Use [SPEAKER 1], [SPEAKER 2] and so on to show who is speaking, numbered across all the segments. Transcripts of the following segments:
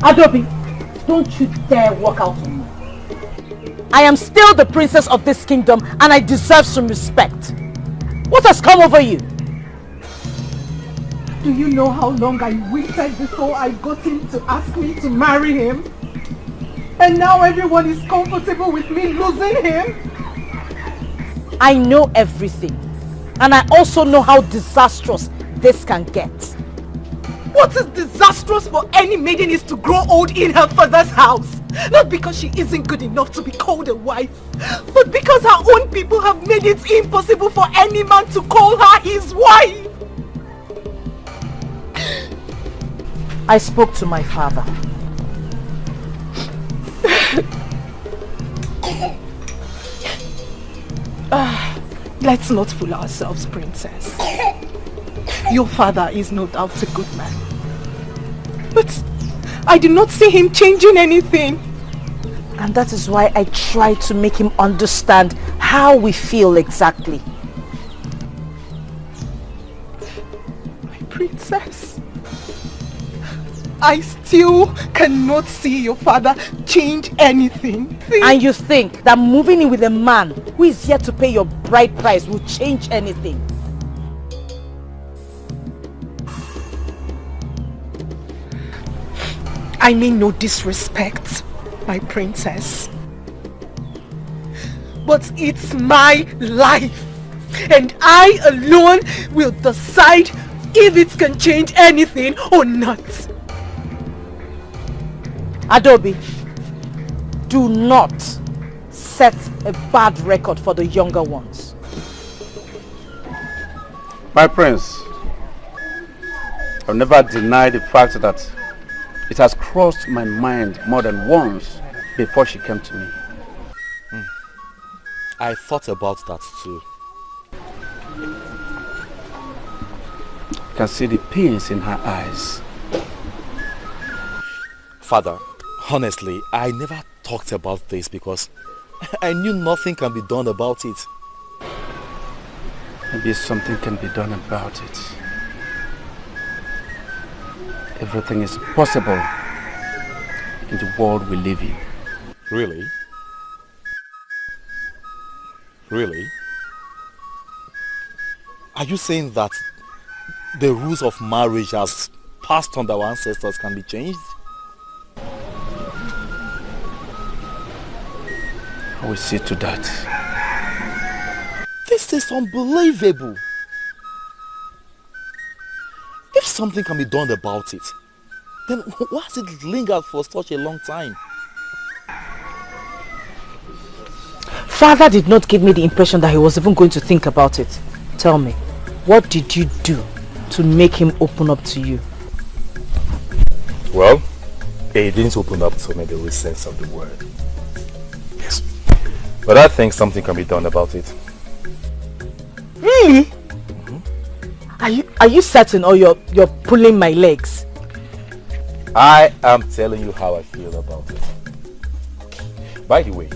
[SPEAKER 1] Adobe, don't you dare walk out on me. I am still the princess of this kingdom and I deserve some respect. What has come over you?
[SPEAKER 2] Do you know how long I waited before I got him to ask me to marry him? And now everyone is comfortable with me losing him?
[SPEAKER 1] I know everything. And I also know how disastrous this can get.
[SPEAKER 2] What is disastrous for any maiden is to grow old in her father's house. Not because she isn't good enough to be called a wife, but because her own people have made it impossible for any man to call her his wife.
[SPEAKER 1] I spoke to my father.
[SPEAKER 2] Let's not fool ourselves, princess. Your father is no doubt a good man. But I do not see him changing anything.
[SPEAKER 1] And that is why I try to make him understand how we feel exactly.
[SPEAKER 2] My princess, I still cannot see your father change anything.
[SPEAKER 1] And you think that moving in with a man who is yet to pay your bride price will change anything?
[SPEAKER 2] I mean no disrespect, my princess. But it's my life. And I alone will decide if it can change anything or not.
[SPEAKER 1] Adobe, do not set a bad record for the younger ones.
[SPEAKER 3] My prince, I'll never deny the fact that it has crossed my mind more than once before she came to me.
[SPEAKER 4] I thought about that too.
[SPEAKER 3] I can see the pains in her eyes.
[SPEAKER 4] Father, honestly, I never talked about this because I knew nothing can be done about it.
[SPEAKER 3] Maybe something can be done about it. Everything is possible in the world we live in.
[SPEAKER 4] Really? Really? Are you saying that the rules of marriage as passed on by our ancestors can be changed?
[SPEAKER 3] I will see to that.
[SPEAKER 4] This is unbelievable. If something can be done about it, then why has it lingered for such a long time?
[SPEAKER 1] Father did not give me the impression that he was even going to think about it. Tell me, what did you do to make him open up to you?
[SPEAKER 4] Well, he didn't open up to me the real sense of the word. Yes. But I think something can be done about it.
[SPEAKER 1] Really? Are you certain, or you're pulling my legs?
[SPEAKER 4] I am telling you how I feel about it. By the way,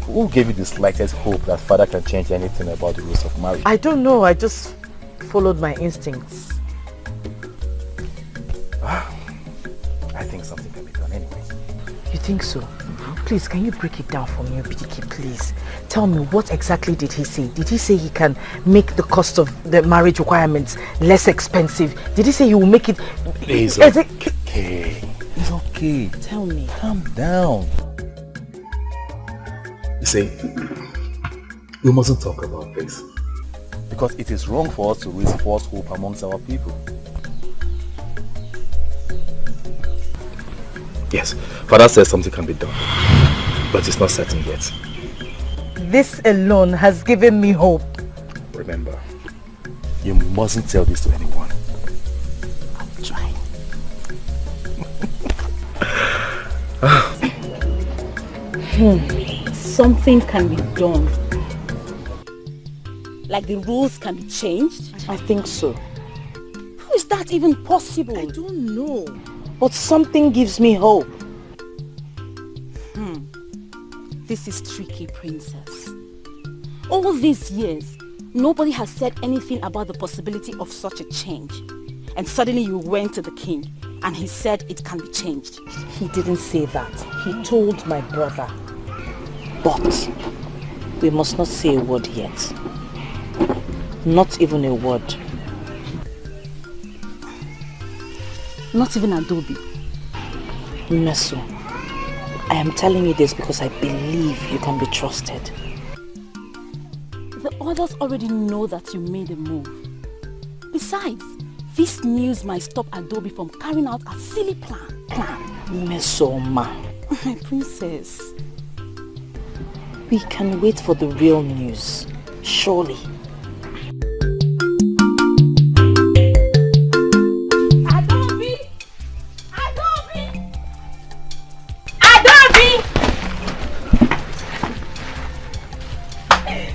[SPEAKER 4] who gave you the slightest hope that father can change anything about the rules of marriage?
[SPEAKER 1] I don't know, I just followed my instincts.
[SPEAKER 4] I think something can be done anyway.
[SPEAKER 1] You think so? Please, can you break it down for me, Obidiki, please? Tell me, what exactly did he say? Did he say he can make the cost of the marriage requirements less expensive? Did he say he will make it...
[SPEAKER 4] It's okay. It's okay.
[SPEAKER 1] Tell me.
[SPEAKER 4] Calm down. You see, we mustn't talk about this. Because it is wrong for us to raise false hope amongst our people. Yes, father says something can be done, but it's not certain yet.
[SPEAKER 1] This alone has given me hope.
[SPEAKER 4] Remember, you mustn't tell this to anyone.
[SPEAKER 1] I'm trying.
[SPEAKER 5] Something can be done. Like the rules can be changed?
[SPEAKER 1] I think so.
[SPEAKER 5] How is that even possible?
[SPEAKER 1] I don't know. But something gives me hope.
[SPEAKER 5] This is tricky, princess. All these years, nobody has said anything about the possibility of such a change. And suddenly you went to the king and he said it can be changed.
[SPEAKER 1] He didn't say that. He told my brother. But we must not say a word yet. Not even a word.
[SPEAKER 5] Not even Adobe.
[SPEAKER 1] Meso, I am telling you this because I believe you can be trusted.
[SPEAKER 5] The others already know that you made a move. Besides, this news might stop Adobe from carrying out a silly plan.
[SPEAKER 1] Meso, ma.
[SPEAKER 5] My princess.
[SPEAKER 1] We can wait for the real news, surely.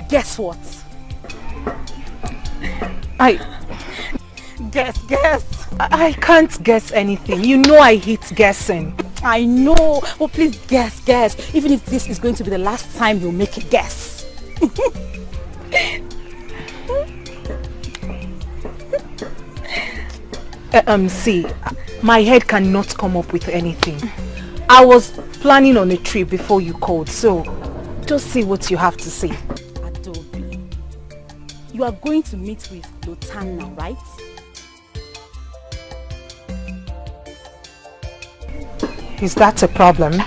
[SPEAKER 5] Guess what? Guess.
[SPEAKER 2] I can't guess anything. You know I hate guessing.
[SPEAKER 5] I know. Oh, please guess. Even if this is going to be the last time you'll make a guess.
[SPEAKER 2] See, my head cannot come up with anything. I was planning on a trip before you called, so just see what you have to say.
[SPEAKER 5] Adobe, you are going to meet with Lotan now, right?
[SPEAKER 2] Is that a problem?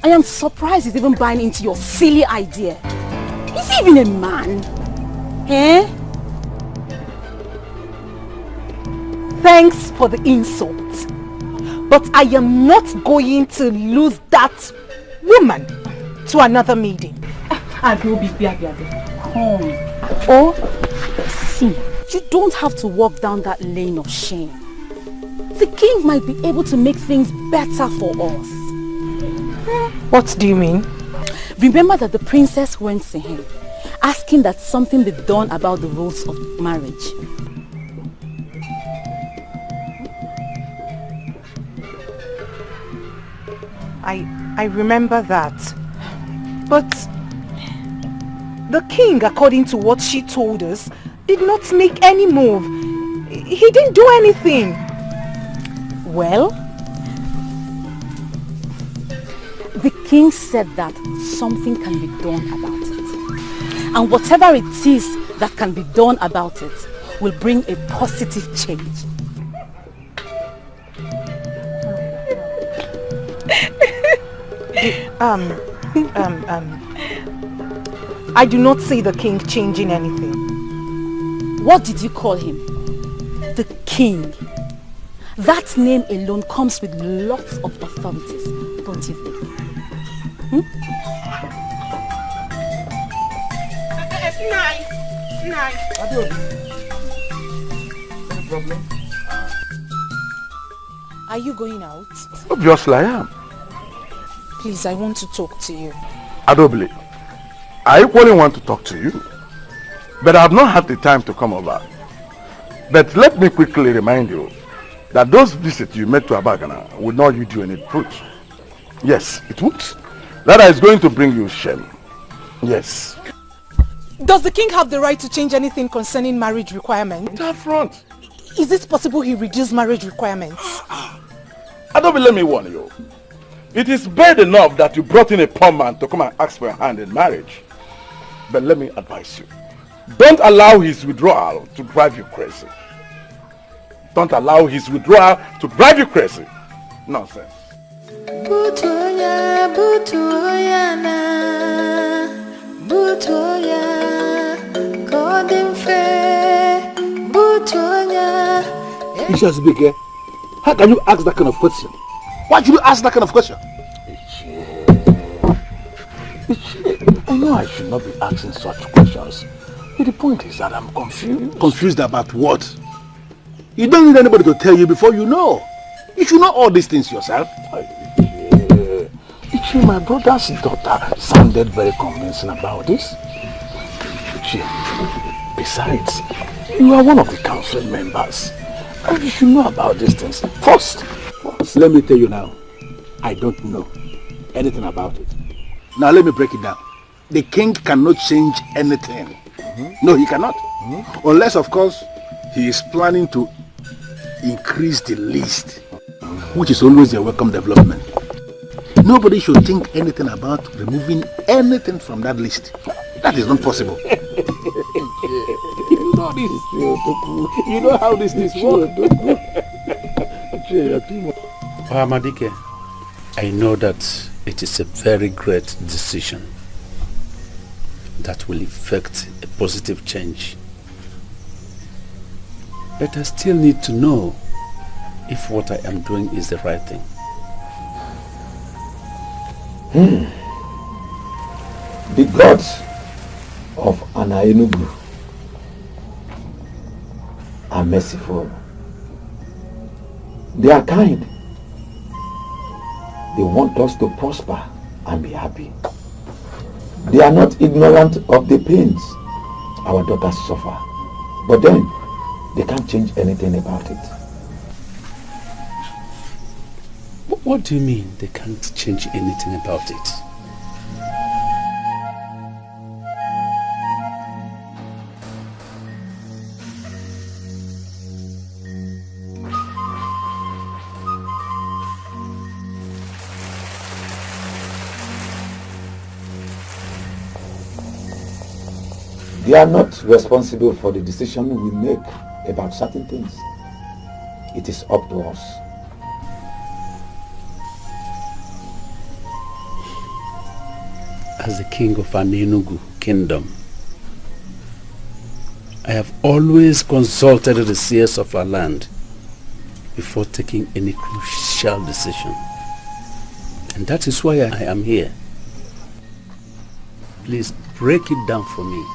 [SPEAKER 5] I am surprised he's even buying into your silly idea. Is he even a man? Eh?
[SPEAKER 2] Thanks for the insult. But I am not going to lose that woman to another meeting.
[SPEAKER 5] Adobe, come. Oh, see, you don't have to walk down that lane of shame. The king might be able to make things better for us.
[SPEAKER 2] What do you mean?
[SPEAKER 5] Remember that the princess went to him, asking that something be done about the rules of marriage.
[SPEAKER 2] I remember that. But the king, according to what she told us, did not make any move. He didn't do anything.
[SPEAKER 5] Well, the king said that something can be done about it. And whatever it is that can be done about it will bring a positive change.
[SPEAKER 2] I do not see the king changing anything.
[SPEAKER 5] What did you call him? The king. That name alone comes with lots of authorities, don't you think?
[SPEAKER 2] Nice.
[SPEAKER 3] No problem.
[SPEAKER 2] Are you going out?
[SPEAKER 3] Obviously I am.
[SPEAKER 2] Please, I want to talk to you.
[SPEAKER 3] Adobile, I equally want to talk to you, but I have not had the time to come over. But let me quickly remind you that those visits you made to Abagana would not yield you any fruit. Yes, it would. That is going to bring you shame. Yes.
[SPEAKER 2] Does the king have the right to change anything concerning marriage requirements?
[SPEAKER 3] That front.
[SPEAKER 2] Is it possible he reduced marriage requirements?
[SPEAKER 3] Adobile, let me warn you. It is bad enough that you brought in a poor man to come and ask for a hand in marriage. But let me advise you. Don't allow his withdrawal to drive you crazy. Don't allow his withdrawal to drive you crazy. Nonsense.
[SPEAKER 6] Butoya, butoya na, butoya, golden fair, butoya.
[SPEAKER 7] Ishazbike, how can you ask that kind of question? Why should you ask that kind of question?
[SPEAKER 3] Echie, I know I should not be asking such questions. But the point is that I'm confused.
[SPEAKER 7] Confused about what? You don't need anybody to tell you before you know. You should know all these things yourself.
[SPEAKER 3] Echie, my brother's daughter sounded very convincing about this. Echie, besides, you are one of the council members. And you should know about these things first.
[SPEAKER 7] Let me tell you now, I don't know anything about it. Now let me break it down. The king cannot change anything. No, he cannot. Unless, of course, he is planning to increase the list. which is always a welcome development. Nobody should think anything about removing anything from that list. That is not possible.
[SPEAKER 8] You know this. You know how this works.
[SPEAKER 9] Amadike, I know that it is a very great decision that will effect a positive change. But I still need to know if what I am doing is the right thing.
[SPEAKER 8] The gods of Enugu are merciful. They are kind. They want us to prosper and be happy. They are not ignorant of the pains our daughters suffer. But then, they can't change anything about it.
[SPEAKER 9] What do you mean they can't change anything about it?
[SPEAKER 8] They are not responsible for the decision we make about certain things. It is up to us.
[SPEAKER 9] As the king of an Enugu kingdom, I have always consulted the seers of our land before taking any crucial decision. And that is why I am here. Please break it down for me.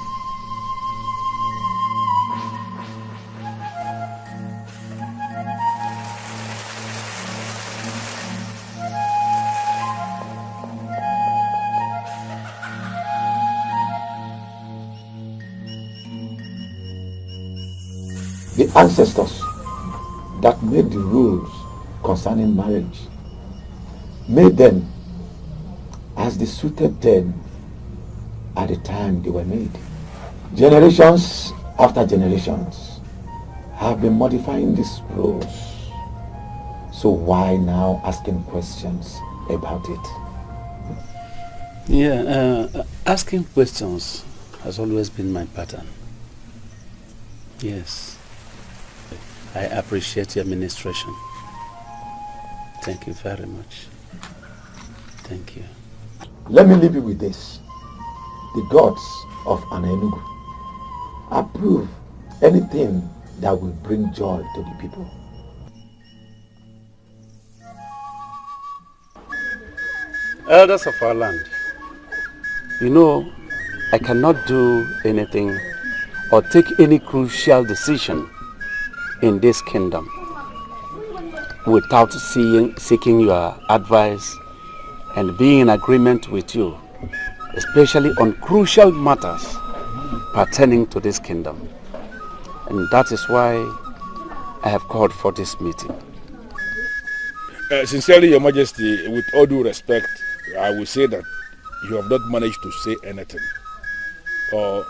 [SPEAKER 8] The ancestors that made the rules concerning marriage made them as they suited them at the time they were made. Generations after generations have been modifying these rules. So why now asking questions about it?
[SPEAKER 9] Yeah, asking questions has always been my pattern. Yes. I appreciate your administration. Thank you very much. Thank you.
[SPEAKER 8] Let me leave you with this. The gods of Enugu approve anything that will bring joy to the people.
[SPEAKER 9] Elders of our land, you know, I cannot do anything or take any crucial decision in this kingdom without seeking your advice and being in agreement with you, especially on crucial matters pertaining to this kingdom. And that is why I have called for this meeting.
[SPEAKER 7] Sincerely, Your Majesty, with all due respect, I will say that you have not managed to say anything. Or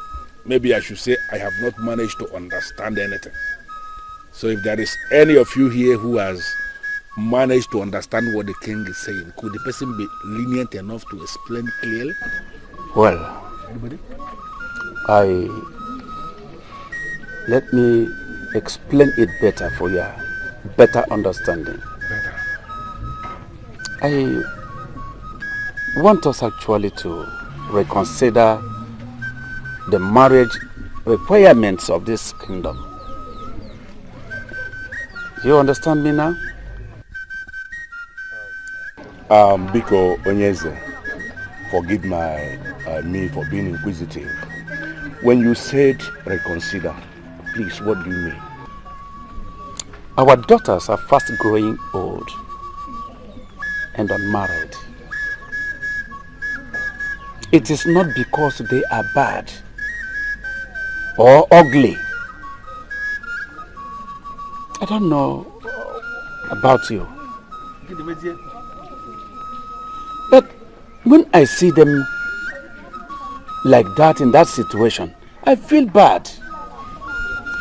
[SPEAKER 7] maybe I should say I have not managed to understand anything. So if there is any of you here who has managed to understand what the king is saying, could the person be lenient enough to explain clearly?
[SPEAKER 9] Well,
[SPEAKER 7] Anybody?
[SPEAKER 9] Let me explain it better for your better understanding.
[SPEAKER 7] Better.
[SPEAKER 9] I want us actually to reconsider the marriage requirements of this kingdom. You understand me now?
[SPEAKER 3] Biko Onyeze, forgive me for being inquisitive. When you said reconsider, please, what do you mean?
[SPEAKER 9] Our daughters are fast growing old and unmarried. It is not because they are bad or ugly. I don't know about you, but when I see them like that in that situation, I feel bad.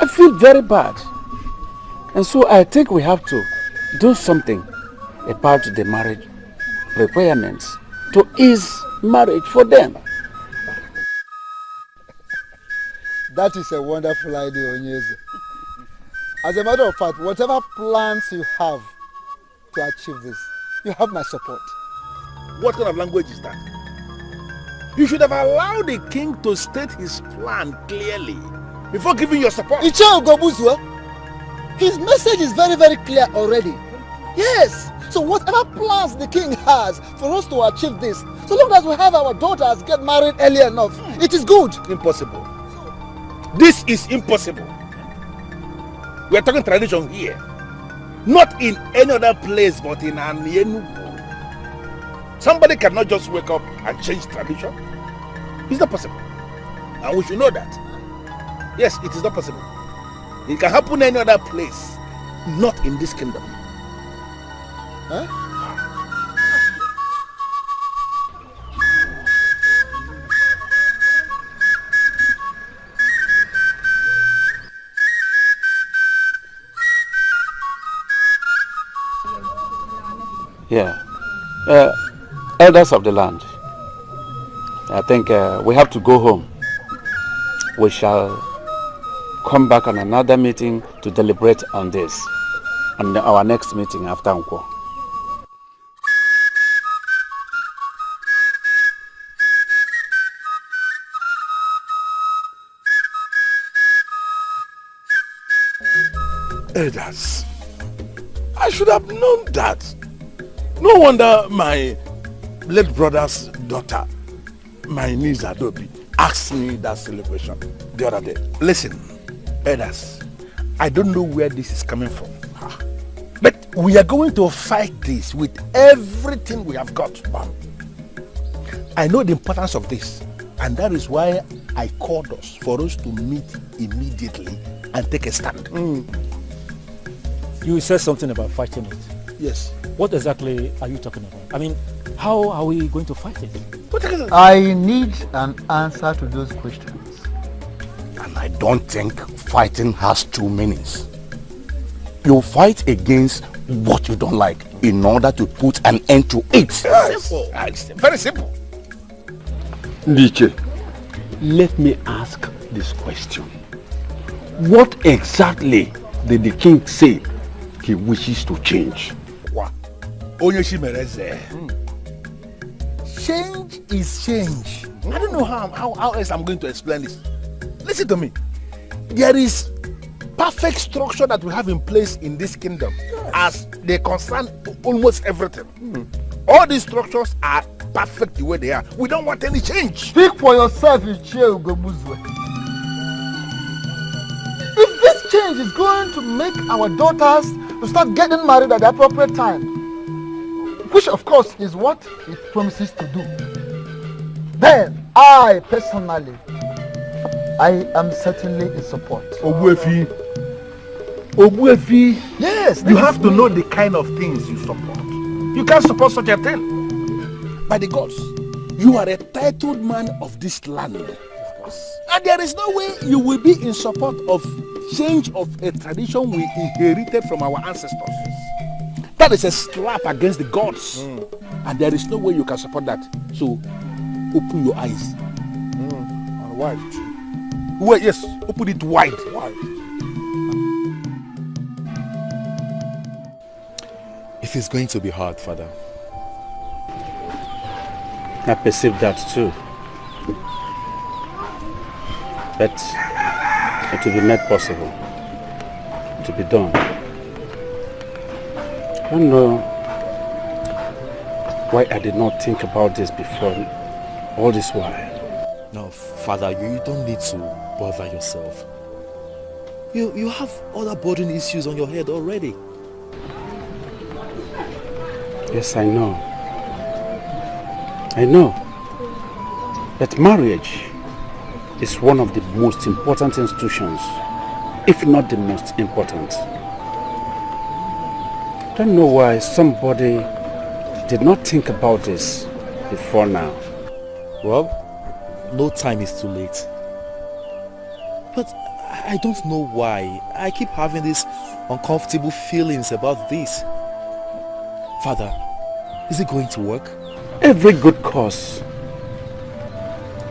[SPEAKER 9] I feel very bad. And so I think we have to do something about the marriage requirements to ease marriage for them.
[SPEAKER 10] That is a wonderful idea, Ugezu. As a matter of fact, whatever plans you have to achieve this, you have my support.
[SPEAKER 7] What kind of language is that? You should have allowed the king to state his plan clearly before giving your support.
[SPEAKER 10] His message is very, very clear already. Yes. So whatever plans the king has for us to achieve this, so long as we have our daughters get married early enough, it is good.
[SPEAKER 7] Impossible. This is impossible. We are talking tradition here. Not in any other place but in Enugu. Somebody cannot just wake up and change tradition. It's not possible. And we should know that. Yes, it is not possible. It can happen any other place, not in this kingdom. Huh?
[SPEAKER 9] Yeah. Elders of the land, I think we have to go home. We shall come back on another meeting to deliberate on this, on our next meeting after Nkwo.
[SPEAKER 3] Elders, I should have known that. No wonder my late brother's daughter, my niece Adobe, asked me that celebration the other day.
[SPEAKER 7] Listen, elders, I don't know where this is coming from. But we are going to fight this with everything we have got. I know the importance of this, and that is why I called us for us to meet immediately and take a stand.
[SPEAKER 11] You said something about fighting it.
[SPEAKER 7] Yes.
[SPEAKER 11] What exactly are you talking about? I mean, how are we going to fight it?
[SPEAKER 10] I need an answer to those questions.
[SPEAKER 3] And I don't think fighting has two meanings. You fight against what you don't like in order to put an end to it.
[SPEAKER 7] Simple. Very simple.
[SPEAKER 8] Iyke, let me ask this question. What exactly did the king say he wishes to change?
[SPEAKER 7] Change is change. I don't know how else I'm going to explain this. Listen to me. There is perfect structure that we have in place in this kingdom, as they concern almost everything. All these structures are perfect the way they are. We don't want any change.
[SPEAKER 10] Speak for yourself, Ugezu. If this change is going to make our daughters to start getting married at the appropriate time, which of course is what it promises to do, then I personally, I am certainly in support.
[SPEAKER 7] Obuefi, yes, you have to know the kind of things you support. You can't support such a thing. By the gods, you are a titled man of this land. Of course. And there is no way you will be in support of change of a tradition we inherited from our ancestors. That is a slap against the gods. And there is no way you can support that. So, open your eyes. And wide. Well, yes, open it wide.
[SPEAKER 4] It is going to be hard, Father.
[SPEAKER 9] I perceive that too. But it will be made possible to be done. I don't know why I did not think about this before all this while.
[SPEAKER 4] No, Father, you don't need to bother yourself. You have other burden issues on your head already.
[SPEAKER 9] Yes, I know. I know. But marriage is one of the most important institutions, if not the most important. I don't know why somebody did not think about this before now.
[SPEAKER 4] Well, no time is too late. But I don't know why I keep having these uncomfortable feelings about this. Father, is it going to work?
[SPEAKER 9] Every good cause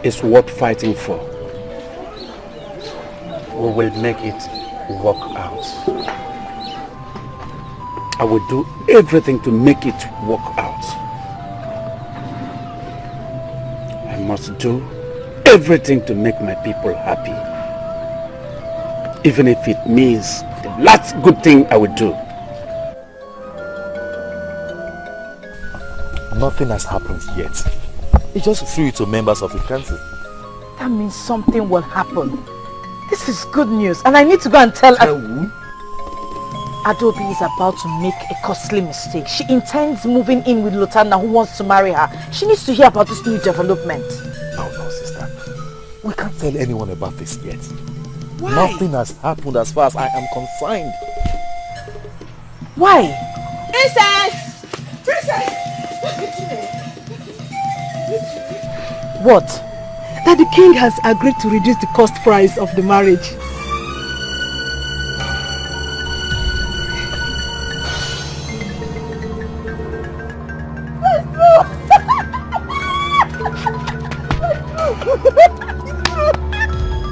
[SPEAKER 9] is worth fighting for. We will make it work out. I will do everything to make it work out. I must do everything to make my people happy. Even if it means the last good thing I will do.
[SPEAKER 4] Nothing has happened yet. He just threw it to members of the council.
[SPEAKER 1] That means something will happen. This is good news, and I need to go and tell
[SPEAKER 4] who?
[SPEAKER 1] Adobe is about to make a costly mistake. She intends moving in with Lutana, who wants to marry her. She needs to hear about this new development.
[SPEAKER 4] No, sister. We can't tell anyone about this yet.
[SPEAKER 1] Why?
[SPEAKER 4] Nothing has happened as far as I am concerned.
[SPEAKER 1] Why?
[SPEAKER 2] Princess! Princess!
[SPEAKER 1] What?
[SPEAKER 2] That the king has agreed to reduce the cost price of the marriage.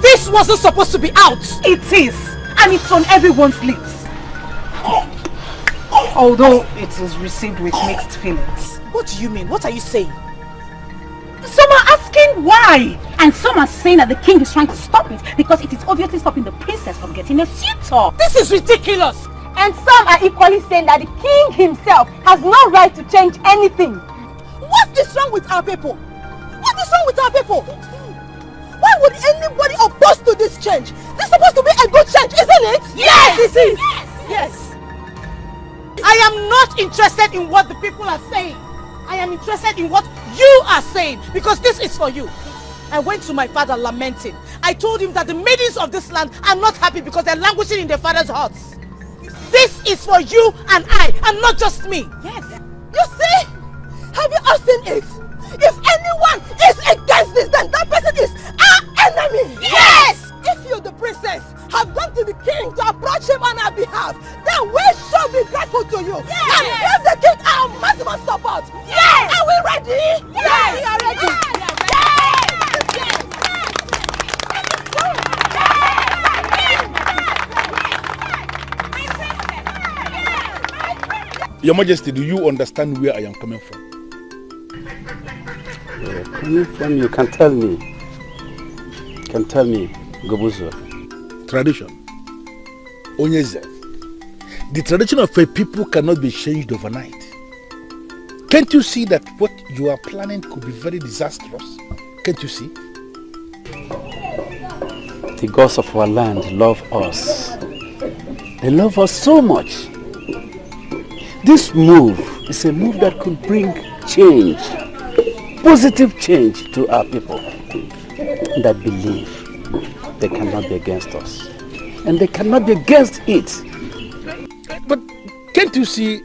[SPEAKER 1] This wasn't supposed to be out!
[SPEAKER 2] It is! And it's on everyone's lips. Although it is received with mixed feelings.
[SPEAKER 1] What do you mean? What are you saying?
[SPEAKER 2] Some are asking why.
[SPEAKER 5] And some are saying that the king is trying to stop it because it is obviously stopping the princess from getting a suitor.
[SPEAKER 1] This is ridiculous!
[SPEAKER 12] And some are equally saying that the king himself has no right to change anything.
[SPEAKER 2] What is wrong with our people? What is wrong with our people? Why would anybody oppose to this change? This is supposed to be a good change, isn't it?
[SPEAKER 1] Yes,
[SPEAKER 2] it is.
[SPEAKER 1] Yes. I am not interested in what the people are saying. I am interested in what you are saying, because this is for you. I went to my father lamenting. I told him that the maidens of this land are not happy because they're languishing in their father's huts. This is for you and I, and not just me.
[SPEAKER 2] Yes. You see? Have you all seen it? If anyone is against this, then that person is our enemy.
[SPEAKER 1] Yes!
[SPEAKER 2] If you, the princess, have gone to the king to approach him on our behalf, then we shall be grateful to you.
[SPEAKER 1] Yes!
[SPEAKER 2] And give the king our maximum support.
[SPEAKER 1] Yes!
[SPEAKER 2] Are we ready?
[SPEAKER 1] Yes!
[SPEAKER 2] We are ready.
[SPEAKER 1] Yes!
[SPEAKER 7] Your Majesty, do you understand where I am coming from?
[SPEAKER 9] Where you're coming from, you can tell me. You can tell me, Gobuzo.
[SPEAKER 7] Tradition. Onyeze. The tradition of a people cannot be changed overnight. Can't you see that what you are planning could be very disastrous? Can't you see?
[SPEAKER 9] The gods of our land love us. They love us so much. This move is a move that could bring change, positive change to our people that believe they cannot be against us. And they cannot be against it.
[SPEAKER 7] But can't you see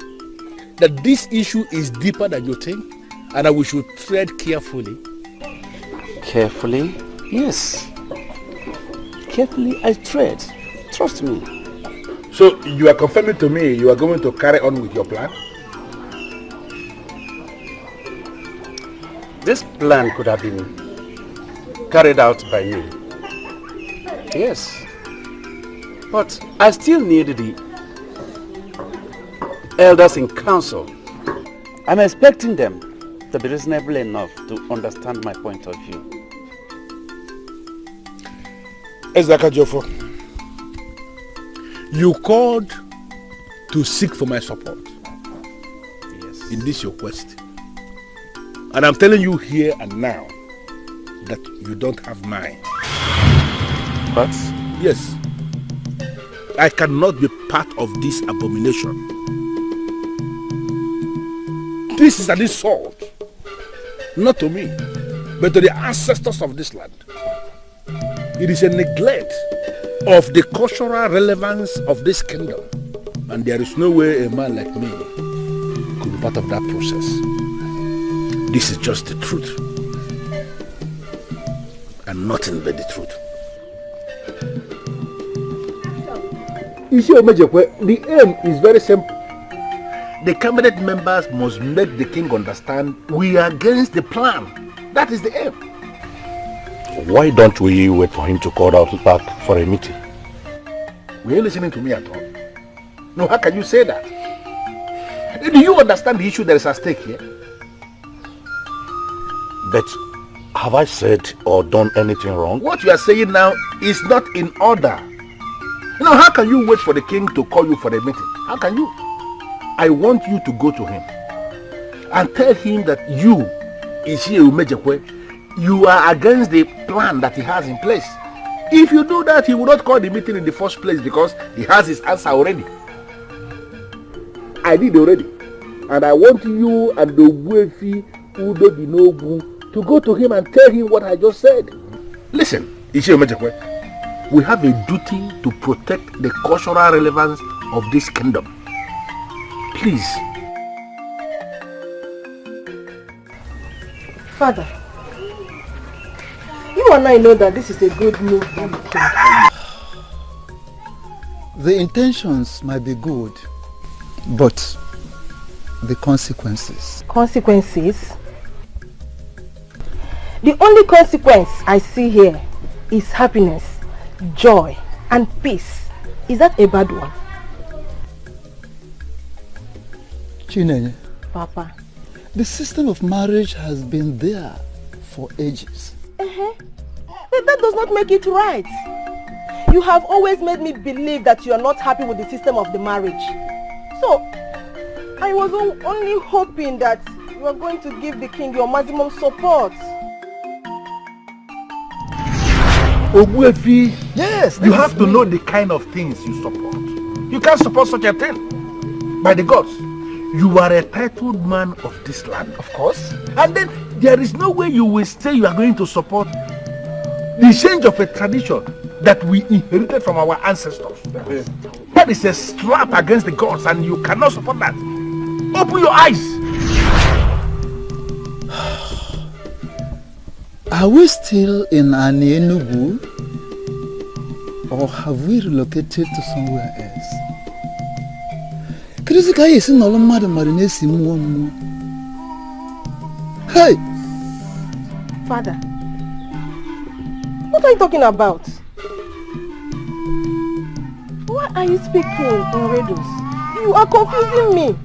[SPEAKER 7] that this issue is deeper than you think? And that we should tread carefully?
[SPEAKER 9] Carefully? Yes. Carefully I tread. Trust me.
[SPEAKER 7] So you are confirming to me you are going to carry on with your plan?
[SPEAKER 9] This plan could have been carried out by me. Yes. But I still need the elders in council. I'm expecting them to be reasonable enough to understand my point of view.
[SPEAKER 7] Ejiofor, you called to seek for my support.
[SPEAKER 9] Yes.
[SPEAKER 7] In this your quest. And I'm telling you here and now that you don't have mine.
[SPEAKER 9] But?
[SPEAKER 7] Yes. I cannot be part of this abomination. This is an insult. Not to me, but to the ancestors of this land. It is a neglect of the cultural relevance of this kingdom. And there is no way a man like me could be part of that process. This is just the truth. And nothing but the truth.
[SPEAKER 13] You see, the aim is very simple. the cabinet members must make the king understand we are against the plan. That is the aim.
[SPEAKER 7] Why don't we wait for him to call out back for a meeting?
[SPEAKER 13] Were you listening to me at all? No, how can you say that? Do you understand the issue that is at stake here?
[SPEAKER 7] But have I said or done anything wrong?
[SPEAKER 13] What you are saying now is not in order. You know, how can you wait for the king to call you for a meeting? How can you? I want you to go to him and tell him that you, Ugezu, you are against the plan that he has in place. If you do that, he will not call the meeting in the first place because he has his answer already. I did already. And I want you and the Wefi Udo to go to him and tell him what I just said. Listen, Ugezu, we have a duty to protect the cultural relevance of this kingdom. Please.
[SPEAKER 2] Father, you and I know that this is a good move.
[SPEAKER 10] The intentions might be good, but the consequences.
[SPEAKER 2] Consequences? The only consequence I see here is happiness, joy, and peace. Is that a bad one?
[SPEAKER 10] Chinedu,
[SPEAKER 2] Papa.
[SPEAKER 10] the system of marriage has been there for ages.
[SPEAKER 2] But that does not make it right. You have always made me believe that you are not happy with the system of the marriage. So, I was only hoping that you are going to give the king your maximum support.
[SPEAKER 13] Ogbuefi, yes, you have to know the kind of things you support. You can't support such a thing. By the gods, you are a titled man of this land. Of course. And then there is no way you will say you are going to support the change of a tradition that we inherited from our ancestors. That is a slap against the gods and you cannot support that. Open your eyes.
[SPEAKER 10] Are we still in Enugu or have we relocated to somewhere else? Hey!
[SPEAKER 2] Father, what are you talking about? Why are you speaking in riddles? You are confusing me.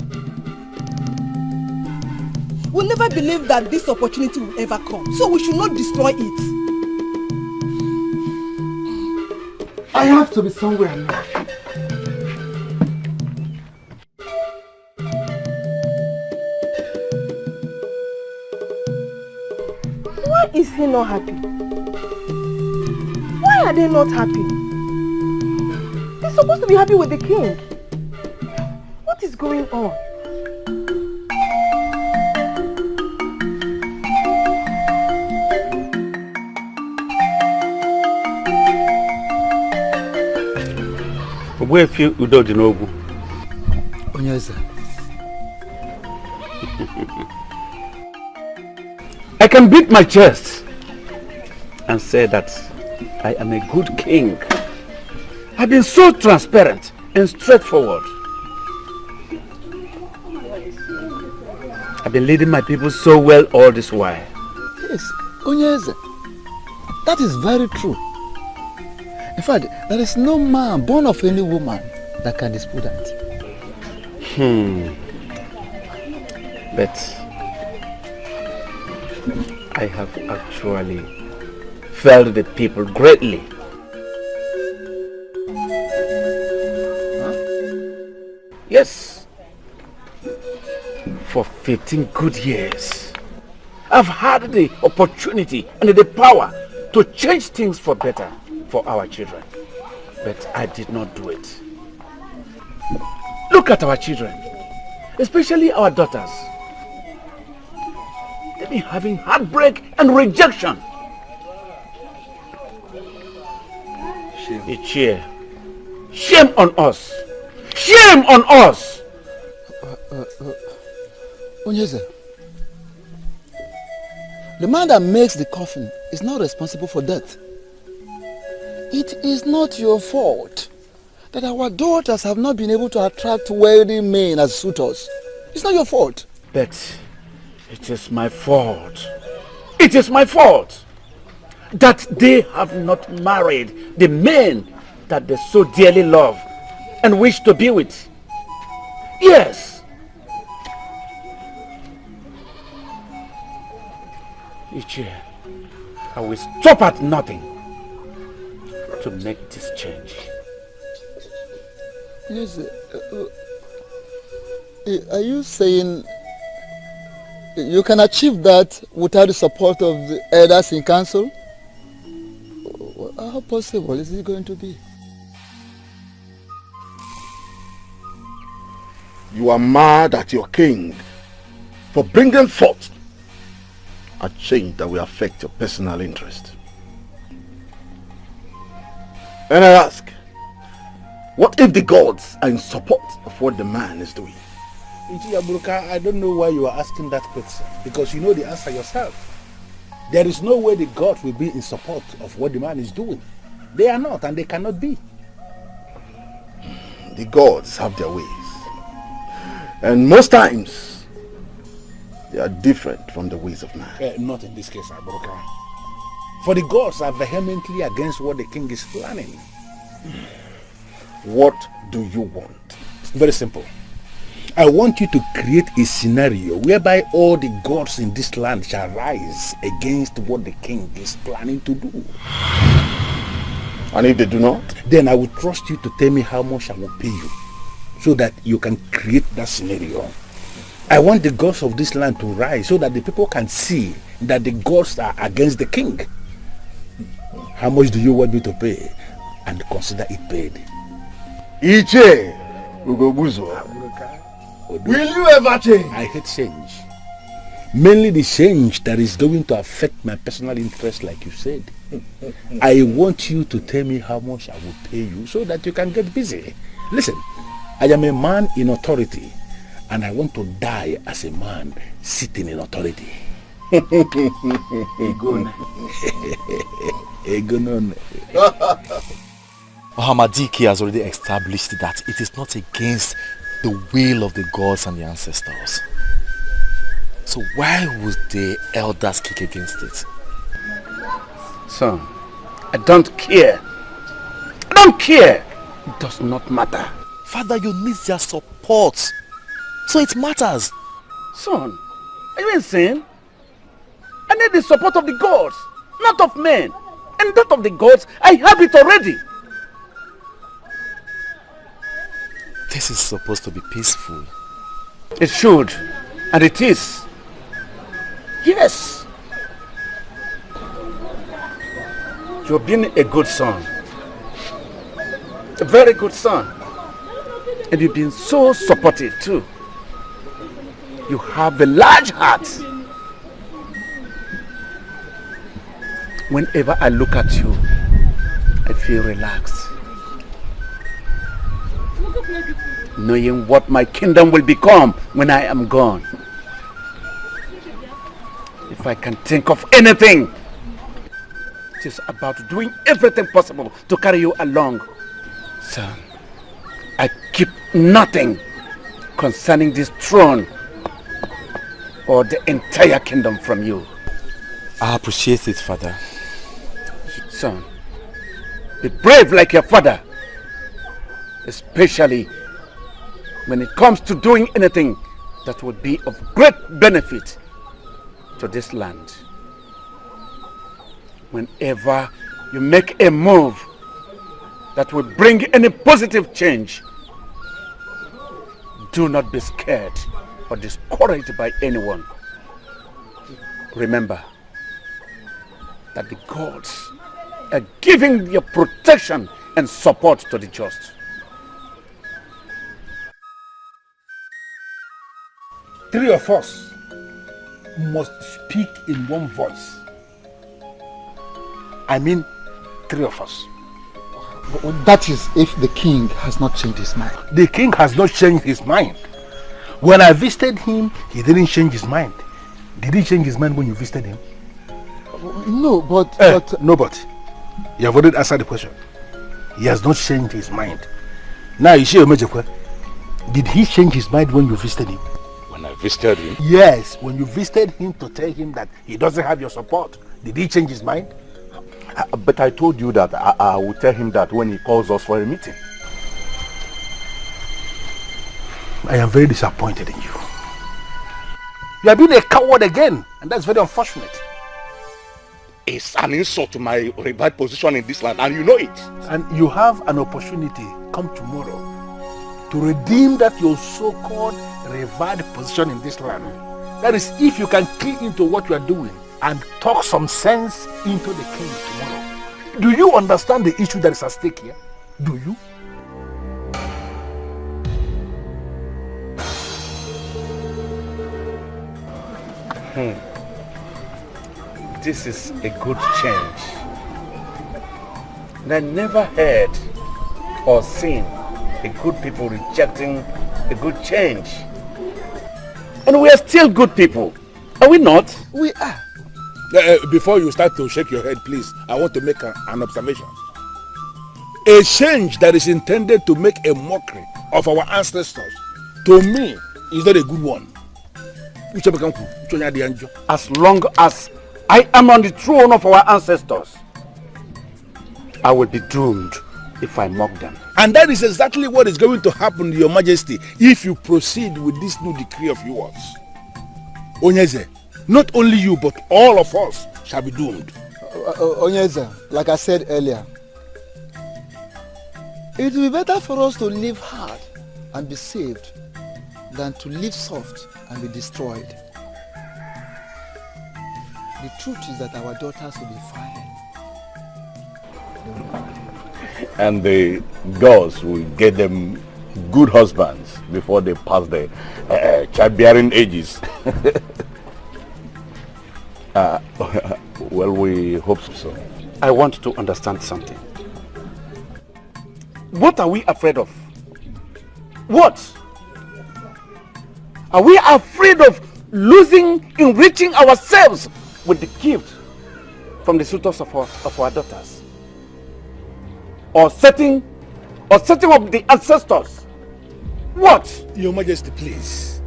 [SPEAKER 14] We'll never believe that this opportunity will ever come, so we should not destroy it.
[SPEAKER 10] I have to be somewhere now.
[SPEAKER 2] Why is he not happy? Why are they not happy? They're supposed to be happy with the king. What is going on?
[SPEAKER 9] Where feel Udo Dinobu?
[SPEAKER 10] Onyeza.
[SPEAKER 9] I can beat my chest and say that I am a good king. I've been so transparent and straightforward. I've been leading my people so well all this while.
[SPEAKER 10] Yes, Onyeza. That is very true. In fact, there is no man born of any woman that can dispute that.
[SPEAKER 9] But I have actually failed the people greatly. Yes. For 15 good years, I've had the opportunity and the power to change things for better for our children. But I did not do it. Look at our children, especially our daughters. They've been having heartbreak and rejection. Shame. Shame on us. Shame on us.
[SPEAKER 10] Onyeza, the man that makes the coffin is not responsible for death. It is not your fault that our daughters have not been able to attract wealthy men as suitors. It's not your fault.
[SPEAKER 9] But it is my fault. It is my fault that they have not married the men that they so dearly love and wish to be with. Yes. Iyke, I will stop at nothing to make this change.
[SPEAKER 10] Yes. Are you saying you can achieve that without the support of the elders in council? How possible is it going to be?
[SPEAKER 3] You are mad at your king for bringing forth a change that will affect your personal interest. And I ask, what if the gods are in support of what the man is doing?
[SPEAKER 13] I don't know why you are asking that question, because you know the answer yourself. There is no way the gods will be in support of what the man is doing. They are not, and they cannot be.
[SPEAKER 3] The gods have their ways. And most times, they are different from the ways of man.
[SPEAKER 13] Not in this case, Abuka. For the gods are vehemently against what the king is planning.
[SPEAKER 3] What do you want?
[SPEAKER 13] Very simple. I want you to create a scenario whereby all the gods in this land shall rise against what the king is planning to do.
[SPEAKER 3] And if they do not?
[SPEAKER 13] Then I will trust you to tell me how much I will pay you, so that you can create that scenario. I want the gods of this land to rise so that the people can see that the gods are against the king. How much do you want me to pay? And consider it paid.
[SPEAKER 3] Iyke, Ugezu. Will you ever change?
[SPEAKER 13] I hate change. Mainly the change that is going to affect my personal interest, like you said. I want you to tell me how much I will pay you so that you can get busy. Listen, I am a man in authority, and I want to die as a man sitting in authority.
[SPEAKER 11] Egun.
[SPEAKER 13] Egun.
[SPEAKER 11] Ohamadike has already established that it is not against the will of the gods and the ancestors. So why would the elders kick against it?
[SPEAKER 9] Son, I don't care. I don't care. It does not matter.
[SPEAKER 11] Father, you need their support. So it matters.
[SPEAKER 9] Son, are you insane? I need the support of the gods, not of men. And that of the gods, I have it already.
[SPEAKER 11] This is supposed to be peaceful.
[SPEAKER 9] It should, and it is. Yes. You've been a good son. A very good son. And you've been so supportive too. You have a large heart. Whenever I look at you, I feel relaxed. Knowing what my kingdom will become when I am gone. If I can think of anything, it is about doing everything possible to carry you along. Son, I keep nothing concerning this throne or the entire kingdom from you.
[SPEAKER 11] I appreciate it, Father.
[SPEAKER 9] Son, be brave like your father, especially when it comes to doing anything that would be of great benefit to this land. Whenever you make a move that will bring any positive change, do not be scared or discouraged by anyone. Remember that the gods are giving your protection and support to the just.
[SPEAKER 13] Three of us must speak in one voice. I mean, three of us.
[SPEAKER 10] That is if the king has not changed his mind.
[SPEAKER 13] The king has not changed his mind. When I visited him, he didn't change his mind. Did he change his mind when you visited him?
[SPEAKER 10] No, but...
[SPEAKER 13] No, but. You have already answered the question. He has not changed his mind. Now, you see, Omejekwe, did he change his mind when you visited him?
[SPEAKER 4] When I visited him?
[SPEAKER 13] Yes, when you visited him to tell him that he doesn't have your support. Did he change his mind?
[SPEAKER 4] But I told you that I will tell him that when he calls us for a meeting.
[SPEAKER 13] I am very disappointed in you. You have been a coward again, and that's very unfortunate.
[SPEAKER 4] It's an insult to my revered position in this land, and you know it.
[SPEAKER 13] And you have an opportunity come tomorrow to redeem that your so-called revered position in this land. That is, if you can key into what you are doing and talk some sense into the king tomorrow. Do you understand the issue that is at stake here? Do you?
[SPEAKER 9] This is a good change. And I never heard or seen a good people rejecting a good change. And we are still good people, are we not?
[SPEAKER 10] We are.
[SPEAKER 7] Before you start to shake your head, please, I want to make an observation. A change that is intended to make a mockery of our ancestors, to me, is not a good one.
[SPEAKER 9] As long as I am on the throne of our ancestors, I will be doomed if I mock them.
[SPEAKER 7] And that is exactly what is going to happen, Your Majesty, if you proceed with this new decree of yours. Onyeze, not only you, but all of us shall be doomed.
[SPEAKER 10] Onyeze, like I said earlier, it will be better for us to live hard and be saved than to live soft and be destroyed. The truth is that our daughters will be fine.
[SPEAKER 4] And the girls will get them good husbands before they pass the childbearing ages. Well, we hope so.
[SPEAKER 9] I want to understand something. What are we afraid of? What? Are we afraid of enriching ourselves with the gift from the suitors of our daughters? Or setting up the ancestors? What?
[SPEAKER 7] Your Majesty, please.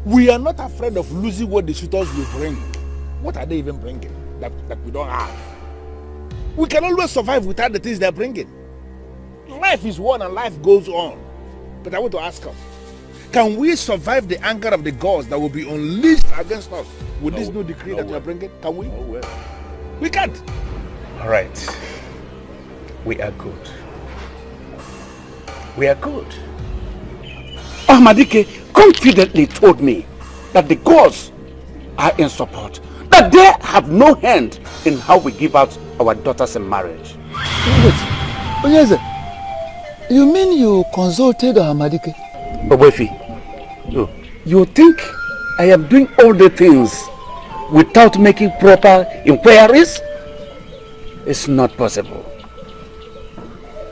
[SPEAKER 7] We are not afraid of losing what the suitors will bring. What are they even bringing that we don't have? We can always survive without the things they're bringing. Life is one and life goes on. But I want to ask us, can we survive the anger of the gods that will be unleashed against us with this new decree that we are bringing? Can we? We can't.
[SPEAKER 9] All right. We are good. We are good. Ahmadike confidently told me that the gods are in support, that they have no hand in how we give out our daughters in marriage.
[SPEAKER 10] Wait, Onyeze, you mean you consulted Ahmadike?
[SPEAKER 9] Mofe, you think I am doing all the things without making proper inquiries? It's not possible.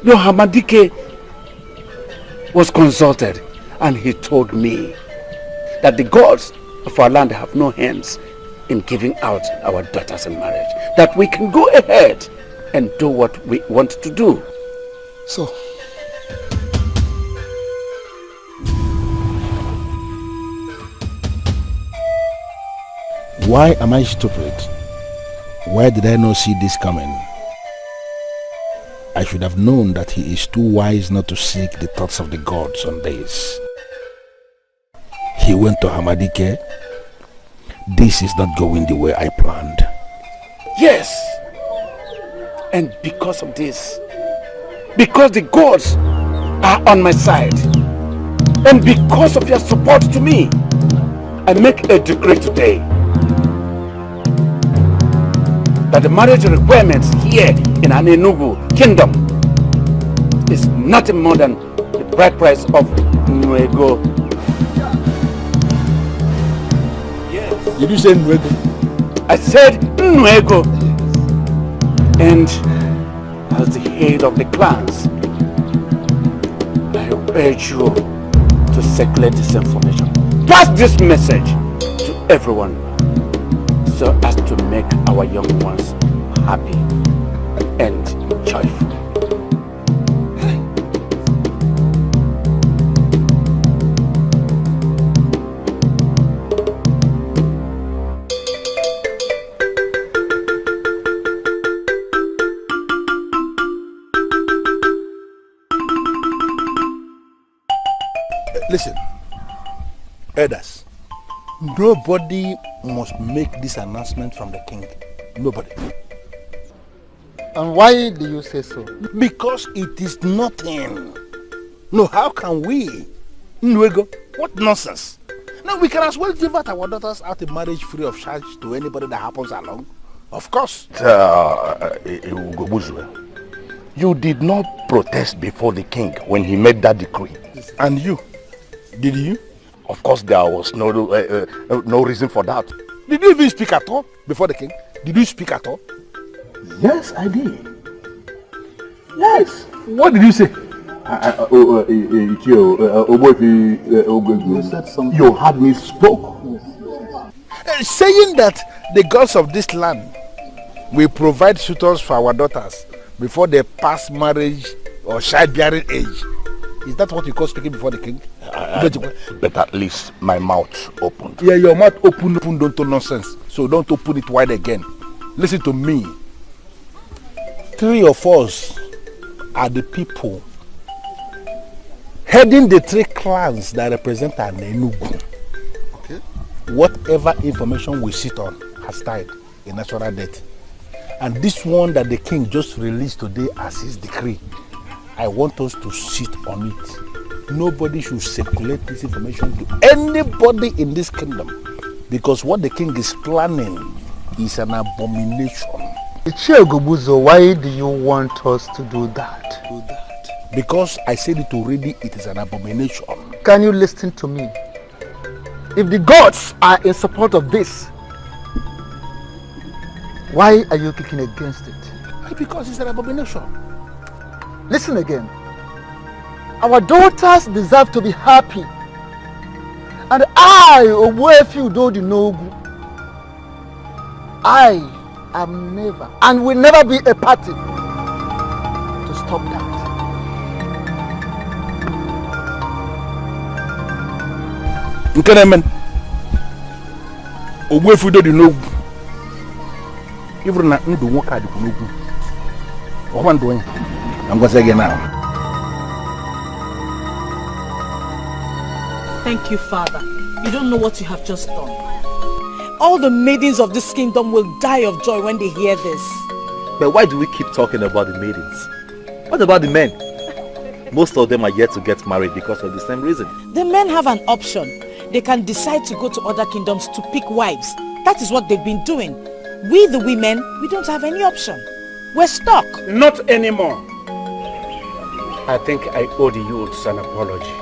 [SPEAKER 9] Your Ahmadike was consulted and he told me that the gods of our land have no hands in giving out our daughters in marriage, that we can go ahead and do what we want to do.
[SPEAKER 10] So,
[SPEAKER 13] why am I stupid? Why did I not see this coming? I should have known that he is too wise not to seek the thoughts of the gods on this. He went to Ahmadike. This is not going the way I planned.
[SPEAKER 9] Yes. And because of this, because the gods are on my side, and because of your support to me, I make a decree today that the marriage requirements here in an Enugu kingdom is nothing more than the bride price of Nwego. Yes.
[SPEAKER 7] Did you say Nwego?
[SPEAKER 9] I said Nwego. And as the head of the clans, I urge you to circulate this information. Pass this message to everyone so as to make our young ones happy and joyful.
[SPEAKER 13] elders, nobody must make this announcement from the king. Nobody.
[SPEAKER 10] And why do you say so?
[SPEAKER 13] Because it is nothing. No, how can we? Nwego, what nonsense. Now we can as well give out our daughters out in marriage free of charge to anybody that happens along. Of course.
[SPEAKER 3] Ugezu, you did not protest before the king when he made that decree.
[SPEAKER 13] And you? Did you?
[SPEAKER 3] Of course there was no reason for that.
[SPEAKER 13] Did you even speak at all before the king? Did you speak at all?
[SPEAKER 3] Yes, I did. Yes.
[SPEAKER 13] What did you say?
[SPEAKER 3] You said something. You had me spoke.
[SPEAKER 13] Saying that the gods of this land will provide suitors for our daughters before they pass marriage or childbearing age. Is that what you call speaking before the king?
[SPEAKER 3] But at least my mouth opened.
[SPEAKER 13] Yeah, your mouth open, don't talk nonsense. So don't open it wide again. Listen to me. 3 of us are the people heading the 3 clans that represent an Enugu. Okay. Whatever information we sit on has died a natural death. And this one that the king just released today as his decree, I want us to sit on it. Nobody should circulate this information to anybody in this kingdom, because what the king is planning is an abomination.
[SPEAKER 10] Ugezu, why do you want us to do that?
[SPEAKER 13] Because I said it already, it is an abomination.
[SPEAKER 10] Can you listen to me? If the gods are in support of this, why are you kicking against it?
[SPEAKER 13] Because it's an abomination.
[SPEAKER 10] Listen again. Our daughters deserve to be happy. And I, Ogbuefi Udodinogu, I am never and will never be a party to stop that.
[SPEAKER 13] Nkenemen, Ogbuefi Udodinogu, even na ndu nwoke adịkwu n'ugwu. Ọkwa ndụ onye. I'm going to say again now.
[SPEAKER 2] Thank you, Father. You don't know what you have just done. All the maidens of this kingdom will die of joy when they hear this.
[SPEAKER 11] But why do we keep talking about the maidens? What about the men? Most of them are yet to get married because of the same reason.
[SPEAKER 2] The men have an option. They can decide to go to other kingdoms to pick wives. That is what they've been doing. We, the women, we don't have any option. We're stuck.
[SPEAKER 9] Not anymore. I think I owe the youths an apology.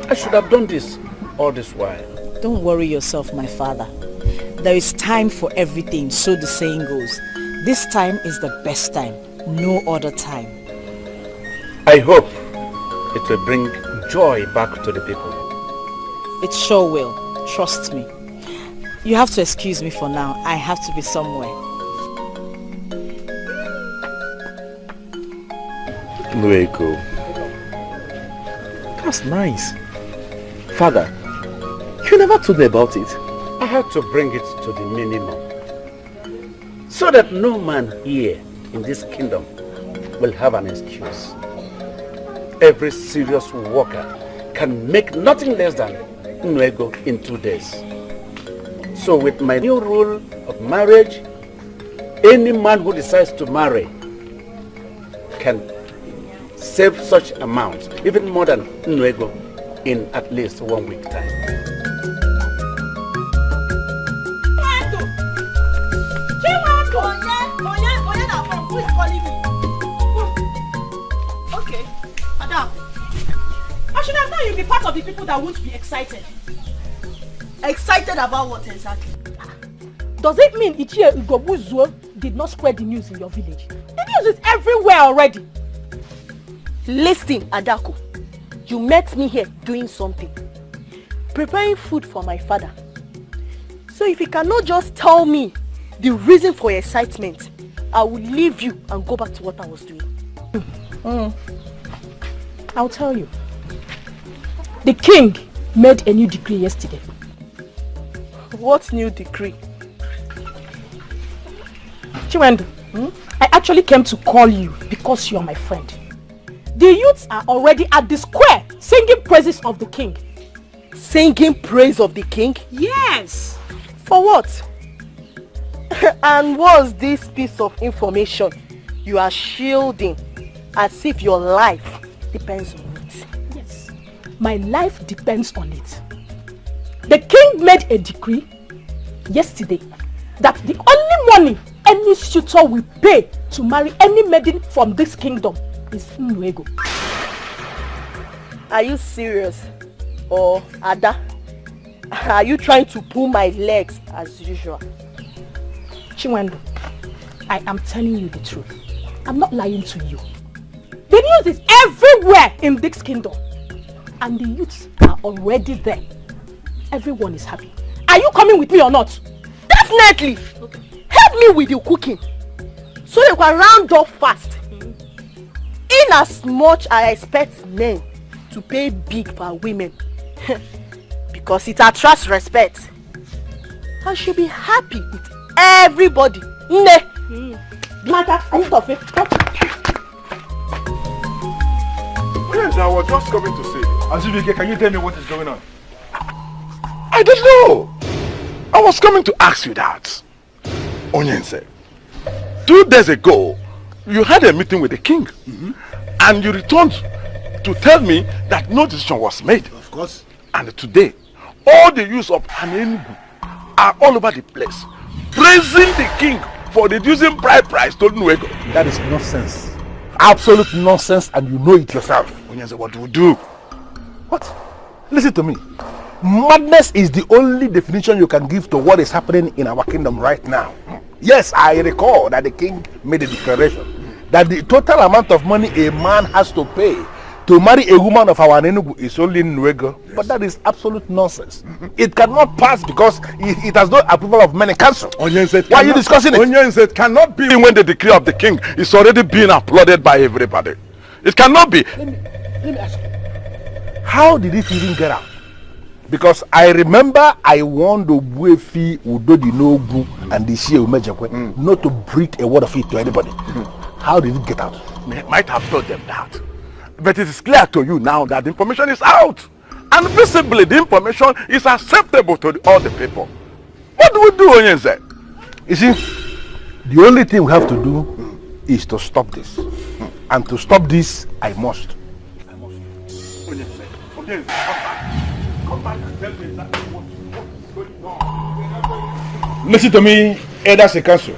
[SPEAKER 9] I should have done this all this while.
[SPEAKER 2] Don't worry yourself, my father. There is time for everything, so the saying goes. This time is the best time. No other time.
[SPEAKER 9] I hope it will bring joy back to the people.
[SPEAKER 2] It sure will. Trust me. You have to excuse me for now. I have to be somewhere.
[SPEAKER 11] Nweko. That's nice. Father, you never told me about it.
[SPEAKER 9] I had to bring it to the minimum, so that no man here in this kingdom will have an excuse. Every serious worker can make nothing less than Nwego in 2 days. So with my new rule of marriage, any man who decides to marry can save such amounts, even more than Nwego, in at least 1 week time.
[SPEAKER 2] Who is calling me? Okay, Madam. I should have known you'd be part of the people that won't be excited.
[SPEAKER 14] Excited about what exactly?
[SPEAKER 2] Does it mean Ugezu did not spread the news in your village? The news is everywhere already.
[SPEAKER 14] Listen, Adako. You met me here doing something. Preparing food for my father. So if you cannot just tell me the reason for your excitement, I will leave you and go back to what I was doing.
[SPEAKER 2] I'll tell you. The king made a new decree yesterday.
[SPEAKER 14] What new decree?
[SPEAKER 2] Chinedu, I actually came to call you because you are my friend. The youths are already at the square singing praises of the king.
[SPEAKER 14] singing praise of the king?
[SPEAKER 2] Yes.
[SPEAKER 14] For what? And what's this piece of information you are shielding as if your life depends on it?
[SPEAKER 2] Yes. My life depends on it. The king made a decree yesterday that the only money any suitor will pay to marry any maiden from this kingdom is Nwego.
[SPEAKER 14] Are you serious? Or Ada? Are you trying to pull my legs as usual?
[SPEAKER 2] Chinwendu, I am telling you the truth. I'm not lying to you. The news is everywhere in this kingdom. And the youths are already there. Everyone is happy. Are you coming with me or not?
[SPEAKER 14] Definitely! Okay. Help me with your cooking. So you can round up fast. In as much I expect men to pay big for women. Because it attracts respect. I should be happy with everybody.
[SPEAKER 2] Matter, I need to fit.
[SPEAKER 3] Yes, I was just coming to say.
[SPEAKER 13] Ijke, can you tell me what is going on?
[SPEAKER 3] I don't know. I was coming to ask you that. Onyense, 2 days ago, you had a meeting with the king. And you returned to tell me that no decision was made.
[SPEAKER 13] Of course.
[SPEAKER 3] And today, all the youths of Hanenugu are all over the place, praising the king for reducing bride price to Nwego.
[SPEAKER 13] That is nonsense. Absolute nonsense, and you know it yourself.
[SPEAKER 3] Onyense, what do we do?
[SPEAKER 13] What? Listen to me. Madness is the only definition you can give to what is happening in our kingdom right now. Yes, I recall that the king made a declaration that the total amount of money a man has to pay to marry a woman of our Enugu is only Nwego. Yes. But that is absolute nonsense. It cannot pass because it has no approval of many council. Why are you discussing it?
[SPEAKER 3] Onyense, it cannot be when the decree of the king is already being applauded by everybody. It cannot be.
[SPEAKER 13] Let me ask you. How did it even get out? Because I remember I warned Ogbuefi, Udodi Nogu, and the Shie Umejekwe not to breathe a word of it to anybody. How did it get out?
[SPEAKER 3] They might have told them that. But it is clear to you now that the information is out. And visibly the information is acceptable to all the people. What do we do, Onyense?
[SPEAKER 13] You see, the only thing we have to do is to stop this. And to stop this, I must.
[SPEAKER 3] Onyense, come back and tell me exactly what is going on.
[SPEAKER 13] Listen to me, elders in council.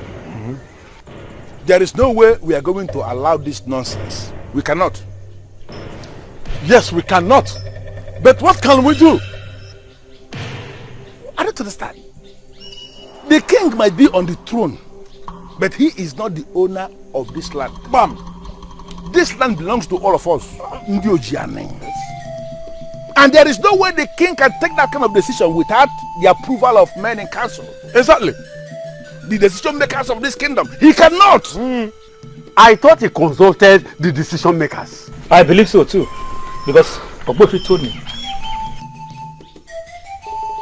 [SPEAKER 13] There is no way we are going to allow this nonsense. We cannot.
[SPEAKER 3] Yes, we cannot. But what can we do?
[SPEAKER 13] I don't understand. The king might be on the throne, but he is not the owner of this land. Bam! This land belongs to all of us. And there is no way the king can take that kind of decision without the approval of men in council.
[SPEAKER 3] Exactly.
[SPEAKER 13] The decision makers of this kingdom. He cannot.
[SPEAKER 15] I thought he consulted the decision makers.
[SPEAKER 9] I believe so too. Because Ogbuefi told me.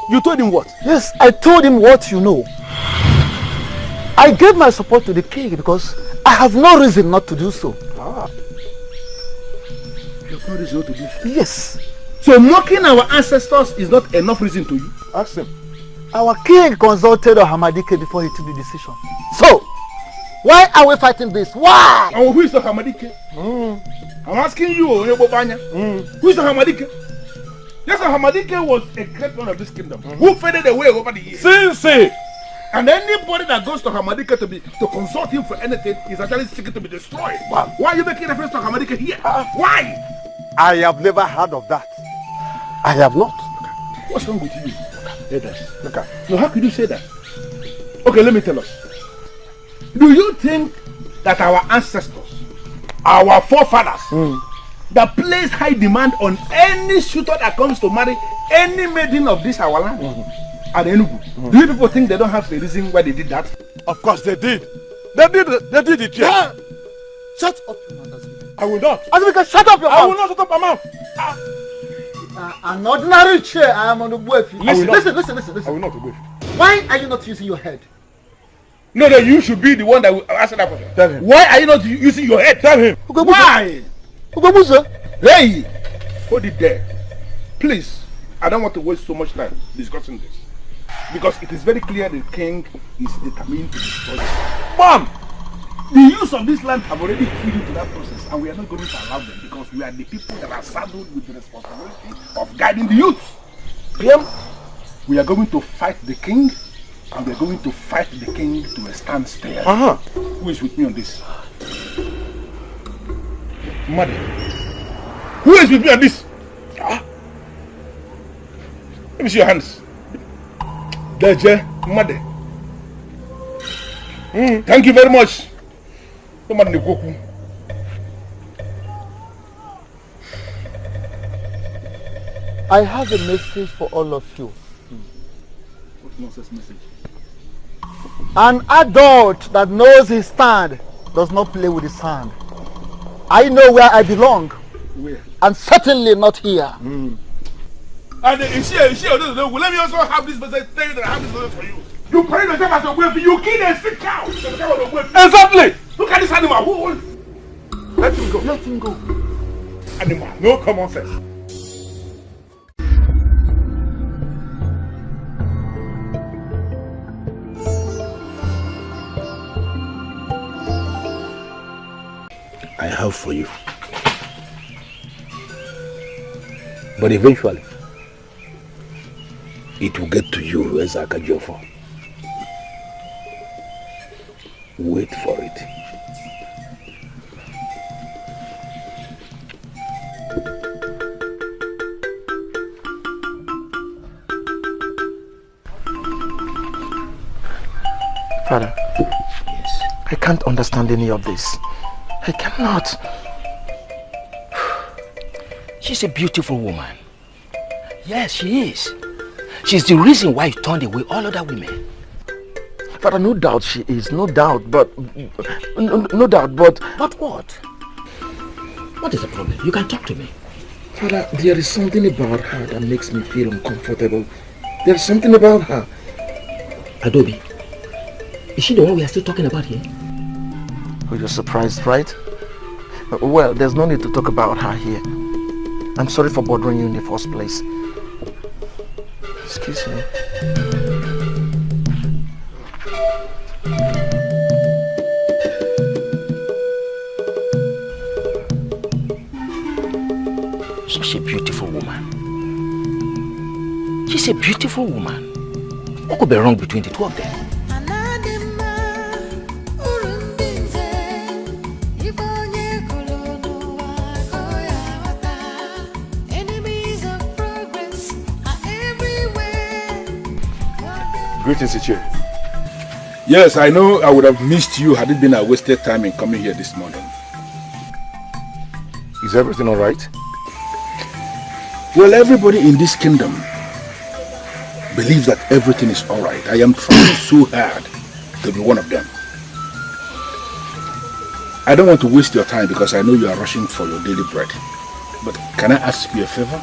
[SPEAKER 13] You told him what?
[SPEAKER 15] Yes, I told him what you know. I gave my support to the king because I have no reason not to do so.
[SPEAKER 13] You have no reason not to do so?
[SPEAKER 15] Yes.
[SPEAKER 13] So mocking our ancestors is not enough reason to you?
[SPEAKER 3] Ask him.
[SPEAKER 15] Our king consulted Ohamadike before he took the decision. So, why are we fighting this? Why?
[SPEAKER 13] And who is the Ohamadike? I'm asking you, who is the Ohamadike? Yes, Ohamadike was a great man of this kingdom. Who faded away over the years?
[SPEAKER 3] Since
[SPEAKER 13] and anybody that goes to Ohamadike to consult him for anything is actually seeking to be destroyed. Wow. Why are you making reference to Ohamadike here? Why?
[SPEAKER 15] I have never heard of that. I have not.
[SPEAKER 13] What's wrong with you? Okay. So how could you say that? Okay, let me tell us. Do you think that our ancestors, our forefathers, that place high demand on any suitor that comes to marry any maiden of this our land and Enugu, do you people think they don't have a reason why they did that?
[SPEAKER 3] Of course they did. They did it, yes.
[SPEAKER 15] Yeah. Shut up, your mouth.
[SPEAKER 3] I will not.
[SPEAKER 15] Azubike, shut up your mouth.
[SPEAKER 3] I will not shut up my mouth.
[SPEAKER 15] An ordinary chair, I am on the Ogbuefi. Listen.
[SPEAKER 3] I will not Ogbuefi.
[SPEAKER 15] Why are you not using your head?
[SPEAKER 13] No, you should be the one that will answer that question.
[SPEAKER 3] Tell him.
[SPEAKER 13] Why are you not using your head?
[SPEAKER 3] Tell him.
[SPEAKER 13] Why?
[SPEAKER 15] Ugezu.
[SPEAKER 13] Hey, hold it there. Please,
[SPEAKER 7] I don't want to waste so much time discussing this. Because it is very clear the king is determined to destroy it. Mom! The use of this land have already keyed into that process, and we are not going to allow them because we are the people that are saddled with the responsibility of guiding the youth. PM, we are going to fight the king, and we are going to fight the king to a standstill. Who is with me on this? Mother. Who is with me on this? Let me see your hands. Deje, Mother. Thank you very much.
[SPEAKER 15] I have a message for all of you.
[SPEAKER 7] What nonsense message?
[SPEAKER 15] An adult that knows his stand does not play with his sand. I know where I belong.
[SPEAKER 7] Where?
[SPEAKER 15] And certainly not here.
[SPEAKER 7] And let me also have this message. Tell you that I have this message for you. You parade yourself as a weapon. You kill a sick cow. Exactly. Look at this animal. Let him go.
[SPEAKER 15] Let him go.
[SPEAKER 7] Animal. No common sense. I have for you. But eventually, it will get to you as Ejiofor. Wait for it.
[SPEAKER 15] Father, yes. I can't understand any of this. I cannot.
[SPEAKER 16] She's a beautiful woman. Yes, she is. She's the reason why you turned away all other women.
[SPEAKER 15] Father, no doubt she is, no doubt, but... No doubt, but...
[SPEAKER 16] But what? What is the problem? You can talk to me.
[SPEAKER 15] Father, there is something about her that makes me feel uncomfortable. There's something about her.
[SPEAKER 16] Adobe, is she the one we are still talking about here?
[SPEAKER 15] Oh, you're surprised, right? Well, there's no need to talk about her here. I'm sorry for bothering you in the first place. Excuse me.
[SPEAKER 16] Such a beautiful woman. She's a beautiful woman. What could be wrong between the two of them?
[SPEAKER 7] Greetings, Ichie. Yes, I know I would have missed you had it been a wasted time in coming here this morning.
[SPEAKER 3] Is everything all right?
[SPEAKER 7] Well, everybody in this kingdom believes that everything is all right. I am trying so hard to be one of them. I don't want to waste your time because I know you are rushing for your daily bread. But can I ask you a favor?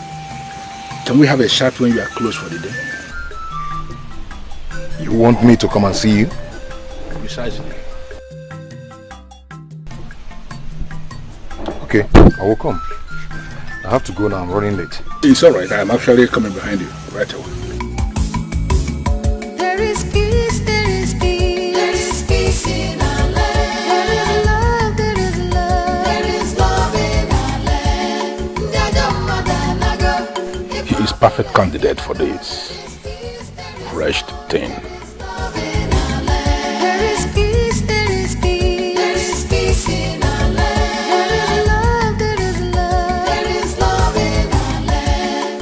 [SPEAKER 7] Can we have a chat when you are closed for the day?
[SPEAKER 3] You want me to come and see you?
[SPEAKER 7] Precisely.
[SPEAKER 3] Okay, I will come. I have to go now, I'm running late.
[SPEAKER 7] It's alright, I am actually coming behind you right away.
[SPEAKER 6] There is peace, there is peace. There is peace in our land. There is love, there is love. There is love in our land.
[SPEAKER 7] He is perfect candidate for this. Fresh thing.
[SPEAKER 6] There is peace, there is peace. There is peace in our land. There is love, there is love. There is love in our land.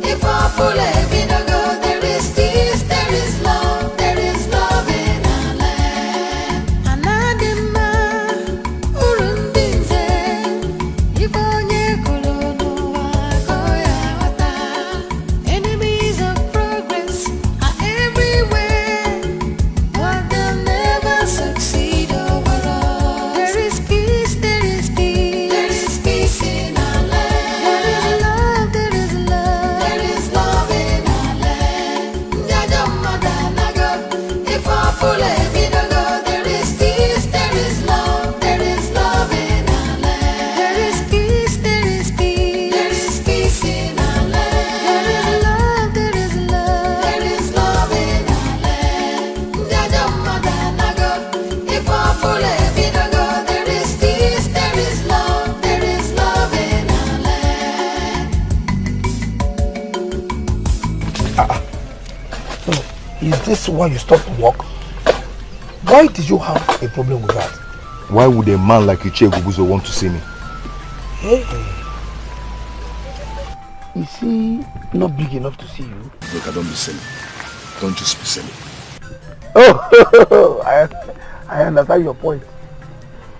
[SPEAKER 6] If our full heavy no go, there is peace, there is love. There is love in our land. Anadima urundinze. Ihonye kolono wa koya wata. Enemies of progress.
[SPEAKER 13] Is this why you stopped work? Why did you have a problem with that?
[SPEAKER 17] Why would a man like Ugezu want to see me?
[SPEAKER 13] Hey. Is he not big enough to see you?
[SPEAKER 17] Look, don't be silly. Don't just be silly.
[SPEAKER 13] Oh, I understand your point.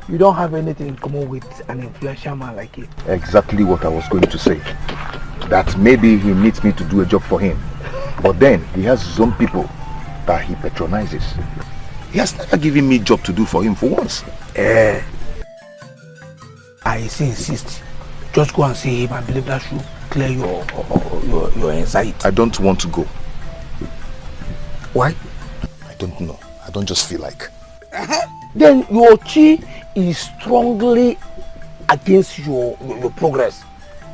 [SPEAKER 13] You don't have anything in common with an influential man like him.
[SPEAKER 17] Exactly what I was going to say. That maybe he needs me to do a job for him. But then he has his own people that he patronizes. He has never given me a job to do for him for once.
[SPEAKER 13] I insist. Just go and see him. I believe that should clear your anxiety.
[SPEAKER 17] I don't want to go.
[SPEAKER 13] Why?
[SPEAKER 17] I don't know. I don't just feel like.
[SPEAKER 13] Then your chi is strongly against your progress.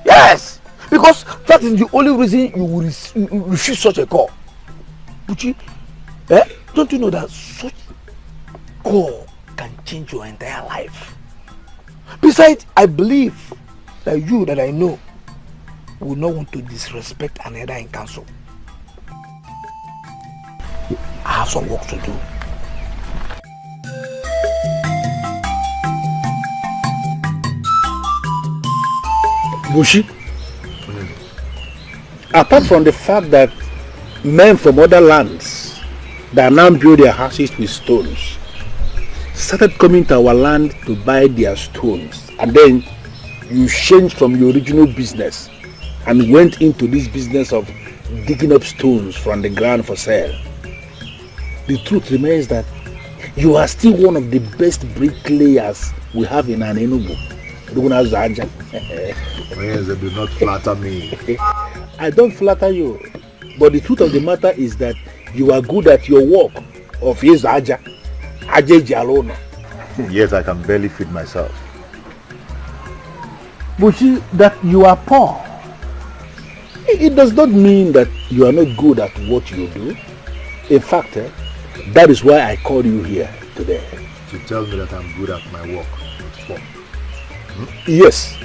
[SPEAKER 13] Yes! Because that is the only reason you will refuse such a call. Buchi, don't you know that such call can change your entire life? Besides, I believe that you that I know will not want to disrespect another in council. I have some work to do.
[SPEAKER 7] Bushi, apart from the fact that men from other lands that now build their houses with stones started coming to our land to buy their stones, and then you changed from your original business and went into this business of digging up stones from the ground for sale. The truth remains that you are still one of the best bricklayers we have in Enugu.
[SPEAKER 17] Do not flatter me.
[SPEAKER 7] I don't flatter you, but the truth of the matter is that you are good at your work of his Aja alone.
[SPEAKER 17] Yes, I can barely feed myself.
[SPEAKER 7] But see, that you are poor, it does not mean that you are not good at what you do. In fact, that is why I called you here today.
[SPEAKER 17] To tell me that I'm good at my work.
[SPEAKER 7] Yes,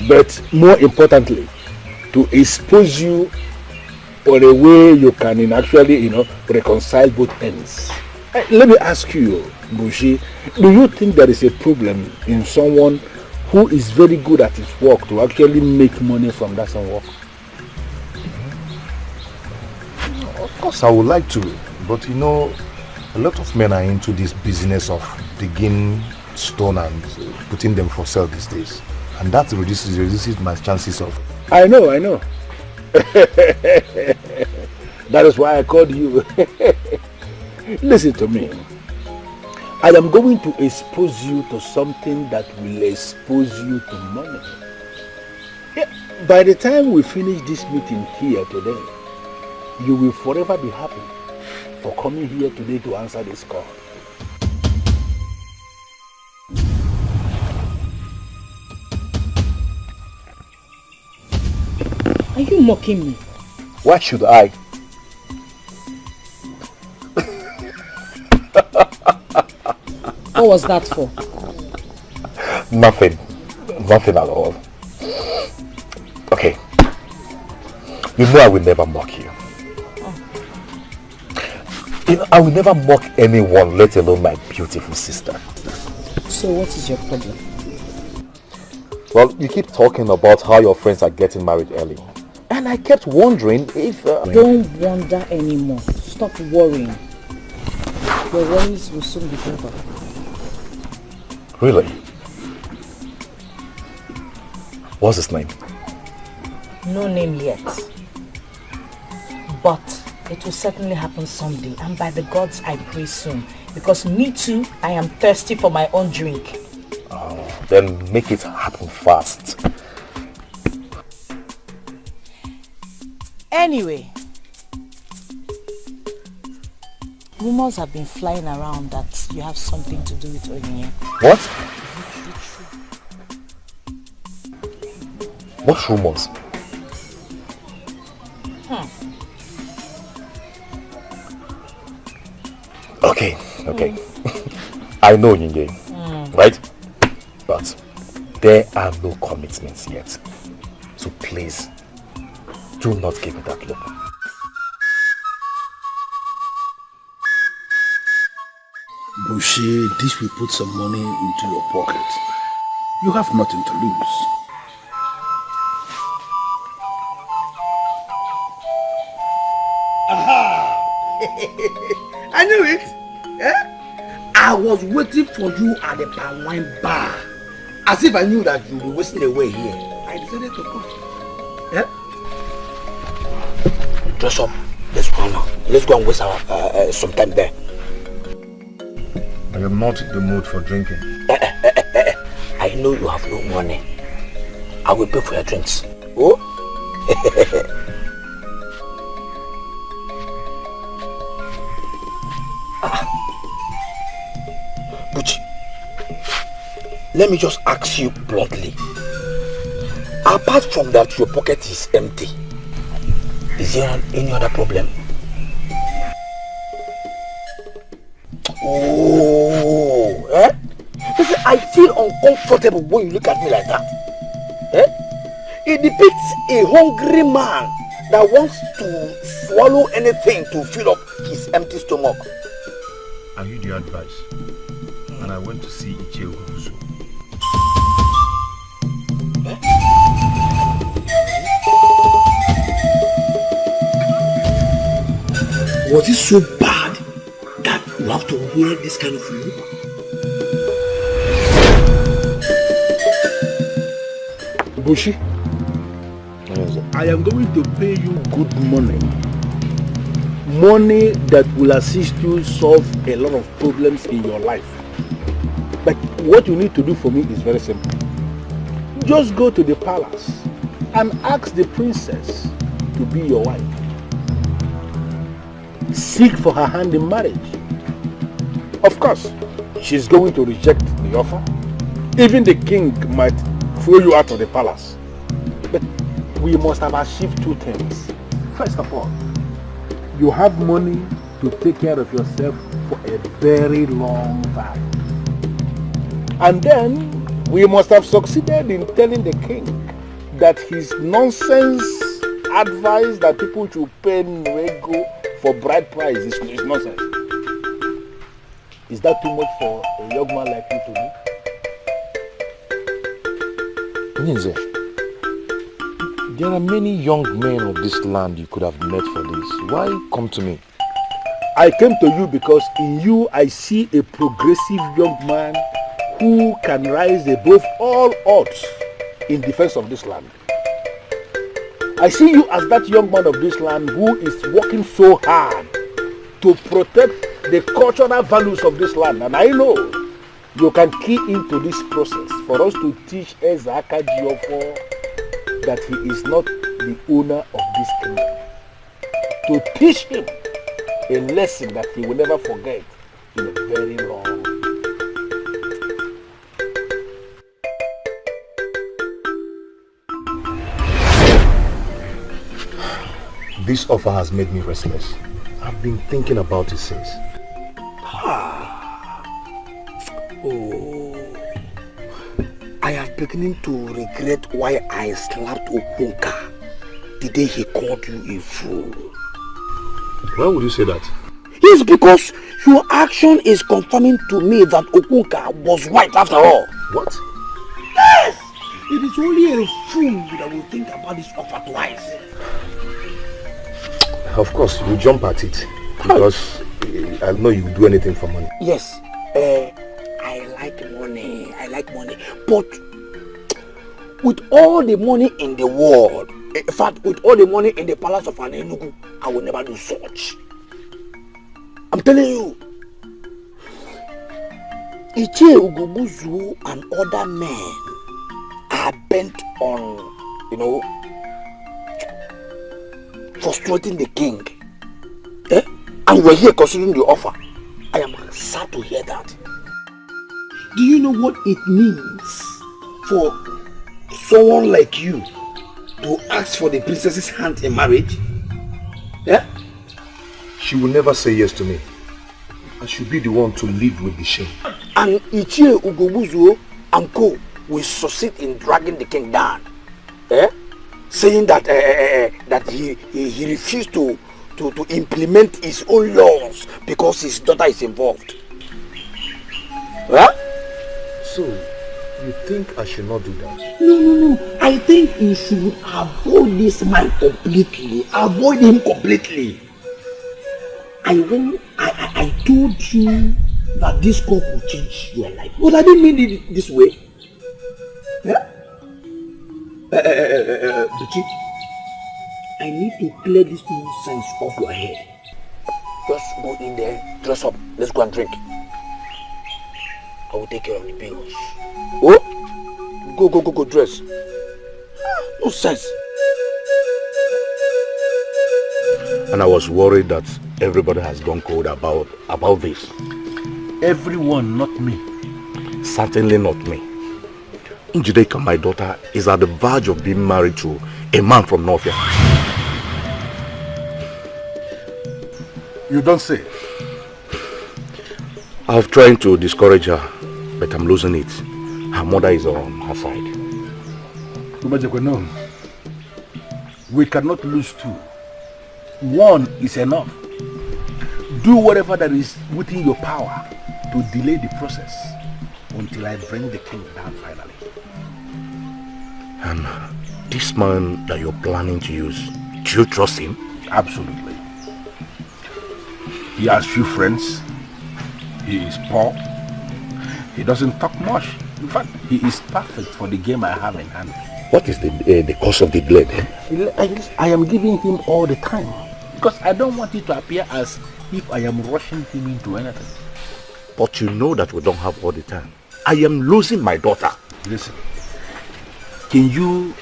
[SPEAKER 7] but more importantly, to expose you on a way you can actually, reconcile both ends. Let me ask you, Bushi, do you think there is a problem in someone who is very good at his work to actually make money from that same work?
[SPEAKER 17] Of course I would like to, but a lot of men are into this business of digging stone and putting them for sale these days, and that reduces my chances of.
[SPEAKER 7] I know. That is why I called you. Listen to me. I am going to expose you to something that will expose you to money. By the time we finish this meeting here today, you will forever be happy for coming here today to answer this call.
[SPEAKER 1] Are you mocking me?
[SPEAKER 4] Why should I?
[SPEAKER 1] What was that for?
[SPEAKER 4] Nothing at all. Okay. You know I will never mock you. I will never mock anyone, let alone my beautiful sister.
[SPEAKER 1] So what is your problem?
[SPEAKER 4] Well, you keep talking about how your friends are getting married early. And I kept wondering if...
[SPEAKER 1] Don't wonder anymore. Stop worrying. Your worries will soon be over.
[SPEAKER 4] Really? What's his name?
[SPEAKER 1] No name yet. But it will certainly happen someday. And by the gods, I pray soon. Because me too, I am thirsty for my own drink.
[SPEAKER 4] Oh, then make it happen fast.
[SPEAKER 1] Anyway, rumors have been flying around that you have something to do with Onyinye.
[SPEAKER 4] What? What rumors? Okay. I know Onyinye, right? But there are no commitments yet. So please, do not give me that look.
[SPEAKER 13] Bushi, this will put some money into your pocket. You have nothing to lose.
[SPEAKER 16] Aha! I knew it! Eh? I was waiting for you at the palm wine bar. As if I knew that you were wasting away here. I decided to come. Eh? Dress up. Let's go now. Let's go and waste our some time there.
[SPEAKER 17] I am not in the mood for drinking.
[SPEAKER 16] I know you have no money. I will pay for your drinks. Oh? Buchi, let me just ask you bluntly. Apart from that, your pocket is empty. Is there any other problem? Oh, eh? Listen, I feel uncomfortable when you look at me like that. Eh? It depicts a hungry man that wants to swallow anything to fill up his empty stomach.
[SPEAKER 17] I heard your advice, and I went to see Ugezu.
[SPEAKER 16] Eh? Was it so bad that you have to wear this kind of look?
[SPEAKER 13] Bushi, I am going to pay you good money. Money that will assist you solve a lot of problems in your life. But what you need to do for me is very simple. Just go to the palace and ask the princess to be your wife. Seek for her hand in marriage. Of course, she's going to reject the offer. Even the king might throw you out of the palace. But we must have achieved two things. First of all, you have money to take care of yourself for a very long time. And then we must have succeeded in telling the king that his nonsense advice that people should pay Nwego for bride price is nonsense. Is that too much for a young man like you to do?
[SPEAKER 11] Ninze, there are many young men of this land you could have met for this. Why come to me?
[SPEAKER 13] I came to you because in you I see a progressive young man who can rise above all odds in defense of this land. I see you as that young man of this land who is working so hard to protect the cultural values of this land. And I know you can key into this process for us to teach Ejiofor that he is not the owner of this kingdom. To teach him a lesson that he will never forget in a very long time.
[SPEAKER 17] This offer has made me restless. I've been thinking about it since.
[SPEAKER 16] Oh, I am beginning to regret why I slapped Okunka the day he called you a fool.
[SPEAKER 17] Why would you say that?
[SPEAKER 16] Yes, because your action is confirming to me that Okunka was right after all.
[SPEAKER 17] What?
[SPEAKER 16] Yes! It is only a fool that will think about this offer twice.
[SPEAKER 17] Of course, you jump at it because I know you will do anything for money.
[SPEAKER 16] Yes, I like money. I like money. But with all the money in the world, in fact, with all the money in the palace of Anenugu, I will never do such. I'm telling you. Ugezu and other men are bent on, frustrating the king. And we're here considering the offer. I am sad to hear that. Do you know what it means for someone like you to ask for the princess's hand in marriage?
[SPEAKER 17] She will never say yes to me. I should be the one to live with the shame.
[SPEAKER 16] And Ugezu and co will succeed in dragging the king down. Saying that that he refused to implement his own laws because his daughter is involved. Huh?
[SPEAKER 17] So, you think I should not do that?
[SPEAKER 16] No. I think you should avoid this man completely. Avoid him completely. I told you that this call will change your life. But I didn't mean it this way. Yeah? Edochie, I need to clear this nonsense off your head. Just go in there, dress up, let's go and drink. I will take care of the bills. Oh? Go, dress. No sense.
[SPEAKER 17] And I was worried that everybody has gone cold about this.
[SPEAKER 13] Everyone, not me.
[SPEAKER 17] Certainly not me. Jide, my daughter, is at the verge of being married to a man from North.
[SPEAKER 13] You don't say.
[SPEAKER 17] I've tried to discourage her, but I'm losing it. Her mother is on her side.
[SPEAKER 13] No. We cannot lose two. One is enough. Do whatever that is within your power to delay the process until I bring the king down finally.
[SPEAKER 17] And this man that you're planning to use, do you trust him?
[SPEAKER 13] Absolutely. He has few friends. He is poor. He doesn't talk much. In fact, he is perfect for the game I have in hand.
[SPEAKER 17] What is the cause of the blade?
[SPEAKER 13] I am giving him all the time because I don't want it to appear as if I am rushing him into anything.
[SPEAKER 17] But you know that we don't have all the time. I am losing my daughter.
[SPEAKER 13] Listen, can you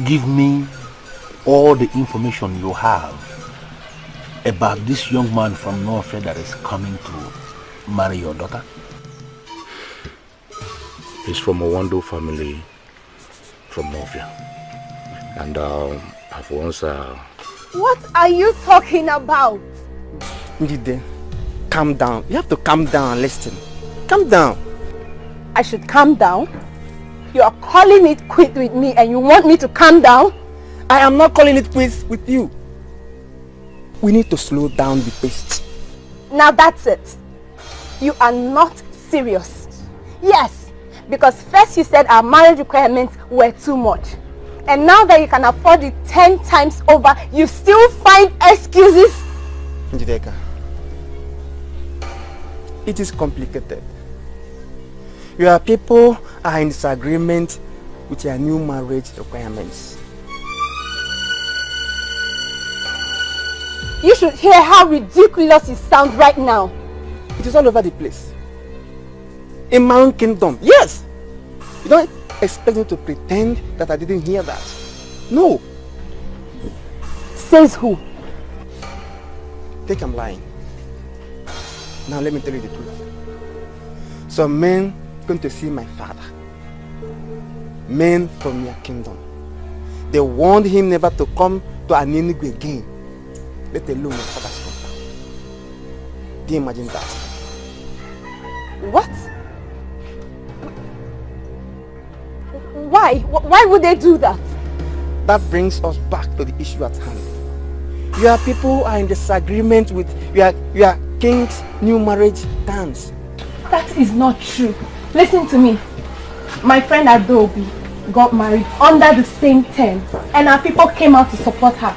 [SPEAKER 13] give me all the information you have about this young man from North that is coming to marry your daughter?
[SPEAKER 17] He's from a Wando family from North. And I've once...
[SPEAKER 12] What are you talking about?
[SPEAKER 18] Jide, calm down. You have to calm down and listen. Calm down.
[SPEAKER 12] I should calm down? You are calling it quit with me and you want me to calm down?
[SPEAKER 18] I am not calling it quits with you. We need to slow down the pace.
[SPEAKER 12] Now that's it. You are not serious. Yes, because first you said our marriage requirements were too much. And now that you can afford it 10 times over, you still find excuses?
[SPEAKER 18] Jideka, it is complicated. Your people are in disagreement with your new marriage requirements.
[SPEAKER 12] You should hear how ridiculous it sounds right now.
[SPEAKER 18] It is all over the place. In my own kingdom, yes. You don't expect me to pretend that I didn't hear that. No.
[SPEAKER 12] Says who?
[SPEAKER 18] Think I'm lying. Now let me tell you the truth. Some men came to see my father. Men from your kingdom. They warned him never to come to Aninigwe again. Let alone your father's compound. Do you imagine that?
[SPEAKER 12] What? Why? Why would they do that?
[SPEAKER 18] That brings us back to the issue at hand. Your people are in disagreement with your king's new marriage terms.
[SPEAKER 12] That is not true. Listen to me. My friend Adobe got married under the same terms and our people came out to support her.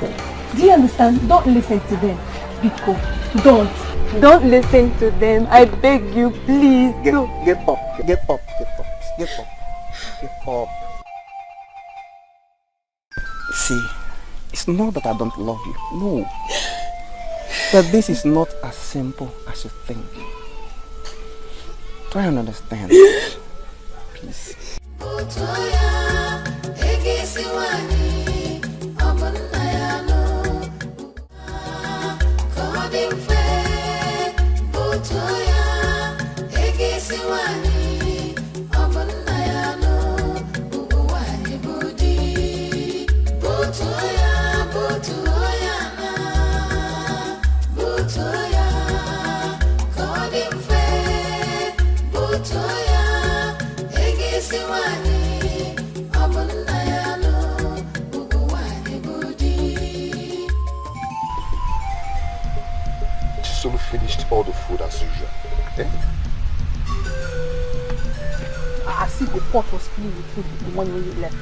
[SPEAKER 12] Do you understand? Don't listen to them. Biko, don't listen to them. I beg you, please.
[SPEAKER 18] Get up. Get up. See, it's not that I don't love you. No. But this is not as simple as you think. Try and understand. Please.
[SPEAKER 17] So we finished all the food as usual. Okay?
[SPEAKER 5] as if the pot was filled with food the morning when you left.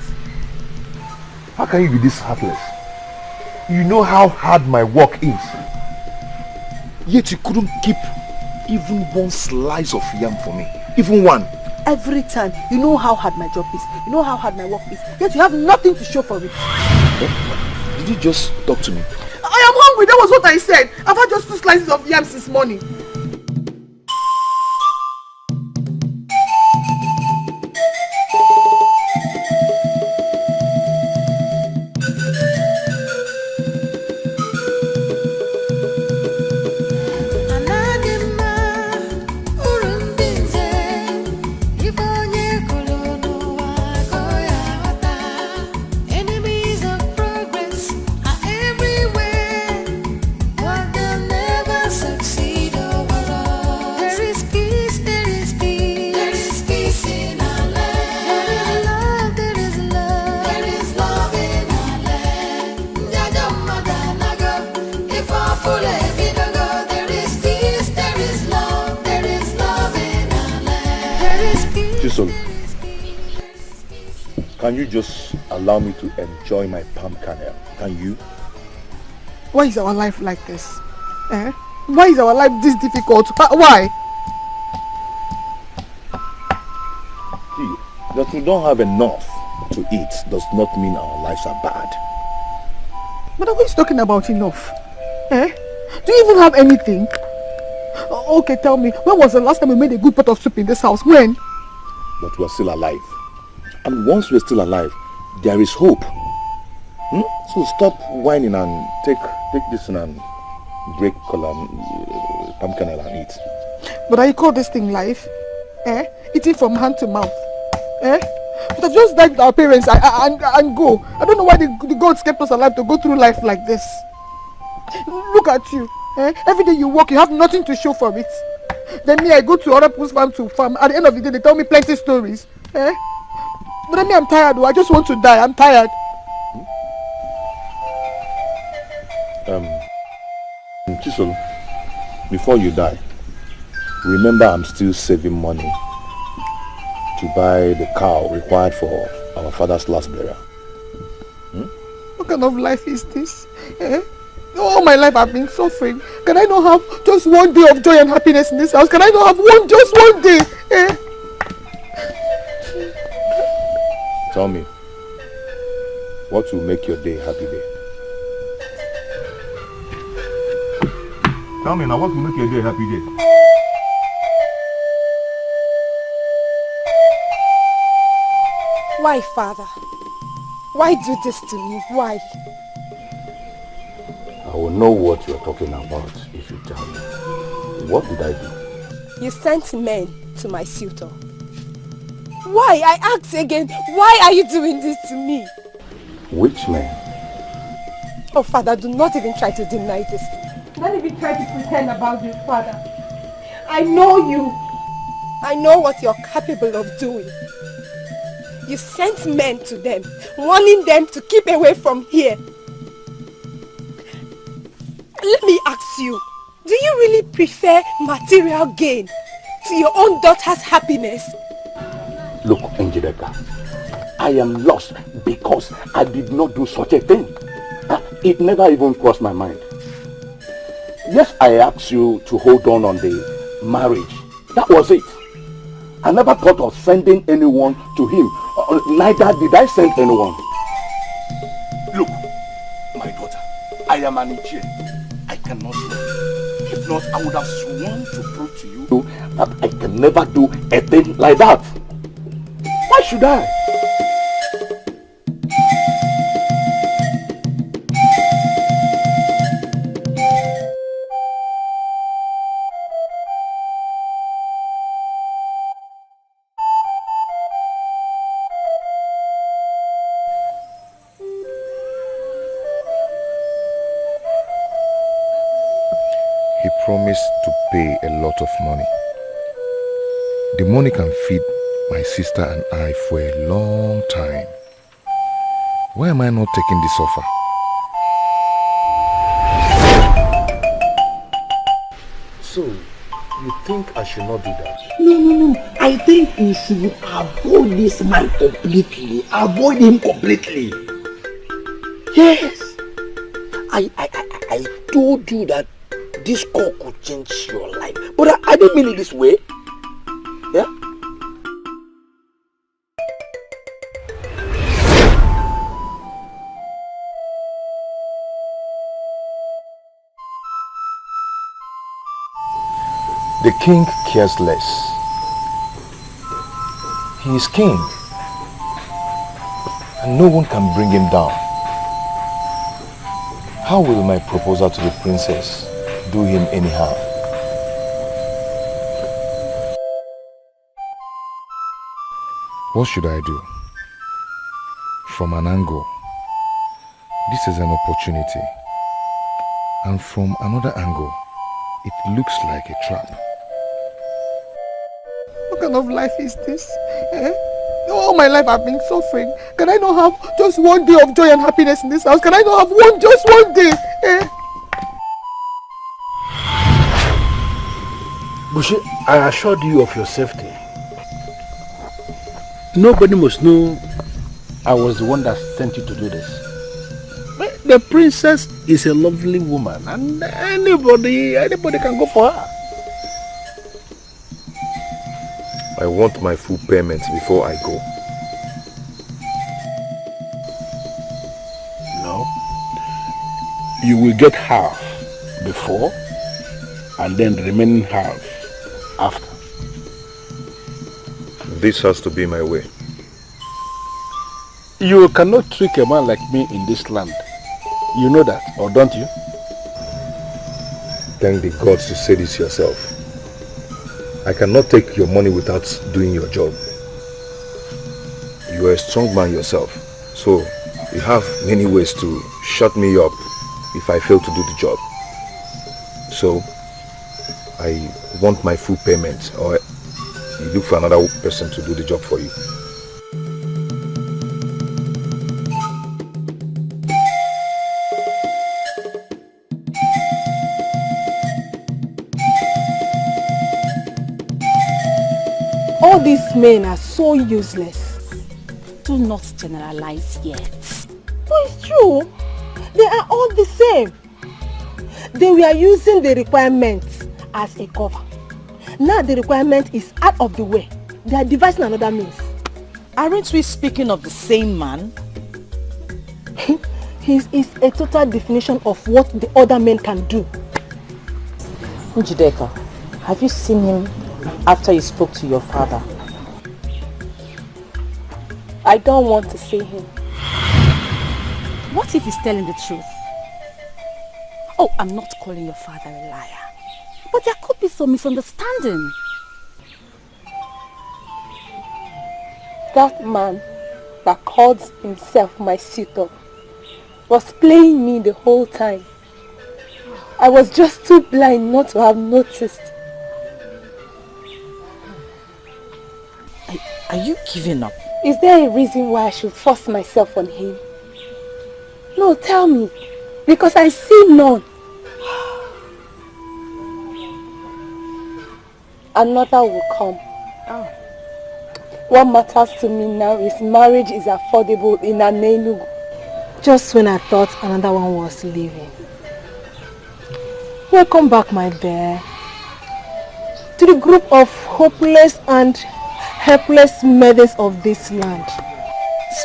[SPEAKER 17] How can you be this heartless? You know how hard my work is. Yet you couldn't keep even one slice of yam for me. Even one.
[SPEAKER 14] Every time, you know how hard my job is. You know how hard my work is. Yet you have nothing to show for it.
[SPEAKER 17] Did you just talk to me?
[SPEAKER 2] I am hungry, that was what I said. I've had just 2 slices of yams since morning.
[SPEAKER 17] Can you just allow me to enjoy my palm kernel? Can you?
[SPEAKER 2] Why is our life like this? Eh? Why is our life this difficult? Why?
[SPEAKER 17] See, that we don't have enough to eat does not mean our lives are bad.
[SPEAKER 2] But who is talking about enough? Eh? Do you even have anything? Okay, tell me, when was the last time we made a good pot of soup in this house? When?
[SPEAKER 17] But we're still alive. And once we're still alive, there is hope. So stop whining and take this and break palm kernel and eat.
[SPEAKER 2] But I call this thing life? Eh? Eating from hand to mouth. Eh? But I've just died with our parents and go. I don't know why the gods kept us alive to go through life like this. Look at you. Eh? Every day you work, you have nothing to show for it. Then me, I go to other people's farm to farm. At the end of the day, they tell me plenty stories. Eh? But then me, I'm tired. I just want to die. I'm tired.
[SPEAKER 17] Chisel, before you die, remember I'm still saving money to buy the cow required for our father's last burial.
[SPEAKER 2] What kind of life is this? Eh? All my life I've been suffering. Can I not have just one day of joy and happiness in this house? Can I not have just one day? Eh?
[SPEAKER 17] Tell me, what will make your day a happy day? Tell me now, what will make your day a happy day?
[SPEAKER 12] Why, Father? Why do this to me? Why?
[SPEAKER 8] I will know what you're talking about if you tell me. What did I do?
[SPEAKER 12] You sent men to my suitor. Why? I ask again, why are you doing this to me?
[SPEAKER 8] Which men?
[SPEAKER 12] Oh, Father, do not even try to deny this. Don't even try to pretend about this, Father. I know you. I know what you're capable of doing. You sent men to them, warning them to keep away from here. Let me ask you, do you really prefer material gain to your own daughter's happiness?
[SPEAKER 8] Look, Njideka, I am lost because I did not do such a thing. It never even crossed my mind. Yes, I asked you to hold on the marriage. That was it. I never thought of sending anyone to him. Neither did I send anyone.
[SPEAKER 17] Look, my daughter, I am an Ijie. I cannot swear. If not, I would have sworn to prove to you
[SPEAKER 8] that I can never do a thing like that. Why should I?
[SPEAKER 17] He promised to pay a lot of money. The money can feed my sister and I for a long time. Why am I not taking this offer?
[SPEAKER 8] So,
[SPEAKER 17] You think I should not do that?
[SPEAKER 16] No. I think you should avoid this man completely. Avoid him completely. Yes. I told you that this call could change your life. But I didn't mean it this way. Yeah?
[SPEAKER 17] The king cares less. He is king, and no one can bring him down. How will my proposal to the princess do him any harm? What should I do? From an angle, this is an opportunity, and from another angle, it looks like a trap.
[SPEAKER 10] What kind of life is this? All my life I've been suffering. Can I not have just one day of joy and happiness in this house? Can I not have just one day?
[SPEAKER 13] Bushi, I assured you of your safety. Nobody must know I was the one that sent you to do this. The princess is a lovely woman, and anybody can go for her.
[SPEAKER 17] I want my full payment before I go.
[SPEAKER 13] No. You will get half before, and then the remaining half after.
[SPEAKER 17] This has to be my way.
[SPEAKER 13] You cannot trick a man like me in this land. You know that, or don't you?
[SPEAKER 17] Thank the gods you say this yourself. I cannot take your money without doing your job. You are a strong man yourself, so you have many ways to shut me up if I fail to do the job. So, I want my full payment, or you look for another person to do the job for you.
[SPEAKER 12] All these men are so useless.
[SPEAKER 5] Do not generalize yet.
[SPEAKER 12] But it's true. They are all the same. They were using the requirements as a cover. Now the requirement is out of the way. They are devising another means.
[SPEAKER 1] Aren't we speaking of the same man?
[SPEAKER 12] He is a total definition of what the other men can do.
[SPEAKER 1] Jide, have you seen him after you spoke to your father?
[SPEAKER 12] I don't want to see him.
[SPEAKER 5] What if he's telling the truth? Oh, I'm not calling your father a liar. But there could be some misunderstanding.
[SPEAKER 12] That man that called himself my suitor was playing me the whole time. I was just too blind not to have noticed.
[SPEAKER 1] Are you giving up?
[SPEAKER 12] Is there a reason why I should force myself on him? No, tell me. Because I see none. Another will come. What matters to me now is marriage is affordable in Enugu. Just when I thought another one was leaving. Welcome back, my bear. To the group of hopeless and helpless maidens of this land.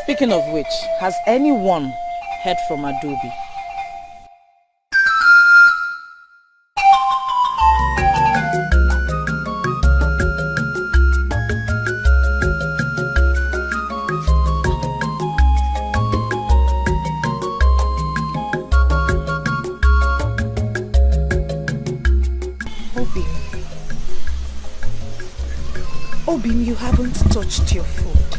[SPEAKER 1] Speaking of which, has anyone heard from Adobe?
[SPEAKER 2] You haven't touched your food.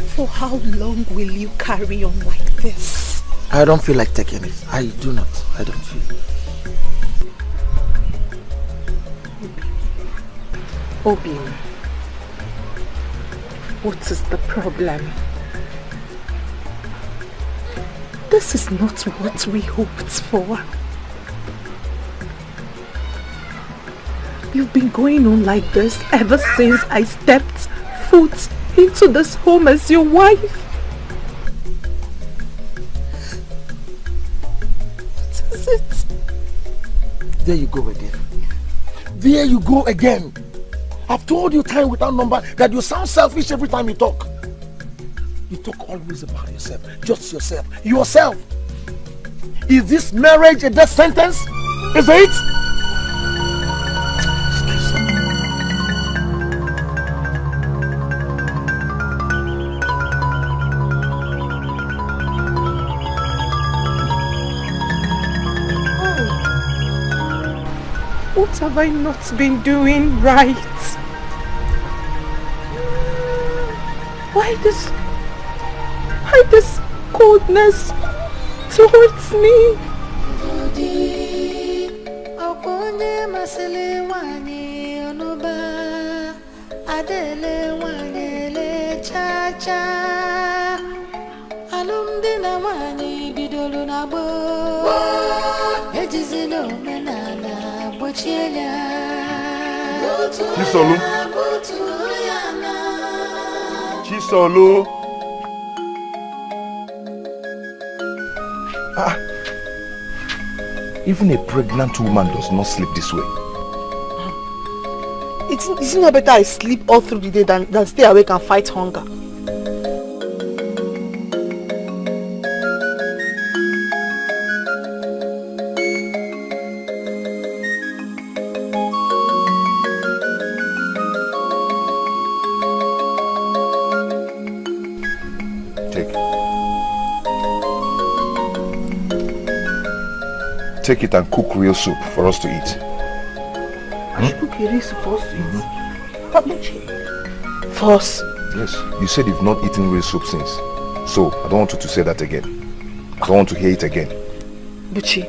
[SPEAKER 2] For how long will you carry on like this?
[SPEAKER 16] I don't feel like taking it. I do not. I don't feel.
[SPEAKER 2] Obi, what is the problem? This is not what we hoped for. You've been going on like this ever since I stepped foot into this home as your wife. What is it?
[SPEAKER 13] There you go again. There you go again. I've told you time without number that you sound selfish every time you talk. You talk always about yourself. Just yourself. Yourself. Is this marriage a death sentence? Is it?
[SPEAKER 2] What have I not been doing right? Why this coldness towards me?
[SPEAKER 3] Chisolu. Chisolu.
[SPEAKER 13] Even a pregnant woman does not sleep this way.
[SPEAKER 14] It's not better I sleep all through the day than stay awake and fight hunger.
[SPEAKER 17] Take it and cook real soup for us to eat.
[SPEAKER 14] I should cook a real soup for us to eat? But Buchi, for us?
[SPEAKER 17] Yes, you said you've not eaten real soup since. So, I don't want you to say that again. I don't want to hear it again.
[SPEAKER 14] Buchi,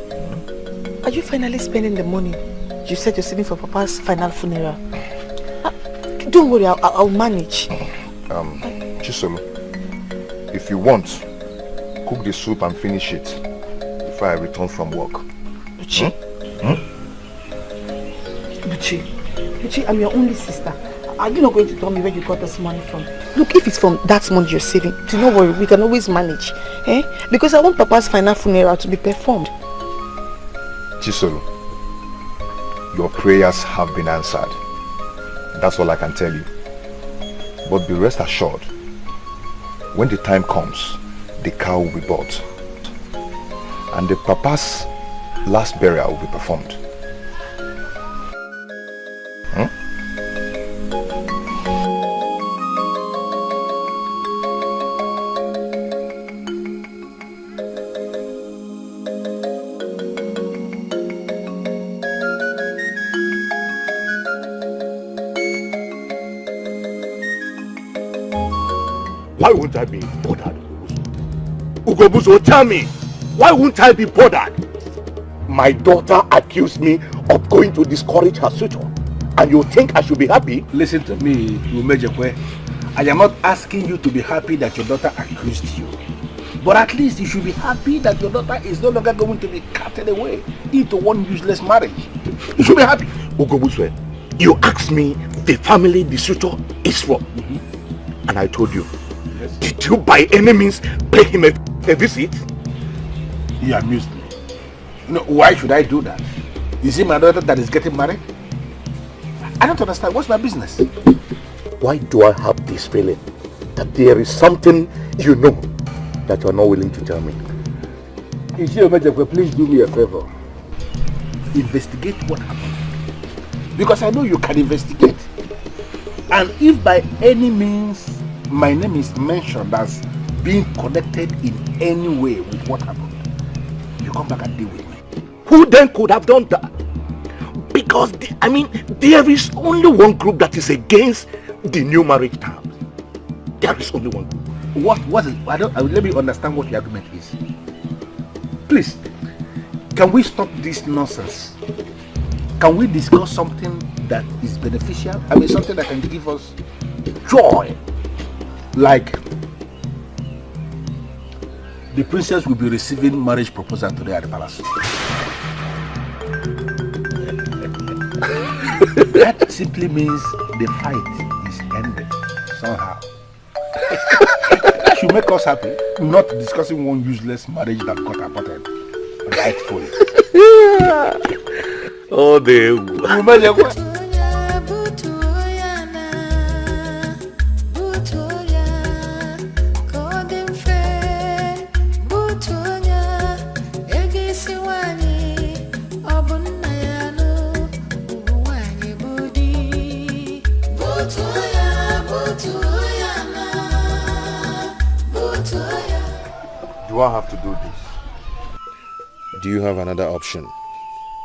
[SPEAKER 14] are you finally spending the money you said you're saving for Papa's final funeral? Don't worry, I'll manage.
[SPEAKER 17] Chisolu, if you want, cook the soup and finish it before I return from work.
[SPEAKER 14] Buchi. Buchi, I'm your only sister. Are you not going to tell me where you got this money from? Look, if it's from that money you're saving, do not worry, we can always manage. Because I want Papa's final funeral to be performed.
[SPEAKER 17] Chisolu, your prayers have been answered. That's all I can tell you. But be rest assured, when the time comes, the cow will be bought. And the Papa's last burial will be performed.
[SPEAKER 13] Why won't I be bothered? Ugezu, tell me, why won't I be bothered? My daughter accused me of going to discourage her suitor, and you think I should be happy?
[SPEAKER 7] Listen to me, Umejekwe. I am not asking you to be happy that your daughter accused you. But at least you should be happy that your daughter is no longer going to be carted away into one useless marriage. You should be happy.
[SPEAKER 13] Ugezu, you asked me the family the suitor is from. And I told you, yes. Did you by any means pay him a visit?
[SPEAKER 7] You amused me. No, why should I do that? Is it my daughter that is getting married? I don't understand. What's my business?
[SPEAKER 13] Why do I have this feeling that there is something you know that you are not willing to tell me?
[SPEAKER 7] Please do me a favor. Investigate what happened. Because I know you can investigate. And if by any means my name is mentioned as being connected in any way with what happened, you come back and deal with me.
[SPEAKER 13] Who then could have done that? Because, there is only one group that is against the new marriage terms. There is only one group.
[SPEAKER 7] What is, let me understand what the argument is. Please, can we stop this nonsense? Can we discuss something that is beneficial? Something that can give us joy. Like, the princess will be receiving marriage proposal today at the palace.
[SPEAKER 13] That simply means the fight is ended somehow. That should make us happy. Not discussing one useless marriage that got aborted. Rightfully.
[SPEAKER 11] Oh, they.
[SPEAKER 17] Do I have to do this? Do you have another option?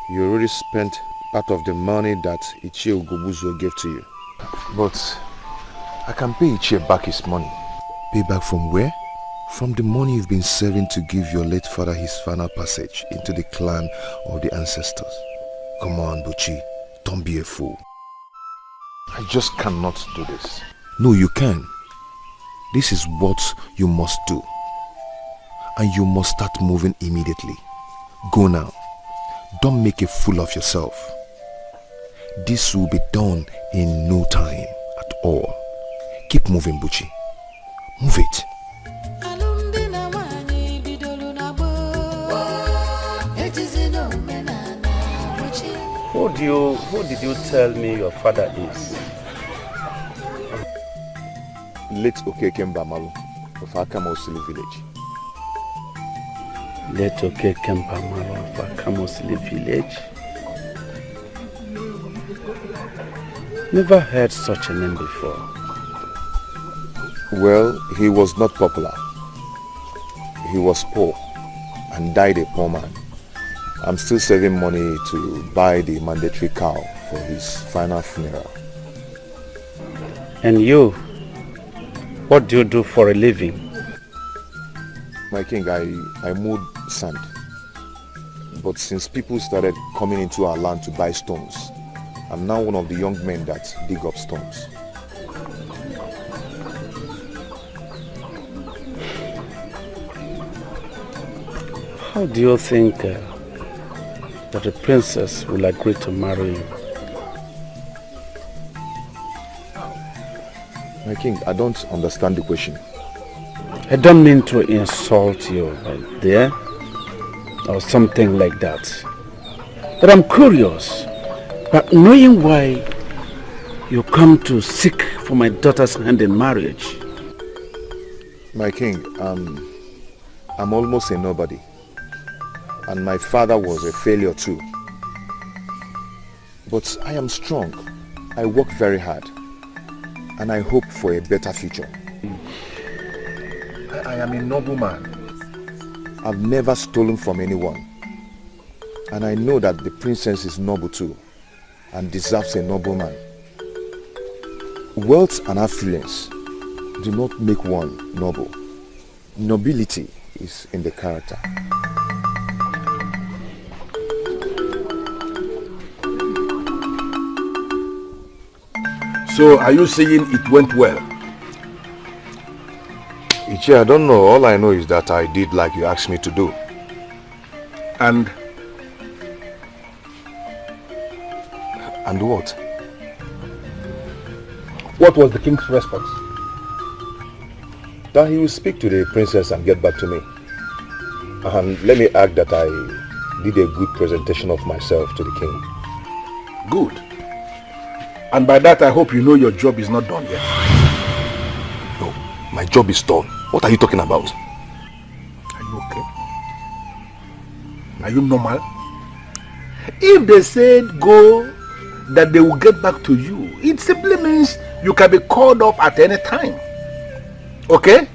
[SPEAKER 17] You already spent part of the money that Ugezu gave to you. But I can pay Iyke back his money. Pay back from where? From the money you've been saving to give your late father his final passage into the clan of the ancestors. Come on, Buchi. Don't be a fool. I just cannot do this. No, you can. This is what you must do. And you must start moving immediately. Go now. Don't make a fool of yourself. This will be done in no time at all. Keep moving, Buchi. Move it.
[SPEAKER 9] Who did you tell me your father is?
[SPEAKER 17] Late Ukeje Mbamalu of Akamosili village.
[SPEAKER 9] Late Ukeje Mbamalu of Akamosili village? Never heard such a name before.
[SPEAKER 17] Well, he was not popular. He was poor and died a poor man. I'm still saving money to buy the mandatory cow for his final funeral.
[SPEAKER 9] And you? What do you do for a living?
[SPEAKER 17] My king, I mowed sand. But since people started coming into our land to buy stones, I'm now one of the young men that dig up stones.
[SPEAKER 9] How do you think that the princess will agree to marry you?
[SPEAKER 17] My king, I don't understand the question.
[SPEAKER 9] I don't mean to insult you, right there, or something like that. But I'm curious, but knowing why you come to seek for my daughter's hand in marriage.
[SPEAKER 17] My king, I'm almost a nobody. And my father was a failure too. But I am strong. I work very hard. And I hope for a better future.
[SPEAKER 13] I am a noble man.
[SPEAKER 17] I've never stolen from anyone. And I know that the princess is noble too. And deserves a noble man. Wealth and affluence do not make one noble. Nobility is in the character.
[SPEAKER 13] So, are you saying it went well?
[SPEAKER 17] Iyke, I don't know. All I know is that I did like you asked me to do.
[SPEAKER 13] And
[SPEAKER 17] what?
[SPEAKER 13] What was the king's response?
[SPEAKER 17] That he will speak to the princess and get back to me. And let me add that I did a good presentation of myself to the king.
[SPEAKER 13] Good. And by that, I hope you know your job is not done yet.
[SPEAKER 17] No, my job is done. What are you talking about?
[SPEAKER 13] Are you okay? Are you normal? If they said go, that they will get back to you, it simply means you can be called up at any time. Okay?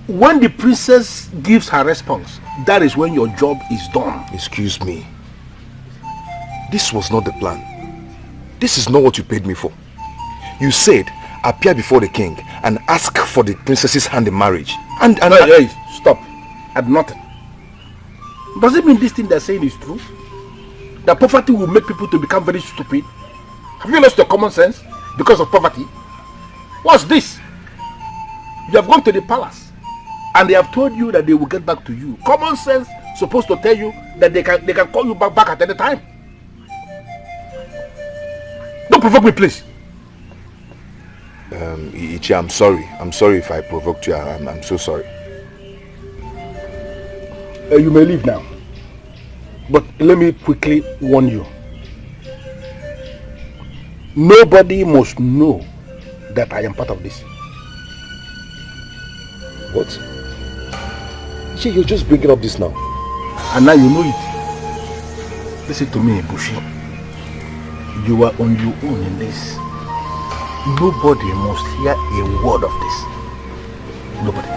[SPEAKER 13] When the princess gives her response, that is when your job is done.
[SPEAKER 17] Excuse me. This was not the plan. This is not what you paid me for. You said, appear before the king and ask for the princess's hand in marriage.
[SPEAKER 13] Hey, stop. At nothing. Does it mean this thing they're saying is true? That poverty will make people to become very stupid? Have you lost your common sense because of poverty? What's this? You have gone to the palace and they have told you that they will get back to you. Common sense supposed to tell you that they can call you back at any time. provoke me, please.
[SPEAKER 17] Ichi, I'm sorry. I'm sorry if I provoked you. I'm so sorry.
[SPEAKER 13] You may leave now. But let me quickly warn you. Nobody must know that I am part of this.
[SPEAKER 17] What? Ichi, you're just bringing up this now.
[SPEAKER 13] And now you know it. Listen to me, Bushi. You are on your own in this. Nobody must hear a word of this. Nobody.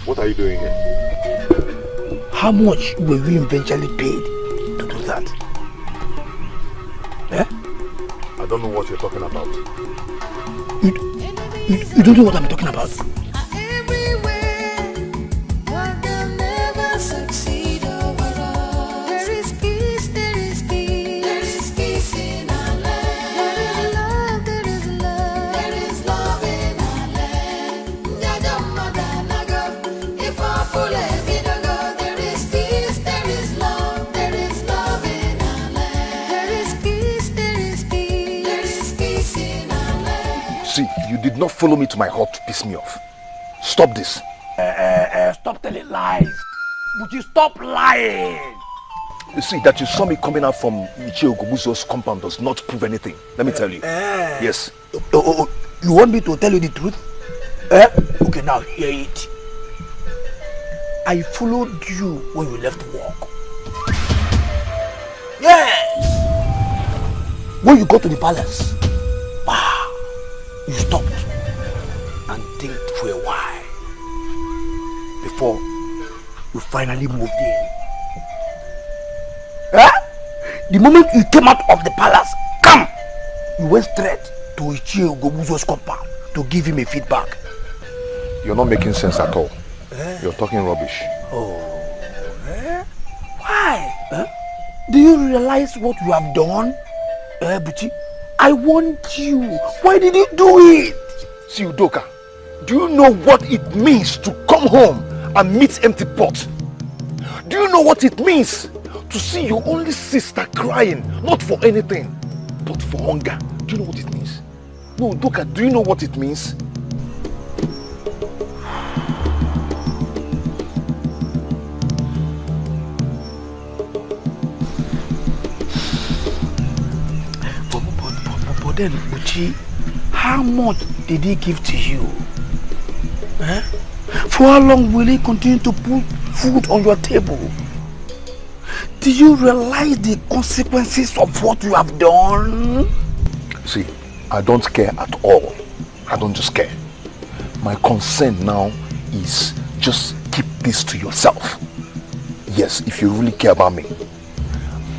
[SPEAKER 17] What are you doing here?
[SPEAKER 16] How much were we eventually paid to do that? Eh?
[SPEAKER 17] I don't know what you're talking about.
[SPEAKER 16] You don't know what I'm talking about?
[SPEAKER 17] See, you did not follow me to my hut to piss me off. Stop this.
[SPEAKER 16] Stop telling lies. Would you stop lying?
[SPEAKER 17] You see, that you saw me coming out from Ichie Ogobuzo's compound does not prove anything. Let me tell you. Yes.
[SPEAKER 16] You want me to tell you the truth? Okay, now hear it. I followed you when you left work. Yes! When you got to the palace, you stopped and think for a while before you finally moved in. The moment you came out of the palace, you went straight to Ichie Ogobuzo's compound to give him a feedback.
[SPEAKER 17] You're not making sense at all. You're talking rubbish.
[SPEAKER 16] Why? Do you realize what you have done? Buchi? I warned you. Why did you do it?
[SPEAKER 17] See, Udoka, do you know what it means to come home and meet empty pot? Do you know what it means to see your only sister crying, not for anything, but for hunger? Do you know what it means? No, Udoka, do you know what it means?
[SPEAKER 16] But then, Uchi, how much did he give to you? For how long will he continue to put food on your table? Do you realize the consequences of what you have done?
[SPEAKER 17] See, I don't care at all. I don't just care. My concern now is just keep this to yourself. Yes, if you really care about me.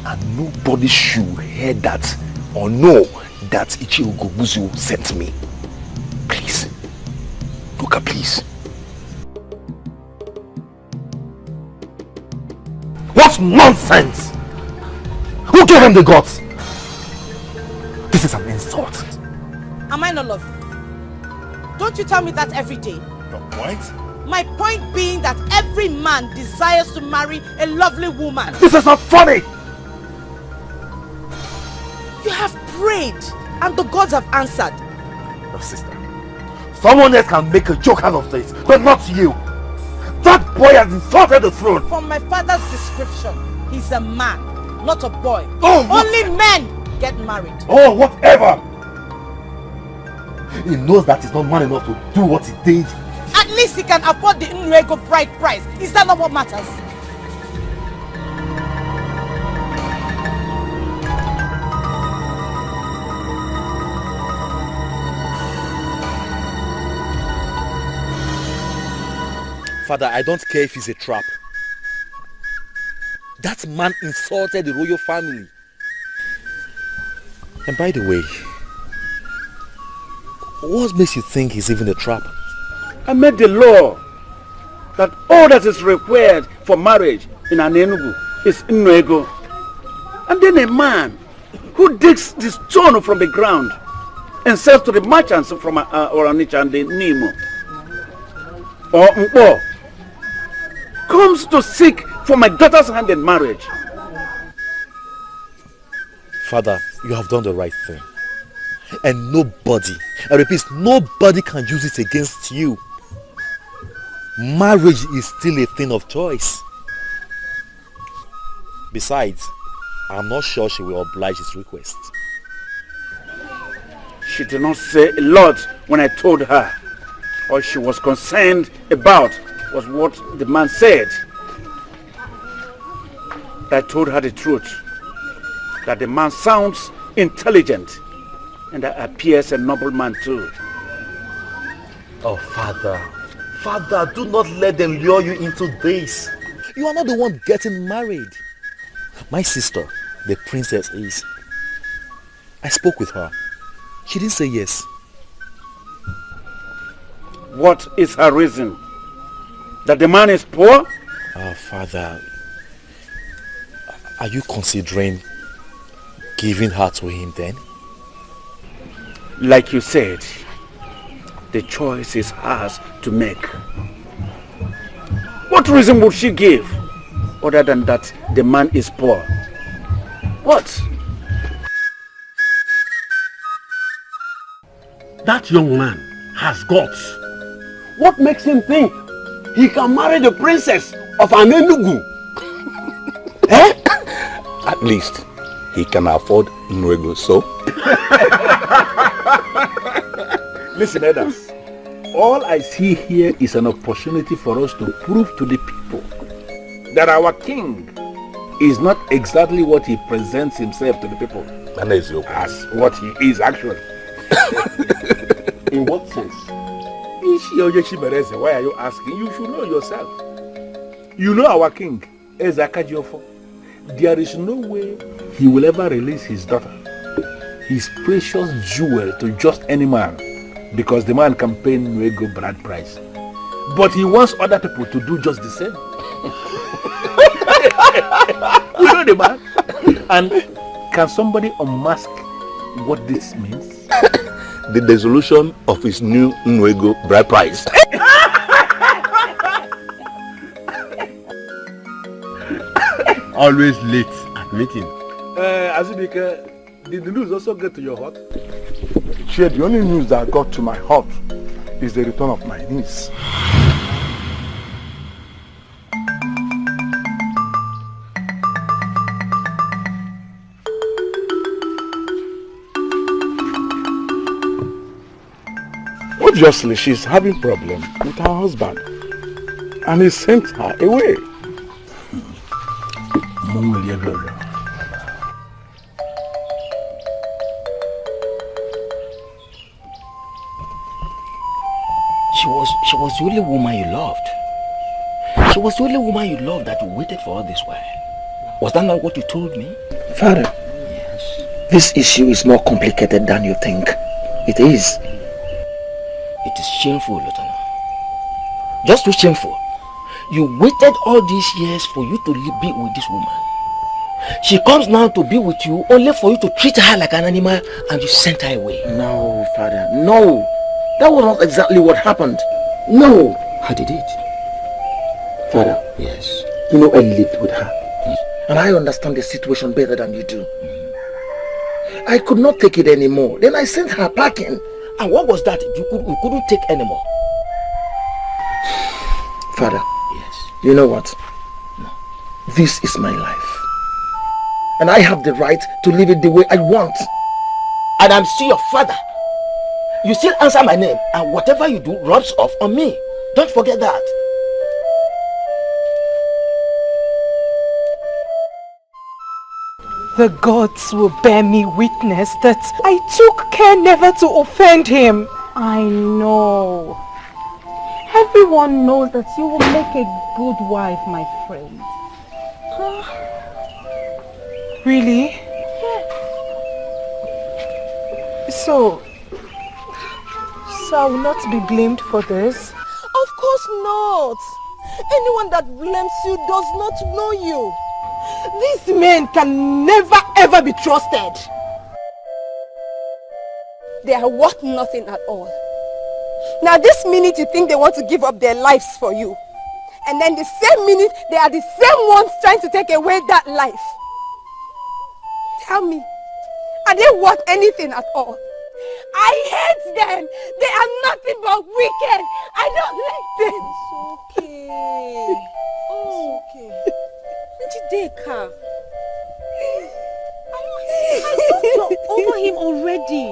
[SPEAKER 17] And nobody should hear that or know that Ichie Ogobuzo sent me. Please. Luka, please.
[SPEAKER 15] What nonsense! Who gave him the guts? This is an insult.
[SPEAKER 2] Am I not loving you? Don't you tell me that every day?
[SPEAKER 11] Your point?
[SPEAKER 2] My point being that every man desires to marry a lovely woman.
[SPEAKER 15] This is not funny!
[SPEAKER 2] You have prayed and the gods have answered.
[SPEAKER 15] No, sister. Someone else can make a joke out of this, but not you. That boy has insulted the throne.
[SPEAKER 2] From my father's description, he's a man, not a boy.
[SPEAKER 15] Oh,
[SPEAKER 2] only men get married.
[SPEAKER 15] Oh, whatever. He knows that he's not man enough to do what he did.
[SPEAKER 2] At least he can afford the Nrego bride price. Is that not what matters?
[SPEAKER 11] Father, I don't care if it's a trap. That man insulted the royal family. And by the way, what makes you think he's even a trap?
[SPEAKER 9] I made the law that all that is required for marriage in Anenugu is Nwokoye. And then a man who digs the stone from the ground and sells to the merchants from Oranicha and the Nimo or Mpo comes to seek for my daughter's hand in marriage.
[SPEAKER 11] Father, you have done the right thing. And nobody, I repeat, nobody can use it against you. Marriage is still a thing of choice. Besides, I'm not sure she will oblige his request.
[SPEAKER 9] She did not say a lot when I told her. All she was concerned about was what the man said. I told her the truth, that the man sounds intelligent and appears a noble man too.
[SPEAKER 11] Oh, Father, do not let them lure you into this. You are not the one getting married. My sister, the princess, is. I spoke with her. She didn't say yes.
[SPEAKER 9] What is her reason? That the man is poor?
[SPEAKER 11] Father, are you considering giving her to him then?
[SPEAKER 9] Like you said, the choice is hers to make. What reason would she give other than that the man is poor? What?
[SPEAKER 13] That young man has guts.
[SPEAKER 16] What makes him think he can marry the princess of an Enugu? Eh? At least he can afford Nwokoye, so?
[SPEAKER 13] Listen, elders. All I see here is an opportunity for us to prove to the people that our king is not exactly what he presents himself to the people. As what he is actually.
[SPEAKER 16] In what sense?
[SPEAKER 13] Why are you asking? You should know yourself. You know our king, Ejiofor. There is no way he will ever release his daughter, his precious jewel, to just any man, because the man can pay Nwokoye bride price. But he wants other people to do just the same. You know the man? And can somebody unmask what this means?
[SPEAKER 16] The dissolution of his new Nwokoye bride price.
[SPEAKER 13] Always late at meeting. Azubike, did the news also get to your heart?
[SPEAKER 3] Chair, the only news that got to my heart is the return of my niece. Obviously, she's having problem with her husband, and he sent her away.
[SPEAKER 19] She was the only woman you loved. She was the only woman you loved that you waited for all this while. Was that not what you told me?
[SPEAKER 16] Father, yes. This issue is more complicated than you think. It is.
[SPEAKER 19] It is shameful, Lieutenant. Just too shameful. You waited all these years for you to be with this woman. She comes now to be with you only for you to treat her like an animal and you sent her away.
[SPEAKER 16] No, Father, no. That was not exactly what happened. No.
[SPEAKER 19] How did it?
[SPEAKER 16] Father,
[SPEAKER 19] yes.
[SPEAKER 16] You know I lived with her. Yes. And I understand the situation better than you do. I could not take it anymore. Then I sent her packing.
[SPEAKER 19] And what was that? You couldn't take anymore.
[SPEAKER 16] Father.
[SPEAKER 19] Yes.
[SPEAKER 16] You know what?
[SPEAKER 19] No.
[SPEAKER 16] This is my life. And I have the right to live it the way I want.
[SPEAKER 19] And I'm still your father. You still answer my name, and whatever you do rubs off on me. Don't forget that.
[SPEAKER 2] The gods will bear me witness that I took care never to offend him.
[SPEAKER 5] I know. Everyone knows that you will make a good wife, my friend.
[SPEAKER 2] Really?
[SPEAKER 5] Yes.
[SPEAKER 2] So I will not be blamed for this?
[SPEAKER 14] Of course not. Anyone that blames you does not know you.
[SPEAKER 2] These men can never ever be trusted.
[SPEAKER 12] They are worth nothing at all. Now this minute you think they want to give up their lives for you. And then the same minute they are the same ones trying to take away that life. Tell me, are they worth anything at all? I hate them. They are nothing but wicked. I don't like them.
[SPEAKER 5] It's okay. Oh, it's okay. Jide, I thought you're over him already.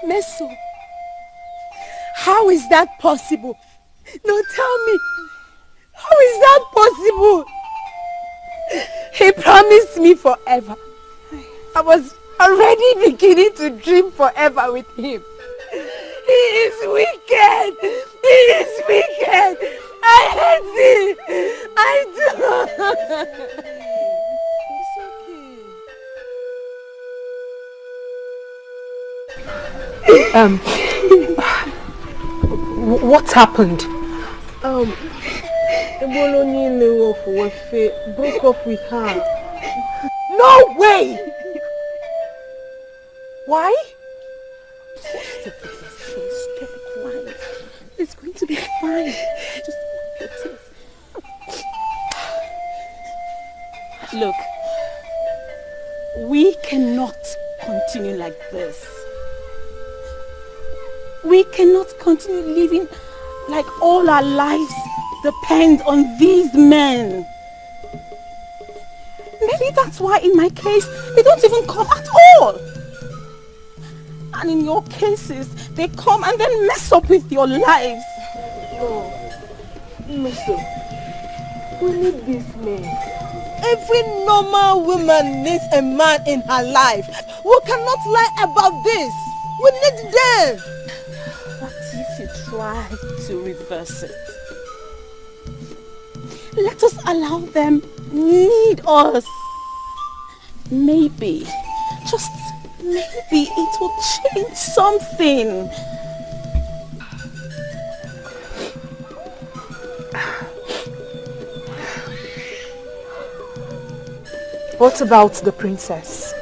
[SPEAKER 12] Meso, how is that possible? No, tell me, how is that possible? He promised me forever. I was already beginning to dream forever with him. He is wicked. He is wicked. I hate him. I do.
[SPEAKER 1] What happened?
[SPEAKER 2] Ebolonyi broke up with her. No way! Why?
[SPEAKER 5] Stop crying. It's going to be fine. Just your tears. Look, we cannot continue like this. We cannot continue living like all our lives depend on these men. Maybe that's why in my case, they don't even come at all. And in your cases, they come and then mess up with your lives.
[SPEAKER 2] No, sir. We need these men. Every normal woman needs a man in her life. We cannot lie about this. We need them.
[SPEAKER 5] What if you try to reverse it? Let us allow them need us. Maybe, just maybe it will change something.
[SPEAKER 1] What about the princess?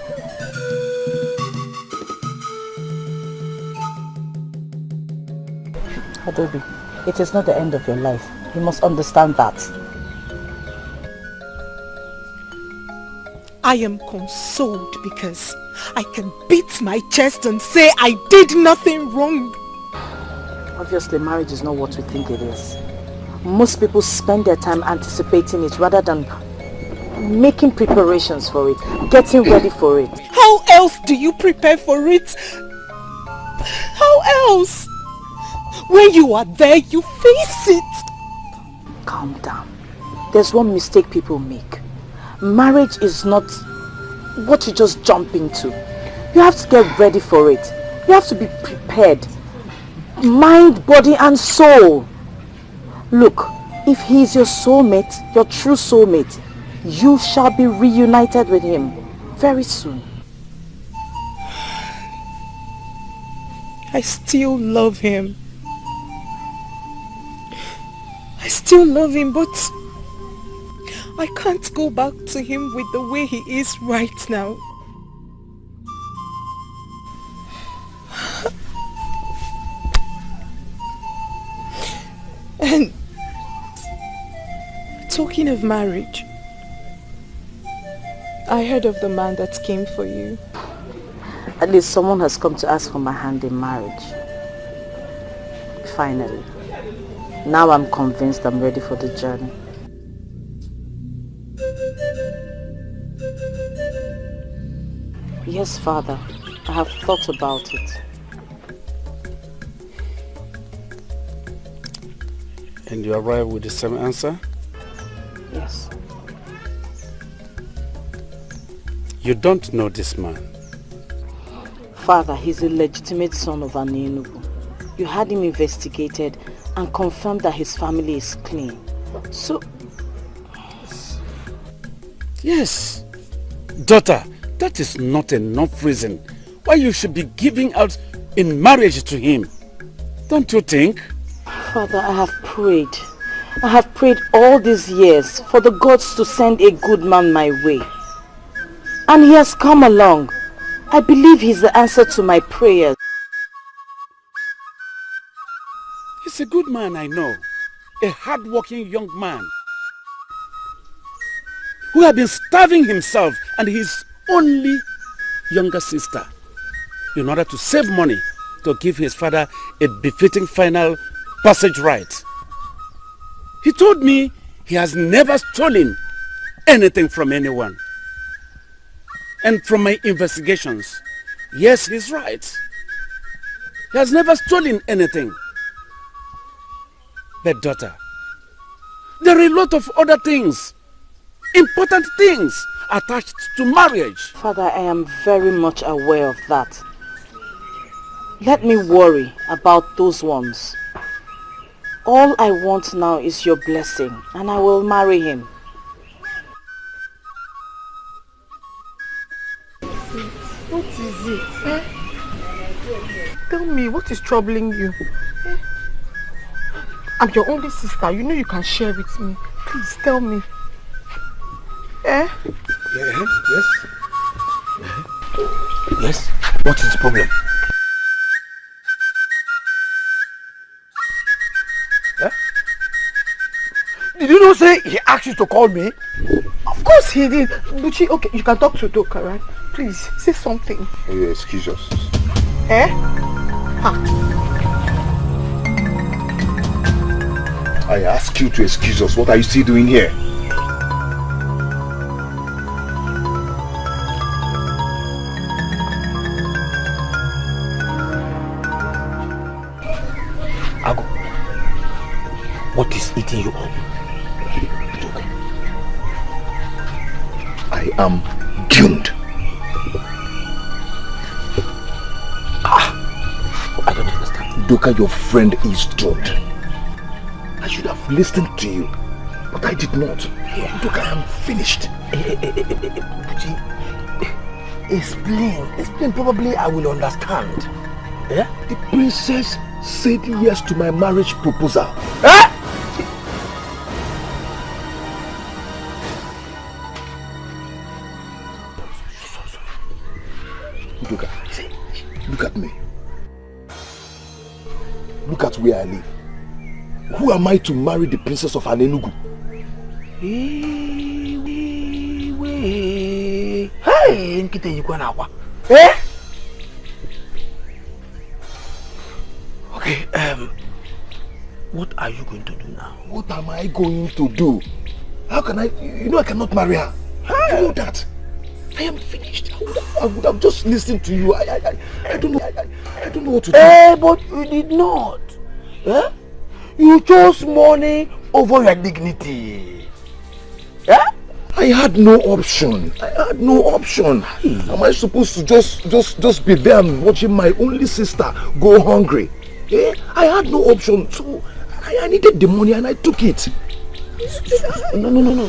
[SPEAKER 20] Adobe, it is not the end of your life. You must understand that.
[SPEAKER 2] I am consoled because I can beat my chest and say I did nothing wrong.
[SPEAKER 20] Obviously, marriage is not what we think it is. Most people spend their time anticipating it rather than making preparations for it, getting ready for it.
[SPEAKER 2] How else do you prepare for it? How else? When you are there, you face it.
[SPEAKER 20] Calm down. There's one mistake people make. Marriage is not what you just jump into. You have to get ready for it. You have to be prepared. Mind, body and soul. Look, if he is your soulmate, your true soulmate, you shall be reunited with him very soon.
[SPEAKER 2] I still love him. I still love him, but I can't go back to him with the way he is right now. And talking of marriage, I heard of the man that came for you.
[SPEAKER 20] At least someone has come to ask for my hand in marriage. Finally. Now I'm convinced I'm ready for the journey. Yes, Father. I have thought about it.
[SPEAKER 9] And you arrive with the same answer?
[SPEAKER 20] Yes.
[SPEAKER 9] You don't know this man?
[SPEAKER 20] Father, he's a legitimate son of an Enugu. You had him investigated and confirmed that his family is clean. So...
[SPEAKER 9] Yes. Daughter, that is not enough reason why you should be giving out in marriage to him. Don't you think?
[SPEAKER 20] Father, I have prayed. I have prayed all these years for the gods to send a good man my way. And he has come along. I believe he's the answer to my prayers.
[SPEAKER 9] He's a good man, I know. A hard-working young man who had been starving himself and his only younger sister in order to save money to give his father a befitting final passage right. He told me he has never stolen anything from anyone. And from my investigations, yes, he's right. He has never stolen anything. But daughter, there are a lot of other things, important things attached to marriage.
[SPEAKER 20] Father, I am very much aware of that. Let me worry about those ones. All I want now is your blessing, and I will marry him.
[SPEAKER 2] What is it? Tell me, what is troubling you? I'm your only sister. You know you can share with me. Please tell me.
[SPEAKER 16] Yes. Yes? What is the problem? Did you not say he asked you to call me?
[SPEAKER 2] Of course he did. Buchi, okay, you can talk to Doka, right? Please, say something.
[SPEAKER 17] Excuse us. I ask you to excuse us. What are you still doing here?
[SPEAKER 16] Ago, what is eating you up?
[SPEAKER 17] I am doomed.
[SPEAKER 16] I don't understand.
[SPEAKER 17] Doka, your friend is doomed. I should have listened to you, but I did not. Doka, I am finished.
[SPEAKER 16] Explain. Probably I will understand.
[SPEAKER 17] The princess said yes to my marriage proposal. Doka, look at me. Look at where I live. Who am I to marry the princess of Anenugu?
[SPEAKER 16] Hey, Nkite Yikwana. Okay, what are you going to do now?
[SPEAKER 17] What am I going to do? How can I? You know I cannot marry her. You know that. I am finished. I would have just listened to you. I don't know. I don't know what to do.
[SPEAKER 16] But you did not. You chose money over your dignity.
[SPEAKER 17] I had no option. Am I supposed to just be there and watching my only sister go hungry? I had no option, so I needed the money and I took it.
[SPEAKER 16] No.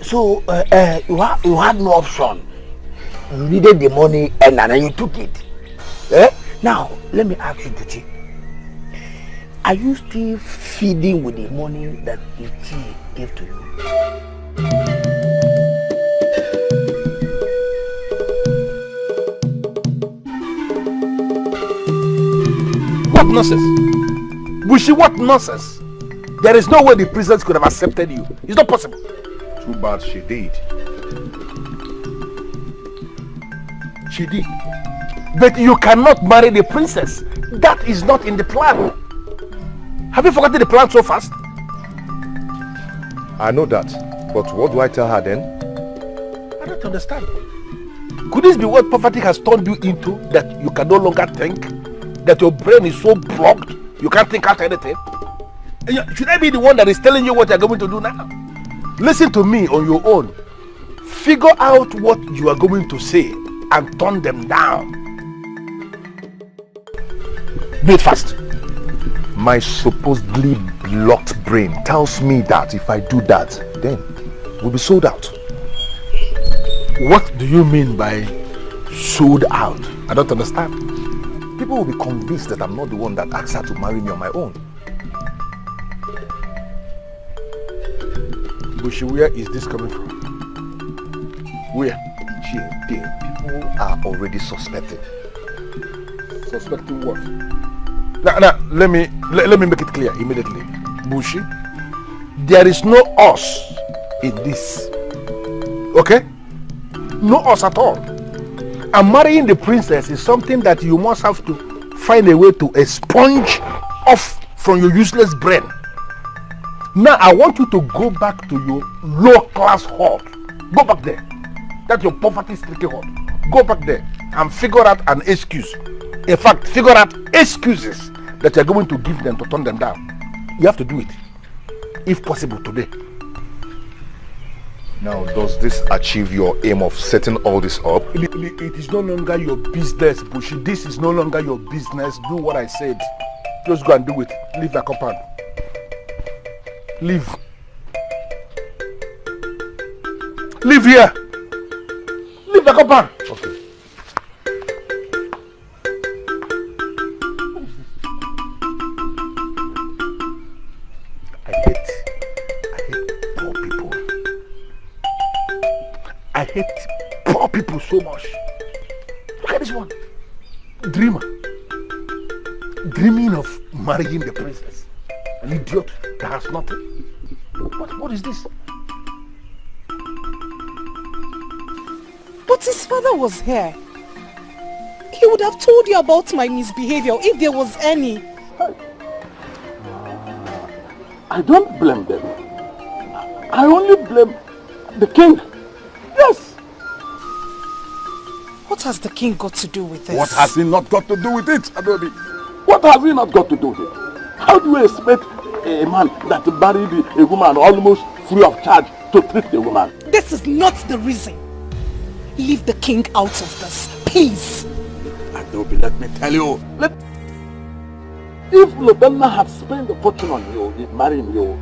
[SPEAKER 16] So you had no option. You needed the money and then you took it. Now let me ask you, Duchi. Are you still feeding with the money that Iyke gave to you?
[SPEAKER 13] What nonsense? Bushi, what nonsense? There is no way the princess could have accepted you. It's not possible.
[SPEAKER 17] Too bad she did.
[SPEAKER 13] She did. But you cannot marry the princess. That is not in the plan. Have you forgotten the plan so fast?
[SPEAKER 17] I know that. But what do I tell her then?
[SPEAKER 13] I don't understand. Could this be what poverty has turned you into? That you can no longer think? That your brain is so blocked, you can't think out anything? Should I be the one that is telling you what you're going to do now? Listen to me on your own. Figure out what you are going to say and turn them down. Do it fast.
[SPEAKER 17] My supposedly blocked brain tells me that if I do that, then we'll be sold out.
[SPEAKER 13] What do you mean by sold out? I don't understand.
[SPEAKER 17] People will be convinced that I'm not the one that asked her to marry me on my own.
[SPEAKER 13] Bushi, where is this coming from? Where?
[SPEAKER 17] People are already suspecting.
[SPEAKER 13] Suspecting what? Now, let me make it clear immediately. Bushi, there is no us in this. Okay? No us at all. And marrying the princess is something that you must have to find a way to expunge off from your useless brain. Now I want you to go back to your low-class hut. Go back there. That's your poverty-stricken hut. Go back there and figure out an excuse. In fact, figure out excuses that you're going to give them to turn them down. You have to do it, if possible, today.
[SPEAKER 17] Now, does this achieve your aim of setting all this up?
[SPEAKER 13] It is no longer your business, Bushi. This is no longer your business. Do what I said. Just go and do it. Leave the compound. Leave. Leave here. Leave the compound.
[SPEAKER 17] Okay.
[SPEAKER 13] I hate poor people. I hate poor people so much. Look at this one. Dreamer. Dreaming of marrying the princess. An idiot that has nothing. What is this?
[SPEAKER 2] But his father was here. He would have told you about my misbehavior if there was any.
[SPEAKER 9] I don't blame them. I only blame the king. Yes.
[SPEAKER 2] What has the king got to do with this?
[SPEAKER 13] What has he not got to do with it, Adobe?
[SPEAKER 9] What has he not got to do with it? How do you expect a man that married a woman almost free of charge to treat the woman?
[SPEAKER 2] This is not the reason. Leave the king out of this, please.
[SPEAKER 9] Adobe, let me tell you. If Lobenna had spent a fortune on you, in marrying you,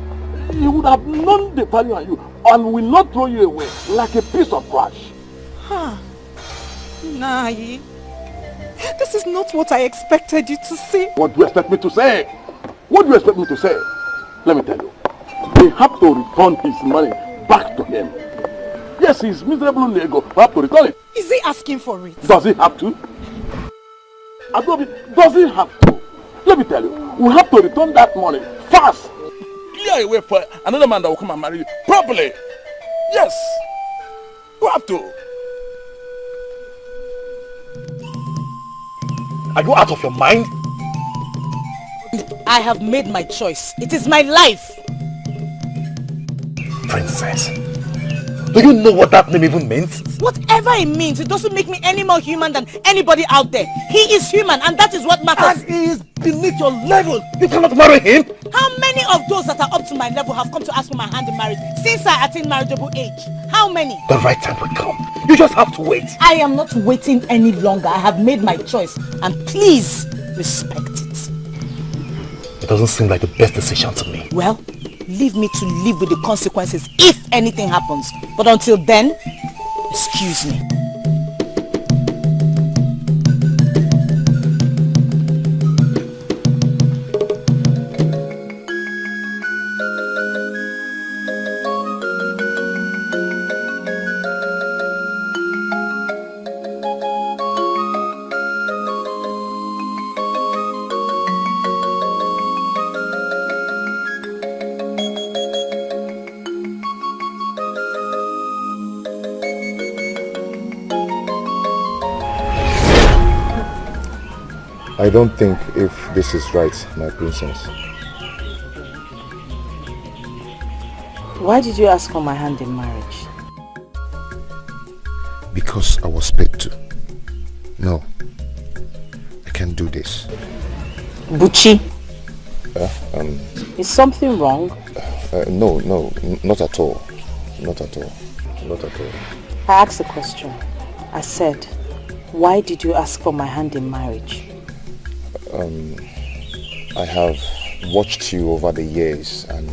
[SPEAKER 9] he would have known the value on you and will not throw you away like a piece of trash.
[SPEAKER 2] Huh. Nai, this is not what I expected you to say.
[SPEAKER 9] What do you expect me to say? What do you expect me to say? Let me tell you. We have to return his money back to him. Yes, he's miserable Lego. We have to return it.
[SPEAKER 2] Is he asking for it?
[SPEAKER 9] Does he have to? Adobe, does he have to? Let me tell you, we have to return that money fast.
[SPEAKER 7] Clear a way for another man that will come and marry you properly. Yes. We have to.
[SPEAKER 11] Are you out of your mind?
[SPEAKER 2] I have made my choice. It is my life.
[SPEAKER 11] Princess, do you know what that name even means?
[SPEAKER 2] Whatever it means, it doesn't make me any more human than anybody out there. He is human and that is what matters.
[SPEAKER 11] And he is beneath your level. You cannot marry him.
[SPEAKER 2] How many of those that are up to my level have come to ask for my hand in marriage since I attained marriageable age? How many?
[SPEAKER 11] The right time will come. You just have to wait.
[SPEAKER 2] I am not waiting any longer. I have made my choice and please respect it.
[SPEAKER 11] It doesn't seem like the best decision to me.
[SPEAKER 2] Well, leave me to live with the consequences if anything happens. But until then, excuse me.
[SPEAKER 17] I don't think if this is right, my princess.
[SPEAKER 20] Why did you ask for my hand in marriage?
[SPEAKER 17] Because I was paid to. No, I can't do this.
[SPEAKER 20] Buchi,
[SPEAKER 17] Is
[SPEAKER 20] something wrong?
[SPEAKER 17] No, not at all. Not at all. Not at all.
[SPEAKER 20] I asked a question. I said, why did you ask for my hand in marriage?
[SPEAKER 17] I have watched you over the years and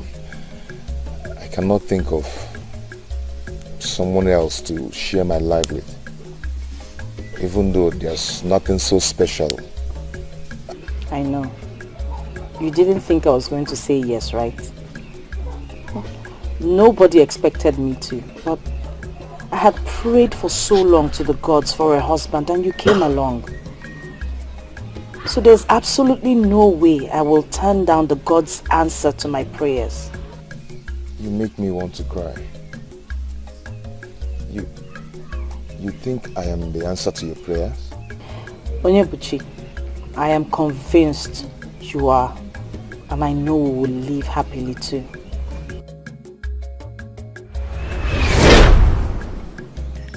[SPEAKER 17] I cannot think of someone else to share my life with. Even though there's nothing so special.
[SPEAKER 20] I know. You didn't think I was going to say yes, right? Nobody expected me to, but I had prayed for so long to the gods for a husband and you came along. So there's absolutely no way I will turn down the God's answer to my prayers.
[SPEAKER 17] You make me want to cry. You think I am the answer to your prayers?
[SPEAKER 20] Onyebuchi, I am convinced you are, and I know we will live happily too.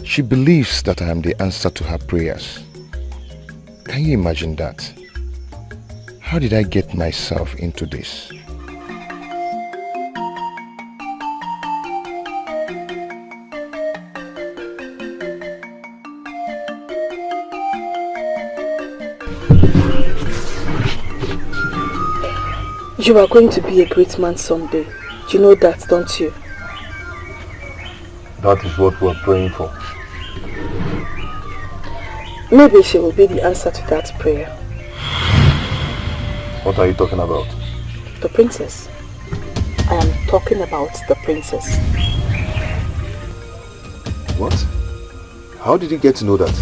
[SPEAKER 17] She believes that I am the answer to her prayers. Can you imagine that? How did I get myself into this?
[SPEAKER 14] You are going to be a great man someday. You know that, don't you?
[SPEAKER 17] That is what we are praying for.
[SPEAKER 14] Maybe she will be the answer to that prayer.
[SPEAKER 17] What are you talking about?
[SPEAKER 14] The princess. I am talking about the princess.
[SPEAKER 17] What? How did you get to know that?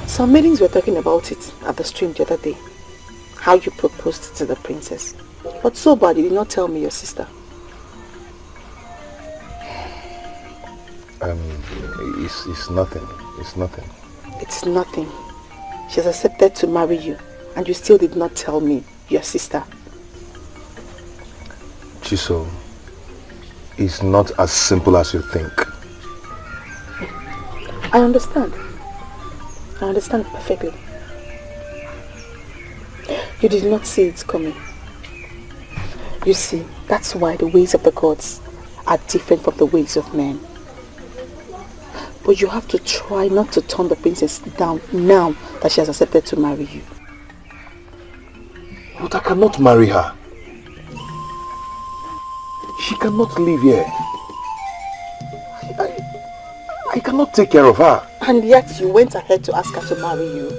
[SPEAKER 14] Some maidens were talking about it at the stream the other day. How you proposed to the princess. But so bad you did not tell me your sister.
[SPEAKER 17] It's nothing. It's nothing.
[SPEAKER 14] It's nothing. She has accepted to marry you and you still did not tell me your sister.
[SPEAKER 17] Chiso, it's not as simple as you think.
[SPEAKER 14] I understand. I understand perfectly. You did not see it coming. You see, that's why the ways of the gods are different from the ways of men. But you have to try not to turn the princess down now that she has accepted to marry you.
[SPEAKER 17] But I cannot marry her. She cannot live here. I cannot take care of her.
[SPEAKER 14] And yet you went ahead to ask her to marry you.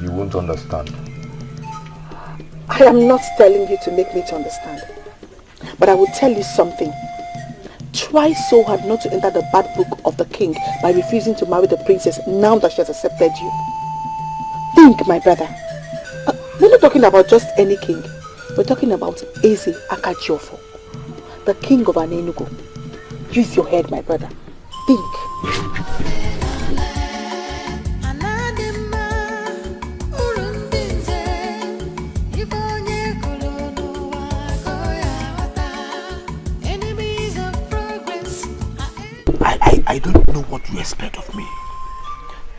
[SPEAKER 17] You won't understand.
[SPEAKER 14] I am not telling you to make me to understand. But I will tell you something. Try so hard not to enter the bad book of the king by refusing to marry the princess now that she has accepted you. Think, my brother. We're not talking about just any king. We're talking about Eze Ejiofor, the king of Anenugo. Use your head, my brother. Think.
[SPEAKER 16] I don't know what you expect of me.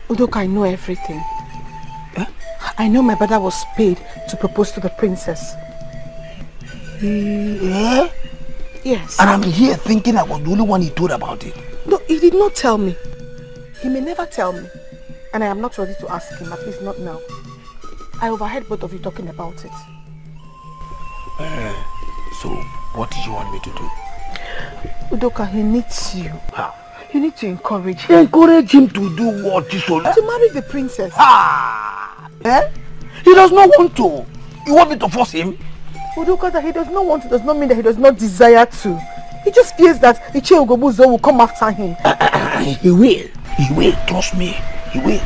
[SPEAKER 2] Udoka, I know everything. I know my brother was paid to propose to the princess.
[SPEAKER 16] Yeah?
[SPEAKER 2] Yes.
[SPEAKER 16] And I'm here thinking I was the only one he told about it.
[SPEAKER 2] No, he did not tell me. He may never tell me. And I am not ready to ask him, at least not now. I overheard both of you talking about it.
[SPEAKER 16] So, what do you want me to do?
[SPEAKER 2] Udoka, he needs you. How? You need to encourage him.
[SPEAKER 16] Encourage him to do what, Chisola?
[SPEAKER 2] To marry the princess.
[SPEAKER 16] He does not want to. You want me to force him?
[SPEAKER 2] Udoka, that he does not want to does not mean that he does not desire to. He just fears that Iche Ugobuzo will come after him.
[SPEAKER 16] He will. He will. Trust me. He will.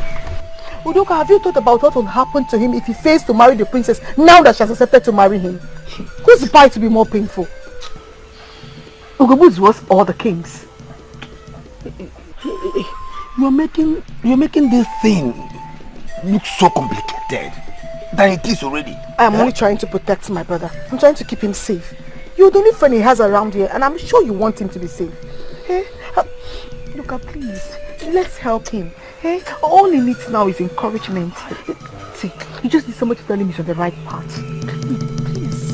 [SPEAKER 2] Udoka, have you thought about what will happen to him if he fails to marry the princess now that she has accepted to marry him? Whose part to be more painful? Ugobuzo was all the kings.
[SPEAKER 16] You're making this thing look so complicated than it is already.
[SPEAKER 2] I am only trying to protect my brother. I'm trying to keep him safe. You're the only friend he has around here, and I'm sure you want him to be safe. Hey, Luca, please, let's help him. Hey, all he needs now is encouragement. See, you just need somebody to tell him he's on the right path. Please.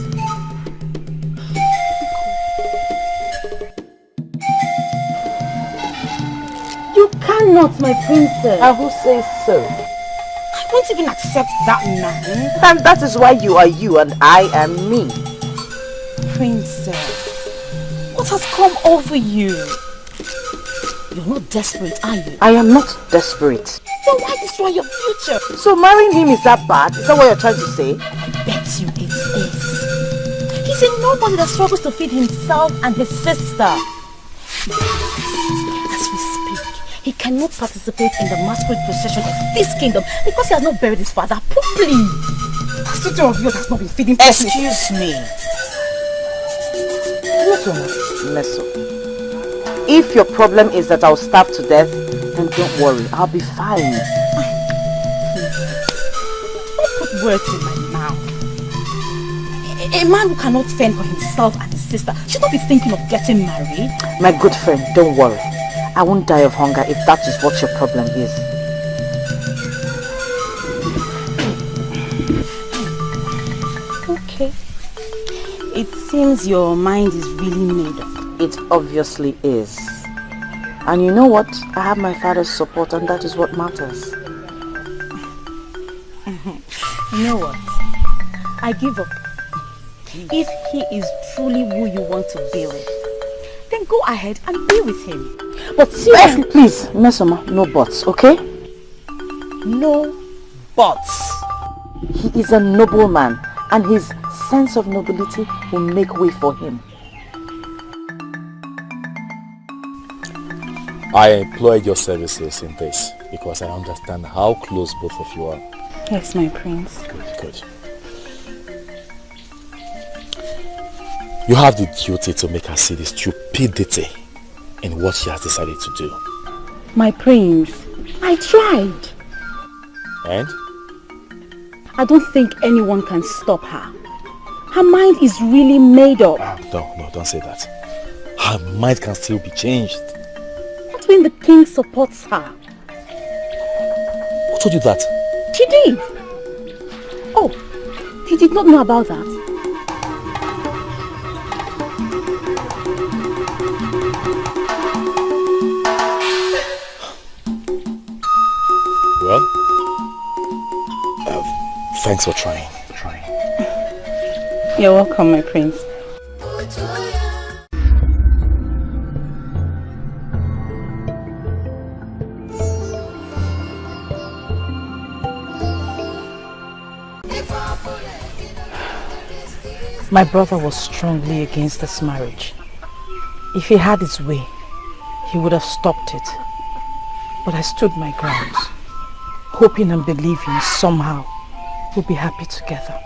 [SPEAKER 20] You cannot, my princess. And who says so?
[SPEAKER 2] I won't even accept that man.
[SPEAKER 20] And that is why you are you and I am me.
[SPEAKER 5] Princess, what has come over you? You're not desperate, are you?
[SPEAKER 20] I am not desperate.
[SPEAKER 5] Then why destroy your future?
[SPEAKER 20] So marrying him is that bad? Is that what you're trying to say?
[SPEAKER 5] I bet you it is. He's a Somebody that struggles to feed himself and his sister. As we speak, he cannot participate in the masquerade procession of this kingdom because he has not buried his father properly. The two of you has not been feeding properly.
[SPEAKER 1] Excuse me. Mess up. If your problem is that I'll starve to death, then don't worry, I'll be fine.
[SPEAKER 5] Don't put words in my mouth. A man who cannot fend for himself and his sister should not be thinking of getting married.
[SPEAKER 1] My good friend, don't worry. I won't die of hunger if that is what your problem is.
[SPEAKER 5] Okay. It seems your mind is really made up.
[SPEAKER 1] It obviously is. And you know what? I have my father's support and that is what matters.
[SPEAKER 5] You know what? I give up. If he is truly who you want to be with, then go ahead and be with him. But seriously,
[SPEAKER 1] please, Mesoma, no buts, okay?
[SPEAKER 5] No buts.
[SPEAKER 1] He is a noble man and his sense of nobility will make way for him.
[SPEAKER 4] I employed your services in this because I understand how close both of you are.
[SPEAKER 5] Yes, my prince.
[SPEAKER 4] Good. You have the duty to make her see the stupidity in what she has decided to do.
[SPEAKER 5] My prince, I tried.
[SPEAKER 4] And?
[SPEAKER 5] I don't think anyone can stop her. Her mind is really made up.
[SPEAKER 4] No, don't say that. Her mind can still be changed.
[SPEAKER 5] Not when the king supports her.
[SPEAKER 4] Who told you that?
[SPEAKER 5] She did. Oh, he did not know about that.
[SPEAKER 4] Well, thanks for trying.
[SPEAKER 5] You're welcome, my prince.
[SPEAKER 1] My brother was strongly against this marriage. If he had his way, he would have stopped it. But I stood my ground, hoping and believing somehow we'll be happy together.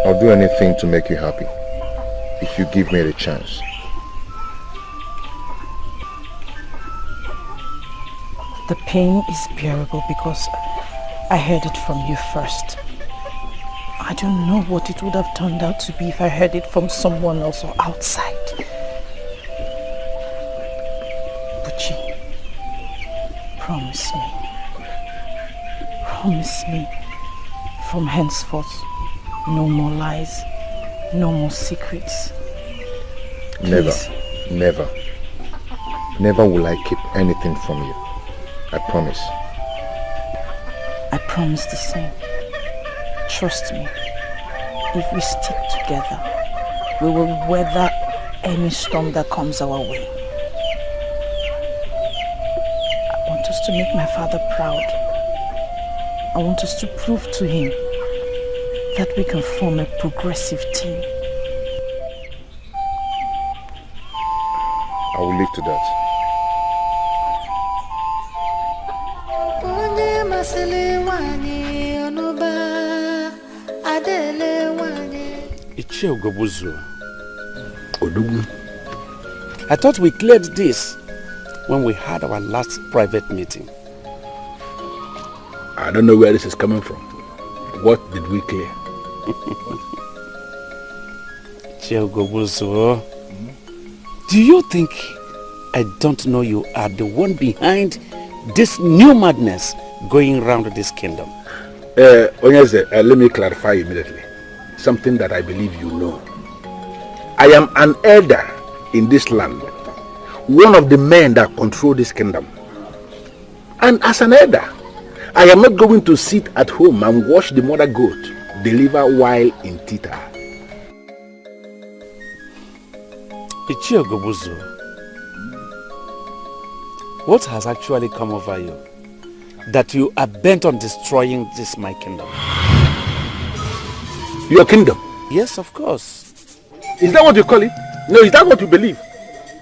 [SPEAKER 17] I'll do anything to make you happy, if you give me the chance.
[SPEAKER 1] The pain is bearable because I heard it from you first. I don't know what it would have turned out to be if I heard it from someone else or outside. Buchi, promise me, from henceforth, no more lies, no more secrets. Please.
[SPEAKER 17] Never will I keep anything from you. I promise.
[SPEAKER 1] I promise the same. Trust me, if we stick together, we will weather any storm that comes our way. I want us to make my father proud. I want us to prove to him that we can form a progressive team.
[SPEAKER 17] I will leave to that.
[SPEAKER 9] Ugezu. I thought we cleared this when we had our last private meeting.
[SPEAKER 7] I don't know where this is coming from. What did we clear?
[SPEAKER 9] Ugezu, do you think I don't know you are the one behind this new madness going around this kingdom?
[SPEAKER 7] Onyeze, let me clarify immediately. Something that I believe you know. I am an elder in this land. One of the men that control this kingdom. And as an elder, I am not going to sit at home and watch the mother goat deliver while in theater.
[SPEAKER 9] Ugezu, what has actually come over you? that you are bent on destroying this my kingdom.
[SPEAKER 13] Your kingdom?
[SPEAKER 9] Yes, of course.
[SPEAKER 13] Is that what you call it? No, is that what you believe?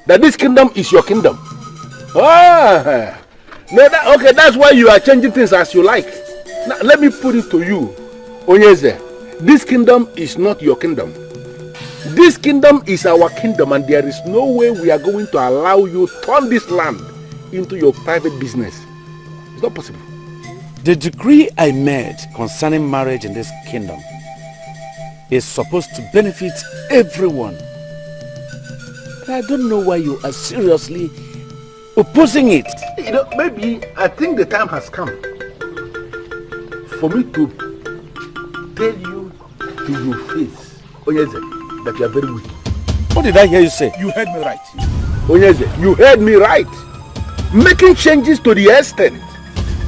[SPEAKER 13] That this kingdom is your kingdom? Ah, no, okay, that's why you are changing things as you like. Now, let me put it to you, Onyeze. This kingdom is not your kingdom. This kingdom is our kingdom, and there is no way we are going to allow you to turn this land into your private business. It's not possible.
[SPEAKER 9] The decree I made concerning marriage in this kingdom is supposed to benefit everyone. But I don't know why you are seriously opposing it.
[SPEAKER 13] You know, maybe I think the time has come for me to tell you to your face, Onyeze, that you are very weak.
[SPEAKER 9] What did I hear you say?
[SPEAKER 13] You heard me right. Onyeze, you heard me right. Making changes to the extent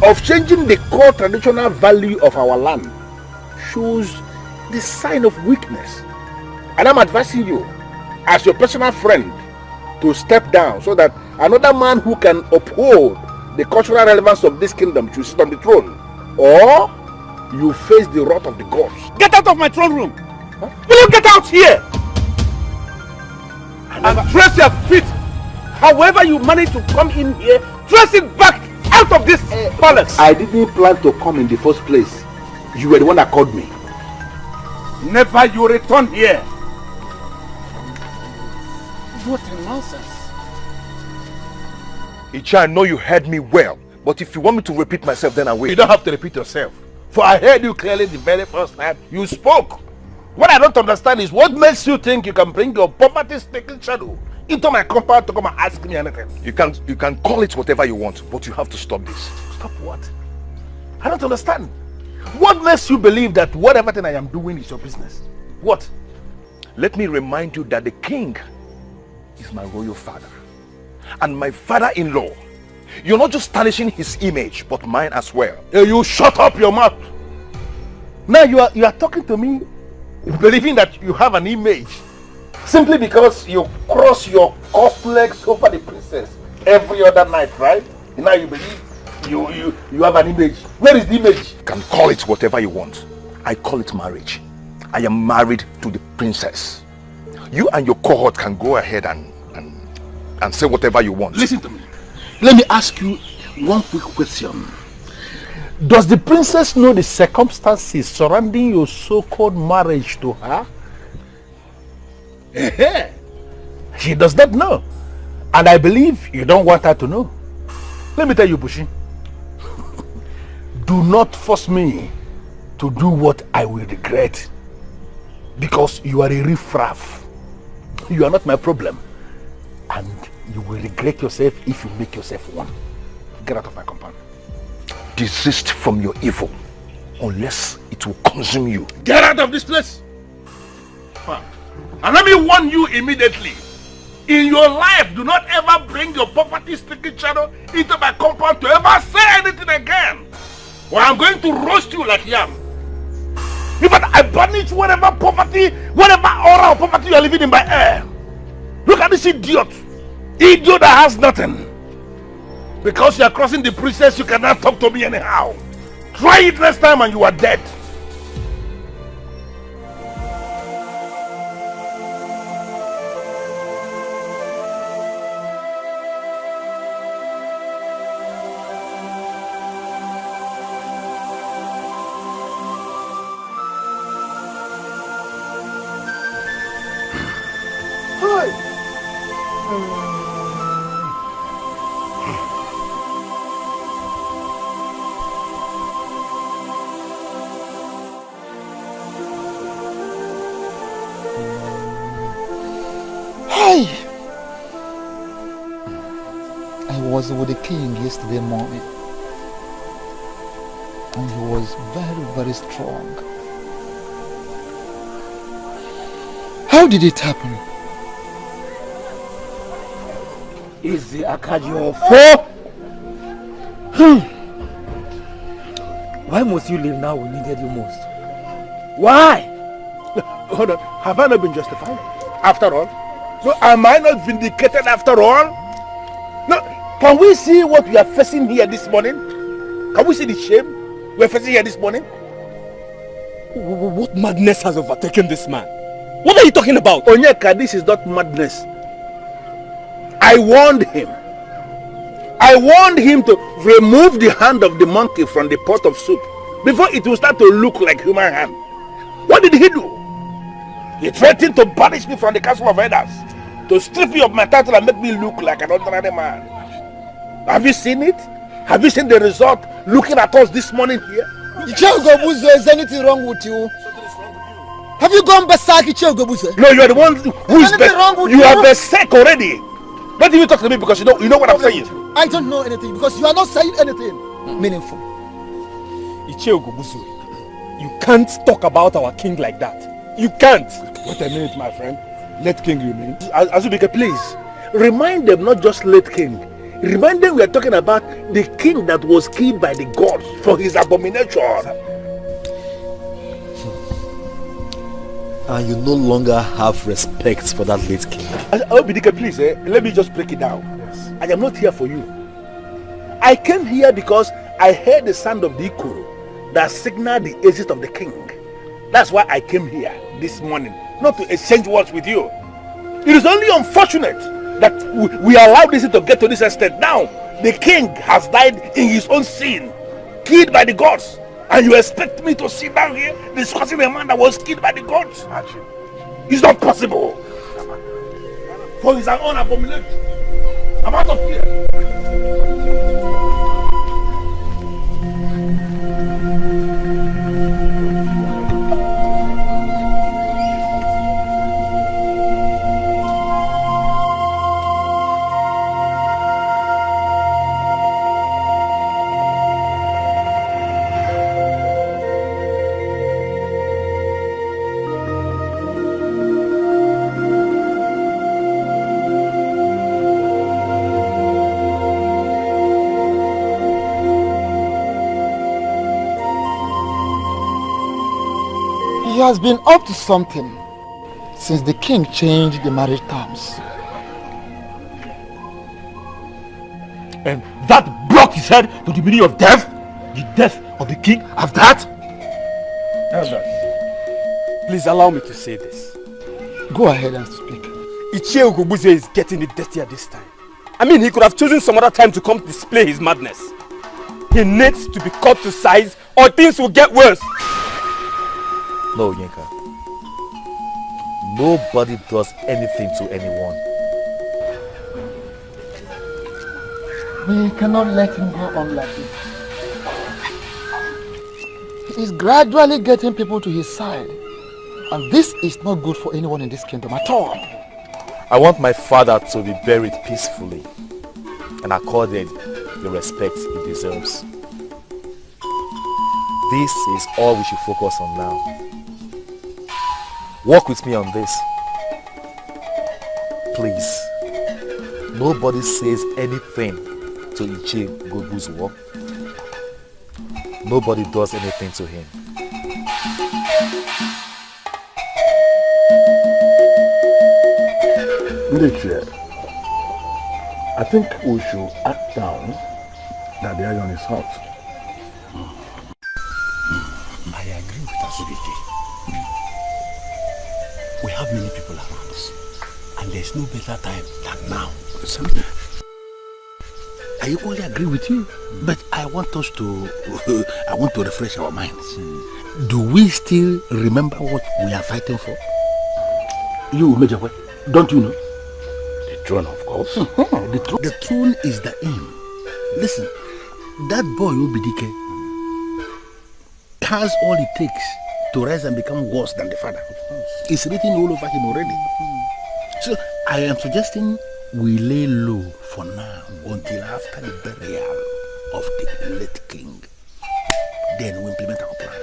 [SPEAKER 13] of changing the core traditional value of our land shows the sign of weakness. And I'm advising you, as your personal friend, to step down so that another man who can uphold the cultural relevance of this kingdom should sit on the throne. Or you face the wrath of the gods.
[SPEAKER 9] Get out of my throne room!
[SPEAKER 13] Huh? Will you get out here? And trace your feet. However you manage to come in here, trace it back out of this palace. I didn't plan to come in the first place. You were the one that called me. Never you return here.
[SPEAKER 9] What a nonsense.
[SPEAKER 17] Icha, I know you heard me well, but if you want me to repeat myself, then I will.
[SPEAKER 13] You don't have to repeat yourself. For I heard you clearly the very first time you spoke. What I don't understand is what makes you think you can bring your poverty-stricken shadow into my compound to come and ask me anything.
[SPEAKER 17] You can call it whatever you want, but you have to stop this.
[SPEAKER 13] Stop what? I don't understand. What makes you believe that whatever thing I am doing is your business? What?
[SPEAKER 17] Let me remind you that the king is my royal father. And my father-in-law. You're not just tarnishing his image, but mine as well.
[SPEAKER 13] You shut up your mouth. Now you are talking to me believing that you have an image simply because you cross your cuffed legs over the princess every other night, right? Now you believe you have an image. Where is the image?
[SPEAKER 17] You can call it whatever you want. I call it marriage. I am married to the princess. You and your cohort can go ahead and say whatever you want.
[SPEAKER 13] Listen to me. Let me ask you one quick question. Does the princess know the circumstances surrounding your so-called marriage to her? She does not know. And I believe you don't want her to know. Let me tell you, Bushi. Do not force me to do what I will regret. Because you are a riffraff. You are not my problem. And you will regret yourself if you make yourself one. Get out of my compound.
[SPEAKER 17] Desist from your evil, unless it will consume you.
[SPEAKER 13] Get out of this place! And let me warn you immediately. In your life, do not ever bring your poverty-stricken shadow into my compound to ever say anything again. Or I'm going to roast you like yam. In fact, I banish whatever poverty, whatever aura of poverty you are living in my air. Look at this idiot. Idiot that has nothing. Because you are crossing the princess, you cannot talk to me anyhow. Try it next time and you are dead.
[SPEAKER 15] I was with the king yesterday morning, and he was very, very strong. How did it happen?
[SPEAKER 13] Is the Ejiofor?
[SPEAKER 19] Why must you leave now we needed you most? Why?
[SPEAKER 13] Hold on, have I not been justified? After all? So am I not vindicated after all? No, can we see what we are facing here this morning? Can we see the shame we're facing here this morning?
[SPEAKER 11] What madness has overtaken this man? What are you talking about?
[SPEAKER 13] Onyeka, this is not madness. I warned him. I warned him to remove the hand of the monkey from the pot of soup before it will start to look like human hand. What did he do? He threatened to banish me from the castle of elders, to strip me of my title and make me look like an ordinary man. Have you seen it? Have you seen the result looking at us this morning here?
[SPEAKER 10] Ichie-Ugebuze, is anything wrong with you? Have you gone berserk, Ichie-Ugebuze?
[SPEAKER 13] No, you are the one who is berserk. You are berserk already. Don't even talk to me because you know what I'm saying.
[SPEAKER 10] I don't know anything because you are not saying anything meaningful.
[SPEAKER 11] Ichie-Ugebuze, you can't talk about our king like that. You can't.
[SPEAKER 13] Wait a minute, my friend. Late king, you mean? Azubike, please. Remind them not just late king. Remind them we are talking about the king that was killed by the gods for his abomination.
[SPEAKER 11] And you no longer have respect for that late king.
[SPEAKER 13] Obidike, please, let me just break it down. Yes. I am not here for you. I came here because I heard the sound of the ikoro that signaled the exit of the king. That's why I came here this morning, not to exchange words with you. It is only unfortunate that we allowed this to get to this extent. Now, the king has died in his own sin, killed by the gods. And you expect me to sit down here discussing a man that was killed by the gods? It's not possible. For his own abomination. I'm out of here.
[SPEAKER 10] He has been up to something since the king changed the marriage terms.
[SPEAKER 13] And that blocked his head to the meaning of death? The death of the king of that?
[SPEAKER 11] Elders, please allow me to say this.
[SPEAKER 10] Go ahead and speak.
[SPEAKER 11] Ichie-Ugebuze is getting it dirtier this time. I mean, he could have chosen some other time to come to display his madness. He needs to be cut to size or things will get worse.
[SPEAKER 4] No, Yinka. Nobody does anything to anyone.
[SPEAKER 10] We cannot let him go on like this. He is gradually getting people to his side. And this is not good for anyone in this kingdom at all.
[SPEAKER 4] I want my father to be buried peacefully and accorded the respect he deserves. This is all we should focus on now. Work with me on this. Please. Nobody says anything to Ichie-Ugebuze's work. Nobody does anything to him.
[SPEAKER 3] I think we should act down that the iron is hot.
[SPEAKER 16] I agree with Azubike. We have many people around us, and there's no better time than now. I equally agree with you, but I want us to refresh our minds. Do we still remember what we are fighting for? You, Major, don't you know?
[SPEAKER 3] The throne, of course.
[SPEAKER 16] The throne is the aim. Listen, that boy Obidike has all it takes to rise and become worse than the father. It's written all over him already. So I am suggesting we lay low for now until after the burial of the late king. Then we implement our plan.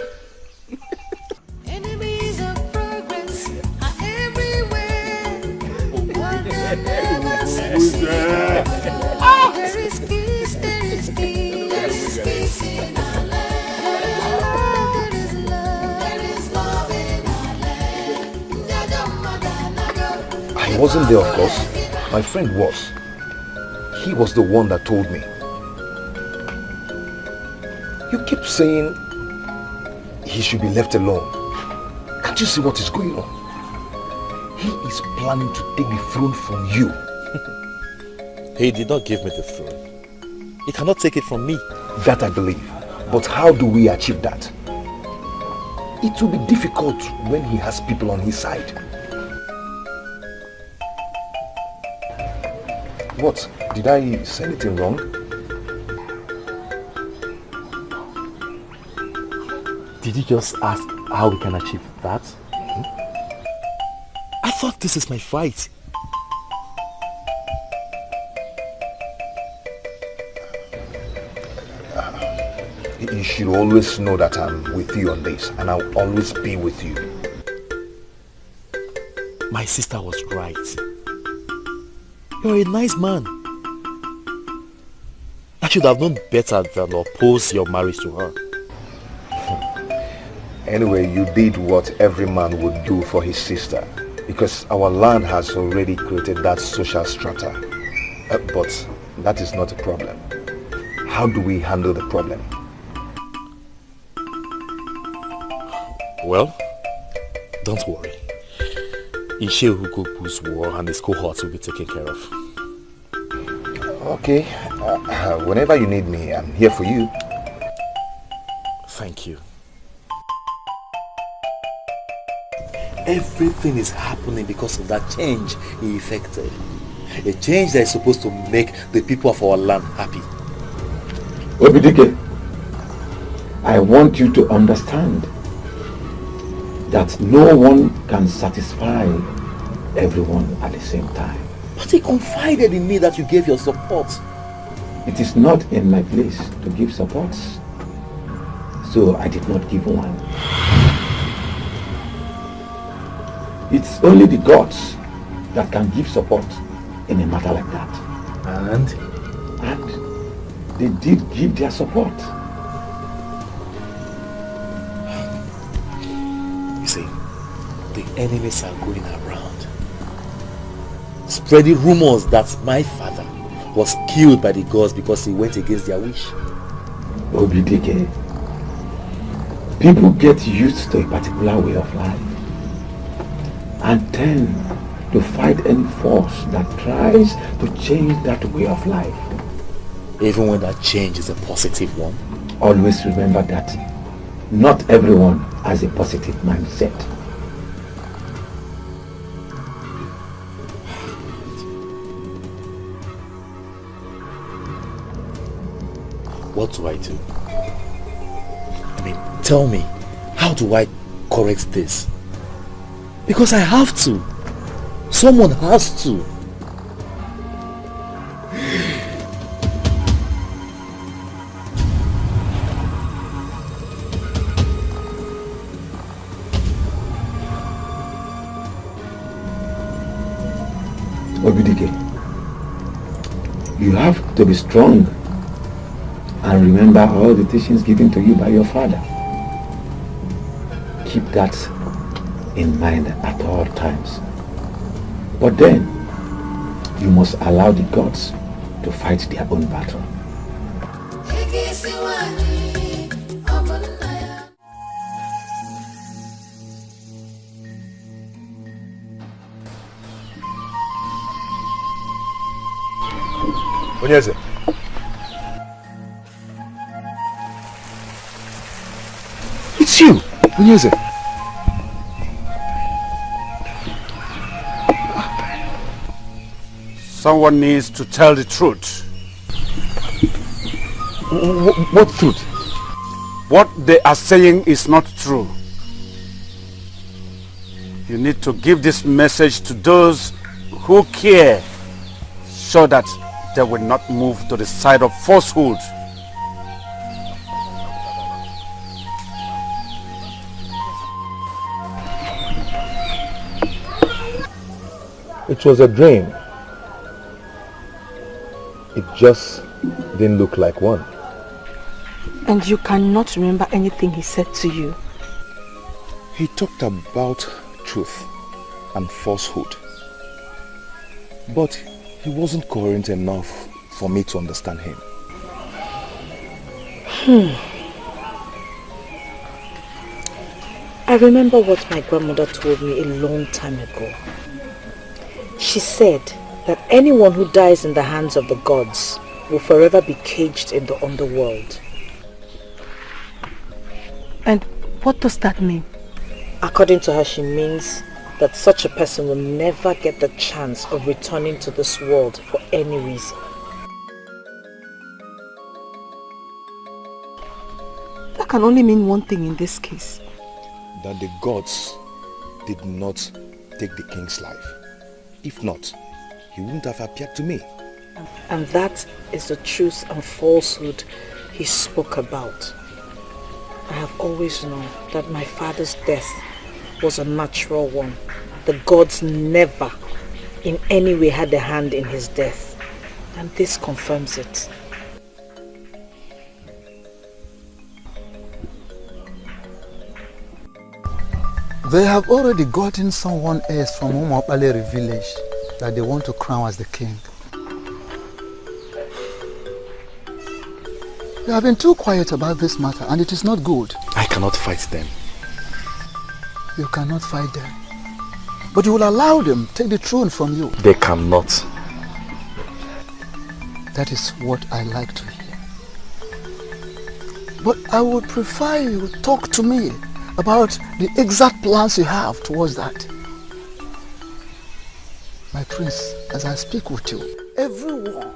[SPEAKER 6] Enemies of progress are everywhere. What they never succeed. There is peace, there is peace, there is peace in our land. There is love, there is love in our land.
[SPEAKER 17] I wasn't there, of course. My friend was. He was the one that told me. You keep saying he should be left alone. Can't you see what is going on? He is planning to take the throne from you.
[SPEAKER 11] He did not give me the throne. He cannot take it from me.
[SPEAKER 17] That I believe. But how do we achieve that? It will be difficult when he has people on his side. What? Did I say anything wrong?
[SPEAKER 11] Did you just ask how we can achieve that? I thought this is my fight.
[SPEAKER 17] You should always know that I'm with you on this, and I'll always be with you.
[SPEAKER 11] My sister was right. You're a nice man. I should have known better than oppose your marriage to her.
[SPEAKER 17] Anyway, you did what every man would do for his sister, because our land has already created that social strata. But that is not a problem. How do we handle the problem?
[SPEAKER 11] Well, don't worry. Ugezu's war and his cohorts will be taken care of.
[SPEAKER 17] Okay. Whenever you need me, I'm here for you.
[SPEAKER 11] Thank you. Everything is happening because of that change he effected. A change that is supposed to make the people of our land happy.
[SPEAKER 8] Obidike, I want you to understand that no one can satisfy everyone at the same time.
[SPEAKER 11] But he confided in me that you gave your support.
[SPEAKER 8] It is not in my place to give support, so I did not give one. It's only the gods that can give support in a matter like that.
[SPEAKER 11] And
[SPEAKER 8] they did give their support.
[SPEAKER 11] You see, the enemies are going around, spreading rumors that my father was killed by the gods because he went against their wish.
[SPEAKER 8] Obidike, people get used to a particular way of life and tend to fight any force that tries to change that way of life.
[SPEAKER 11] Even when that change is a positive one?
[SPEAKER 8] Always remember that not everyone has a positive mindset.
[SPEAKER 11] What do I do? I mean, tell me, how do I correct this? Because I have to. Someone has to.
[SPEAKER 8] Obidike, you have to be strong and remember all the teachings given to you by your father. Keep that in mind at all times. But then, you must allow the gods to fight their own battle.
[SPEAKER 17] Ugezu. It's you, Ugezu.
[SPEAKER 9] Someone needs to tell the truth.
[SPEAKER 17] What truth?
[SPEAKER 9] What they are saying is not true. You need to give this message to those who care, so that they will not move to the side of falsehood.
[SPEAKER 17] It was a dream. It just didn't look like one.
[SPEAKER 20] And you cannot remember anything he said to you?
[SPEAKER 17] He talked about truth and falsehood. But he wasn't coherent enough for me to understand him.
[SPEAKER 20] I remember what my grandmother told me a long time ago. She said that anyone who dies in the hands of the gods will forever be caged in the underworld.
[SPEAKER 12] And what does that mean?
[SPEAKER 20] According to her, she means that such a person will never get the chance of returning to this world for any reason.
[SPEAKER 12] That can only mean one thing in this case.
[SPEAKER 17] That the gods did not take the king's life. If not, he wouldn't have appeared to me.
[SPEAKER 20] And that is the truth and falsehood he spoke about. I have always known that my father's death was a natural one. The gods never in any way had a hand in his death. And this confirms it.
[SPEAKER 15] They have already gotten someone else from Umopaleri village that they want to crown as the king. They have been too quiet about this matter and it is not good.
[SPEAKER 11] I cannot fight them.
[SPEAKER 15] You cannot fight them. But you will allow them to take the throne from you.
[SPEAKER 11] They cannot.
[SPEAKER 15] That is what I like to hear. But I would prefer you talk to me about the exact plans you have towards that. My prince, as I speak with you, everyone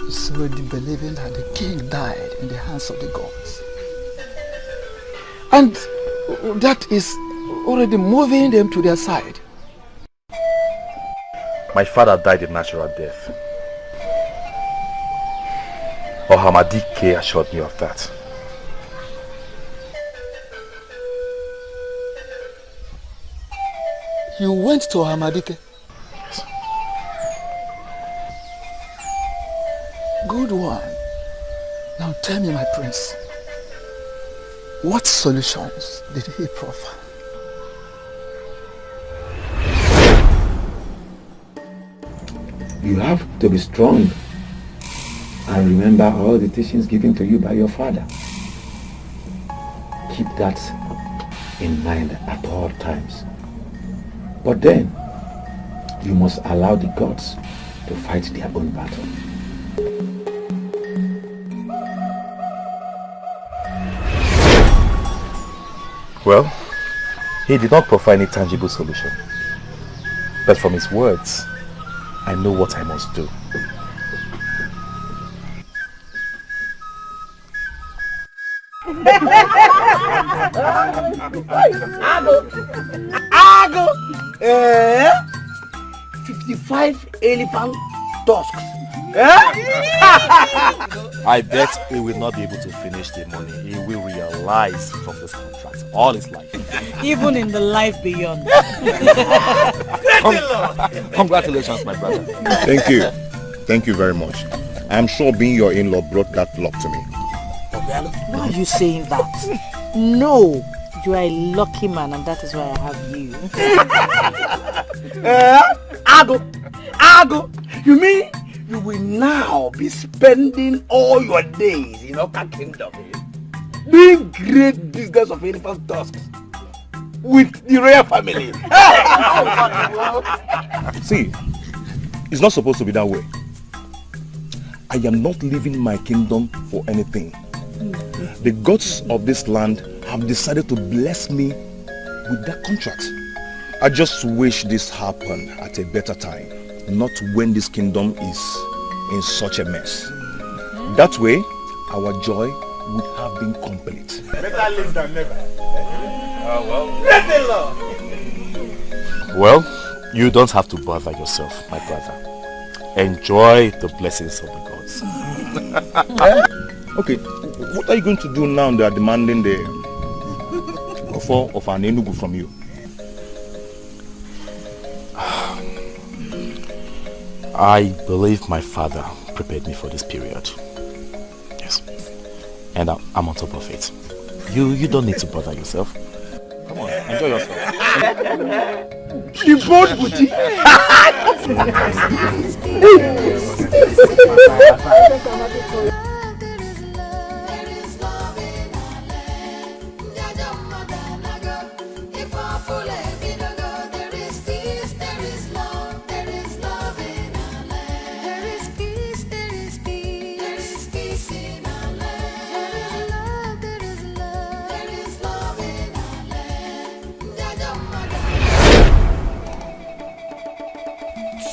[SPEAKER 15] is already believing that the king died in the hands of the gods. And that is already moving them to their side.
[SPEAKER 11] My father died a natural death. Ohamadike assured me of that.
[SPEAKER 15] You went to Ohamadike? Good one. Now tell me, my prince, what solutions did he proffer?
[SPEAKER 8] You have to be strong and remember all the teachings given to you by your father. Keep that in mind at all times. But then, you must allow the gods to fight their own battle.
[SPEAKER 11] Well, he did not proffer any tangible solution. But from his words, I know what I must do.
[SPEAKER 16] Ago! 55 elephant tusks.
[SPEAKER 11] I bet he will not be able to finish the money. He will realize from this contract all his life.
[SPEAKER 1] Even in the life beyond.
[SPEAKER 11] Congratulations, my brother.
[SPEAKER 17] Thank you. Thank you very much. I'm sure being your in-law brought that luck to me.
[SPEAKER 1] Why are you saying that? No, you are a lucky man and that is why I have you.
[SPEAKER 16] Ago! You mean you will now be spending all your days in Oka Kingdom doing great business of elephant tusks with the royal family?
[SPEAKER 17] See, it's not supposed to be that way. I am not leaving my kingdom for anything. The gods of this land have decided to bless me with that contract. I just wish this happened at a better time, not when this kingdom is in such a mess. That way, our joy would have been complete.
[SPEAKER 13] Better late than never.
[SPEAKER 11] Well, you don't have to bother yourself, my brother. Enjoy the blessings of the gods.
[SPEAKER 17] Okay, what are you going to do now they are demanding the offer of an enugu from you?
[SPEAKER 11] I believe my father prepared me for this period. Yes. And I'm on top of it. You don't need to bother yourself. Come on, enjoy yourself.
[SPEAKER 16] The boat booty.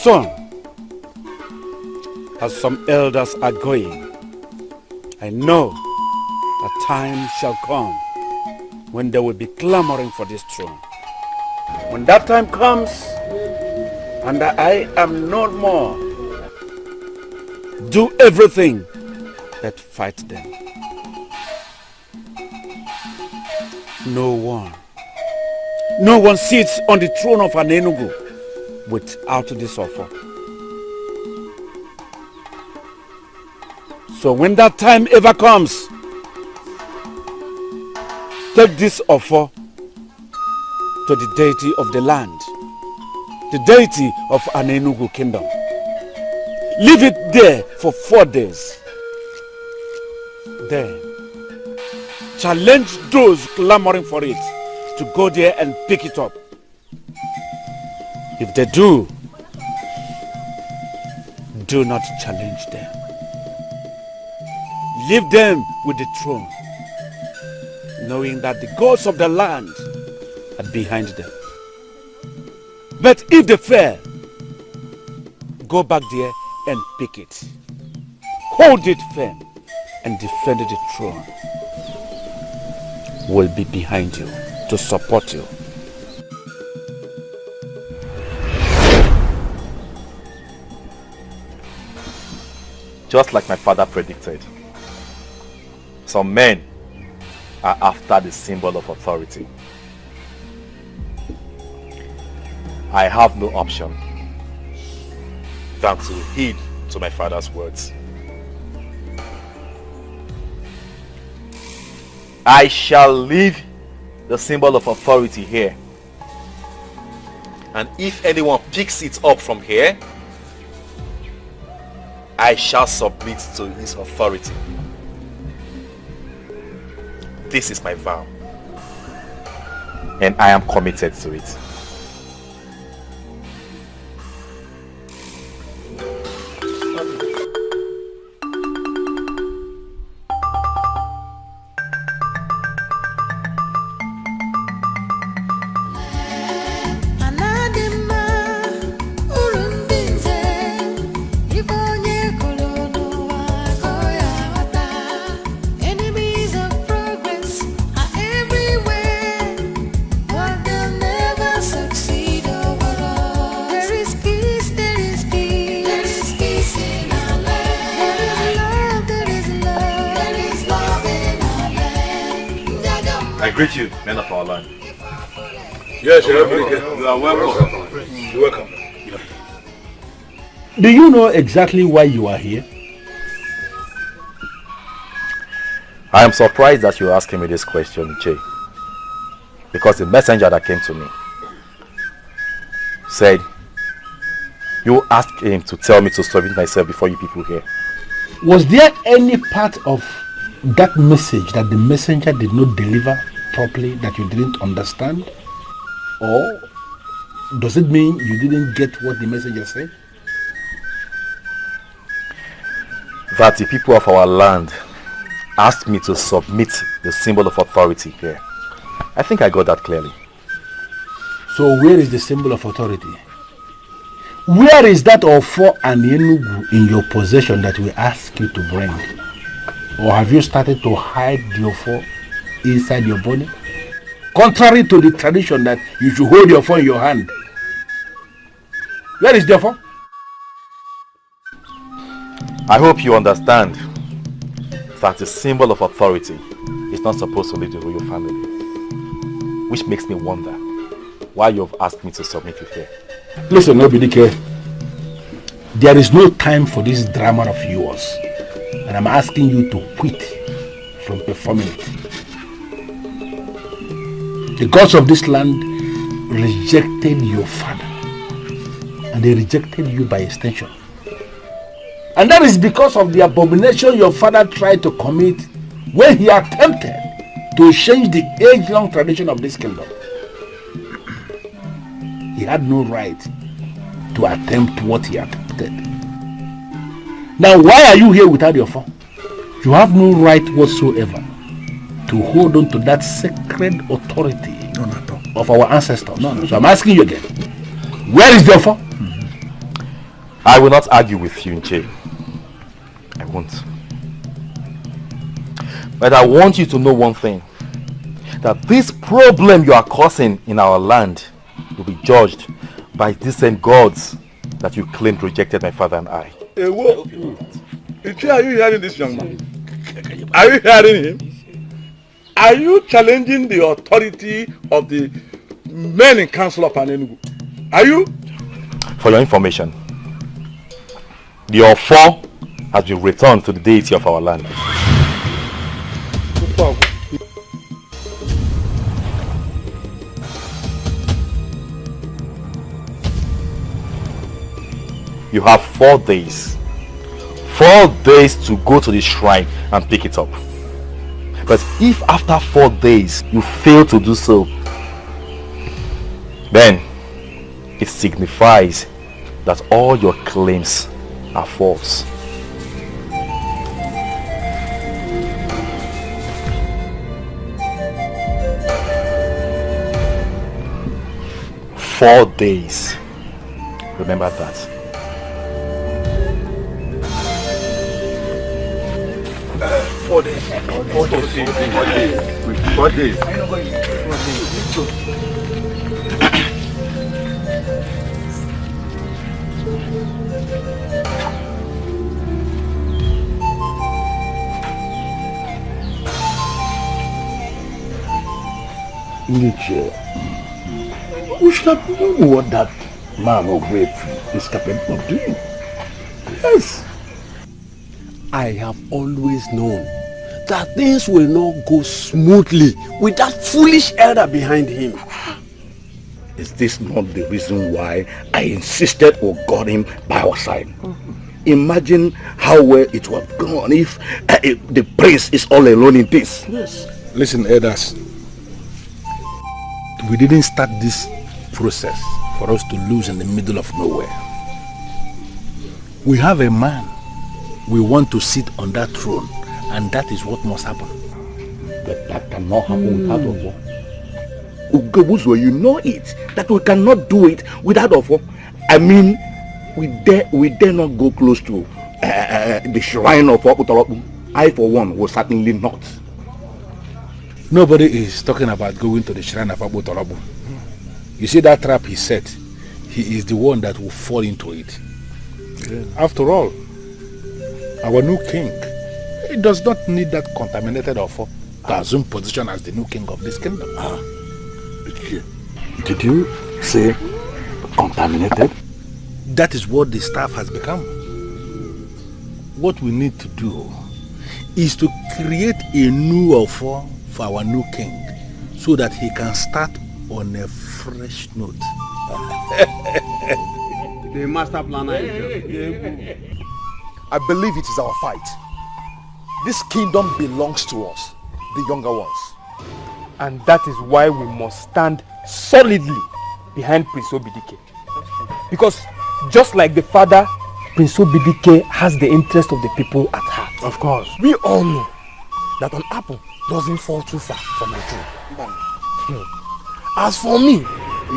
[SPEAKER 9] Son, as some elders are going, I know a time shall come when they will be clamoring for this throne. When that time comes, and I am no more, do everything that fight them. No one sits on the throne of an Enugu without this offer. So when that time ever comes, take this offer to the deity of the land, the deity of an Enugu kingdom. Leave it there for 4 days. Then challenge those clamoring for it to go there and pick it up. If they do not challenge them. Leave them with the throne, knowing that the gods of the land are behind them. But if they fail, go back there and pick it. Hold it firm and defend the throne. Will be behind you to support you.
[SPEAKER 11] Just like my father predicted, some men are after the symbol of authority. I have no option than to heed to my father's words. I shall leave the symbol of authority here. And if anyone picks it up from here, I shall submit to his authority. This is my vow, and I am committed to it. Greet you, men of our land.
[SPEAKER 7] Yes, you are welcome. You're welcome.
[SPEAKER 13] Do you know exactly why you are here?
[SPEAKER 11] I am surprised that you're asking me this question, Che. Because the messenger that came to me said, you asked him to tell me to submit myself before you people here.
[SPEAKER 13] Was there any part of that message that the messenger did not deliver properly that you didn't understand? Or does it mean you didn't get what the messenger said?
[SPEAKER 11] That the people of our land asked me to submit the symbol of authority here. I think I got that clearly.
[SPEAKER 13] So where is the symbol of authority? Where is that Ofo and Enugu in your possession that we ask you to bring? Or have you started to hide the Ofo inside your body? Contrary to the tradition that you should hold your phone in your hand. Where is the Ofo?
[SPEAKER 11] I hope you understand that the symbol of authority is not supposed to leave the royal family. Which makes me wonder why you have asked me to submit it here.
[SPEAKER 13] Listen, Obidike, there is no time for this drama of yours. And I'm asking you to quit from performing it. The gods of this land rejected your father. And they rejected you by extension. And that is because of the abomination your father tried to commit when he attempted to change the age-long tradition of this kingdom. He had no right to attempt what he attempted. Now, why are you here without your phone? You have no right whatsoever to hold on to that sacred authority of our ancestors. So I'm asking you again, where is your phone?
[SPEAKER 4] I will not argue with you, Nche. I won't. But I want you to know one thing. That this problem you are causing in our land will be judged by decent gods that you claimed rejected my father and I.
[SPEAKER 3] Hey, whoa. Nche, are you hearing this young man? Are you hearing him? Are you challenging the authority of the men in council of Anenugu? Are you?
[SPEAKER 4] For your information, the Ofo has been returned to the deity of our land. You have 4 days. 4 days to go to the shrine and pick it up. But if after 4 days you fail to do so, then it signifies that all your claims are false. Four days. Remember that.
[SPEAKER 3] 4 days. 4 days. 4 days. 4 days. We should have known what that man of rape is capable of doing. Yes.
[SPEAKER 9] I have always known that things will not go smoothly with that foolish elder behind him.
[SPEAKER 3] Is this not the reason why I insisted or got him by our side? Imagine how well it would have gone if the prince is all alone in this.
[SPEAKER 9] Yes.
[SPEAKER 7] Listen, elders. We didn't start this process for us to lose in the middle of nowhere. We have a man we want to sit on that throne, and that is what must happen.
[SPEAKER 3] But that cannot happen without Ofo. Ugezu, you know it, that we cannot do it without Ofo. I mean, we dare not go close to the shrine of Utalopu. I, for one, will certainly not.
[SPEAKER 7] Nobody is talking about going to the shrine of Utalopu. You see that trap he set? He is the one that will fall into it. Yeah. After all, our new king, he does not need that contaminated Ofo to assume position as the new king of this kingdom.
[SPEAKER 3] Did you say contaminated?
[SPEAKER 7] That is what the staff has become. What we need to do is to create a new Ofo for our new king so that he can start on a fresh note.
[SPEAKER 9] The master planner.
[SPEAKER 17] I believe it is our fight. This kingdom belongs to us, the younger ones.
[SPEAKER 21] And that is why we must stand solidly behind Prince Obidike. Because just like the father, Prince Obidike has the interest of the people at heart.
[SPEAKER 10] Of course.
[SPEAKER 21] We all know that an apple doesn't fall too far from a tree.
[SPEAKER 22] As for me,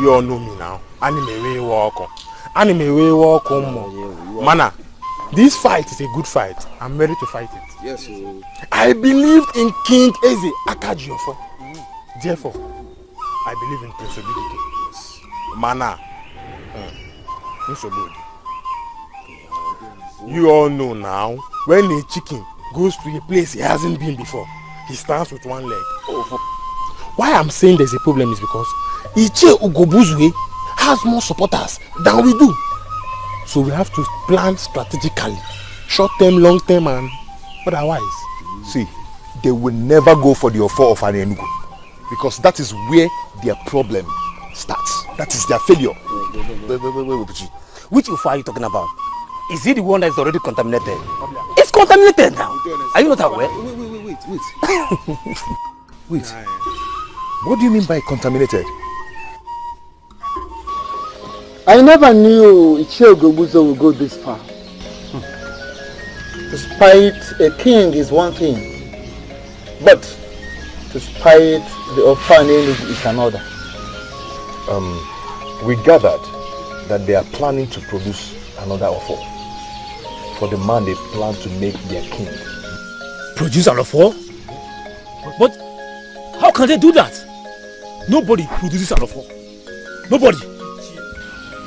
[SPEAKER 22] you all know me now. Mana, this fight is a good fight. I'm ready to fight it.
[SPEAKER 17] Yes.
[SPEAKER 22] I believed in King Eze Ejiofor. Therefore, I believe in Prince Obidike. Yes. Mana, you all know now, when a chicken goes to a place he hasn't been before, he stands with one leg. Why I'm saying there's a problem is because Ugezu has more supporters than we do. So we have to plan strategically, short term, long term, and otherwise.
[SPEAKER 17] See, they will never go for the Ofo of Anenugu because that is where their problem starts. That is their failure.
[SPEAKER 11] Wait. Which Ofo are you talking about? Is he the one that is already contaminated? It's contaminated now. Are you not aware?
[SPEAKER 17] Wait. What do you mean by contaminated?
[SPEAKER 15] I never knew Ugezu would go this far. To spite a king is one thing, but to spite the orphanage is another.
[SPEAKER 17] We gathered that they are planning to produce
[SPEAKER 11] another offer for the man they plan to make their king.
[SPEAKER 22] Produce an offer? But how can they do that? Nobody produces an offer. Nobody.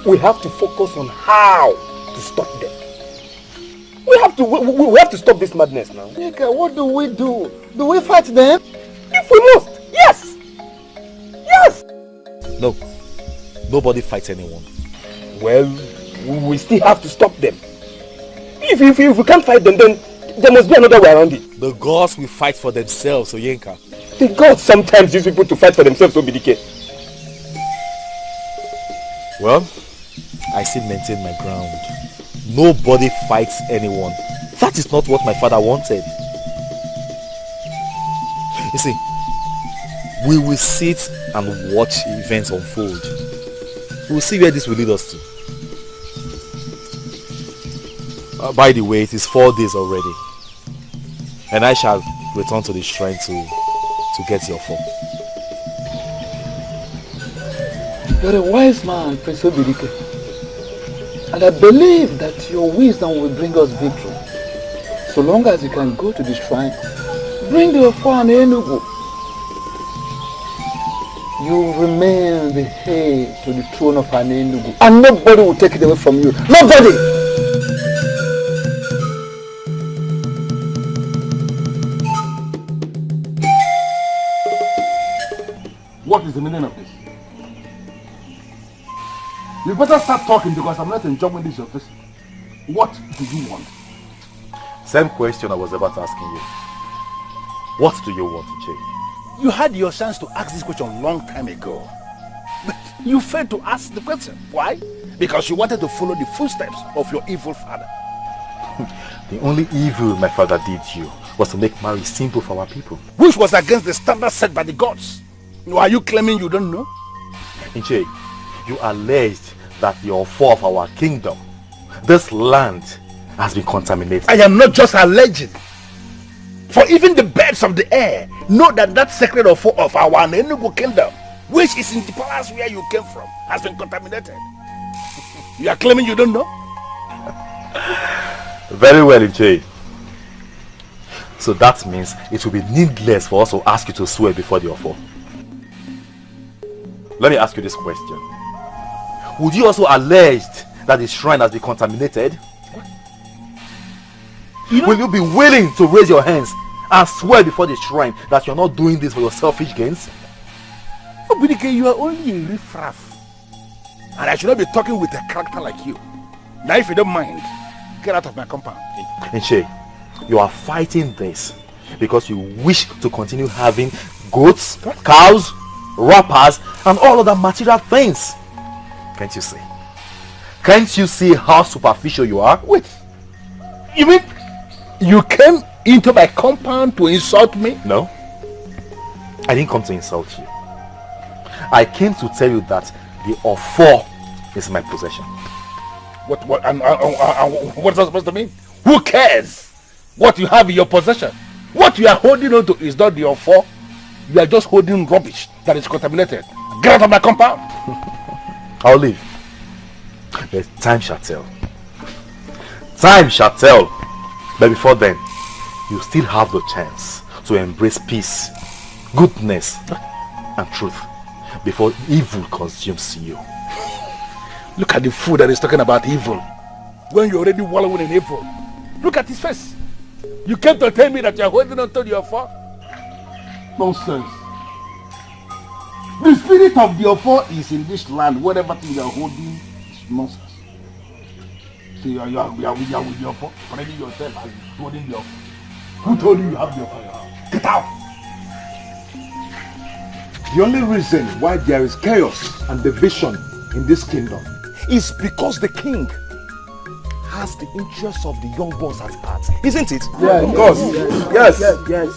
[SPEAKER 21] We have to focus on how to stop them. We have to stop this madness now.
[SPEAKER 15] Iyke, what do we do? Do we fight them?
[SPEAKER 21] If we must, yes! Yes!
[SPEAKER 11] No, nobody fights anyone.
[SPEAKER 21] Well, we still have to stop them. If we can't fight them, then there must be another way around it.
[SPEAKER 11] The gods will fight for themselves, Oyenka.
[SPEAKER 21] The gods sometimes use people to fight for themselves, Obidike.
[SPEAKER 11] Well, I still maintain my ground. Nobody fights anyone. That is not what my father wanted. You see, we will sit and watch events unfold. We will see where this will lead us to. By the way, it is 4 days already. And I shall return to the shrine to get your phone.
[SPEAKER 15] You're a wise man, Prince Obidike. And I believe that your wisdom will bring us victory. So long as you can go to the shrine, bring the Ofo and Enugu. You remain the heir to the throne of Enugu. And nobody will take it away from you. Nobody!
[SPEAKER 13] What is the meaning of this? You better start talking because I'm not enjoying this your visit. What do you want?
[SPEAKER 11] Same question I was about asking you. What do you want to change?
[SPEAKER 13] You had your chance to ask this question a long time ago. But you failed to ask the question. Why? Because you wanted to follow the footsteps of your evil father.
[SPEAKER 11] The only evil my father did you was to make marriage simple for our people.
[SPEAKER 13] Which was against the standards set by the gods. Are you claiming you don't know?
[SPEAKER 11] Inche, you alleged that you're Ofo of our kingdom. This land has been contaminated.
[SPEAKER 13] I am not just alleging. For even the birds of the air know that that sacred Ofo of our Enugu kingdom, which is in the palace where you came from, has been contaminated. You are claiming you don't know?
[SPEAKER 11] Very well, Ijay. So that means it will be needless for us to ask you to swear before the Ofo. Let me ask you this question. Would you also allege that the shrine has been contaminated? Will you be willing to raise your hands and swear before the shrine that you're not doing this for your selfish gains?
[SPEAKER 13] Obidike, you are only a riffraff. And I should not be talking with a character like you. Now if you don't mind, get out of my compound.
[SPEAKER 11] Nche, you are fighting this because you wish to continue having goats, cows, wrappers, and all other material things. Can't you see? Can't you see how superficial you are?
[SPEAKER 13] Wait, you mean you came into my compound to insult me?
[SPEAKER 11] No, I didn't come to insult you. I came to tell you that the Ofo is my possession.
[SPEAKER 13] What is that supposed to mean? Who cares what you have in your possession? What you are holding on to is not the Ofo. You are just holding rubbish that is contaminated. Get out of my compound.
[SPEAKER 11] I'll leave. But time shall tell. Time shall tell. But before then, you still have the chance to embrace peace, goodness, and truth before evil consumes you.
[SPEAKER 13] Look at the fool that is talking about evil when you're already wallowing in evil. Look at his face. You came to tell me that you're holding on to your Ofo? Nonsense. The spirit of the Ofo is in this land. Whatever thing you are holding is nonsense. So you are with the Ofo, already yourself as holding the Ofo. Who told you you have the Ofo? Get out!
[SPEAKER 14] The only reason why there is chaos and division in this kingdom
[SPEAKER 13] is because the king has the interests of the young ones at heart, isn't it?
[SPEAKER 14] Yeah, of course. Yes.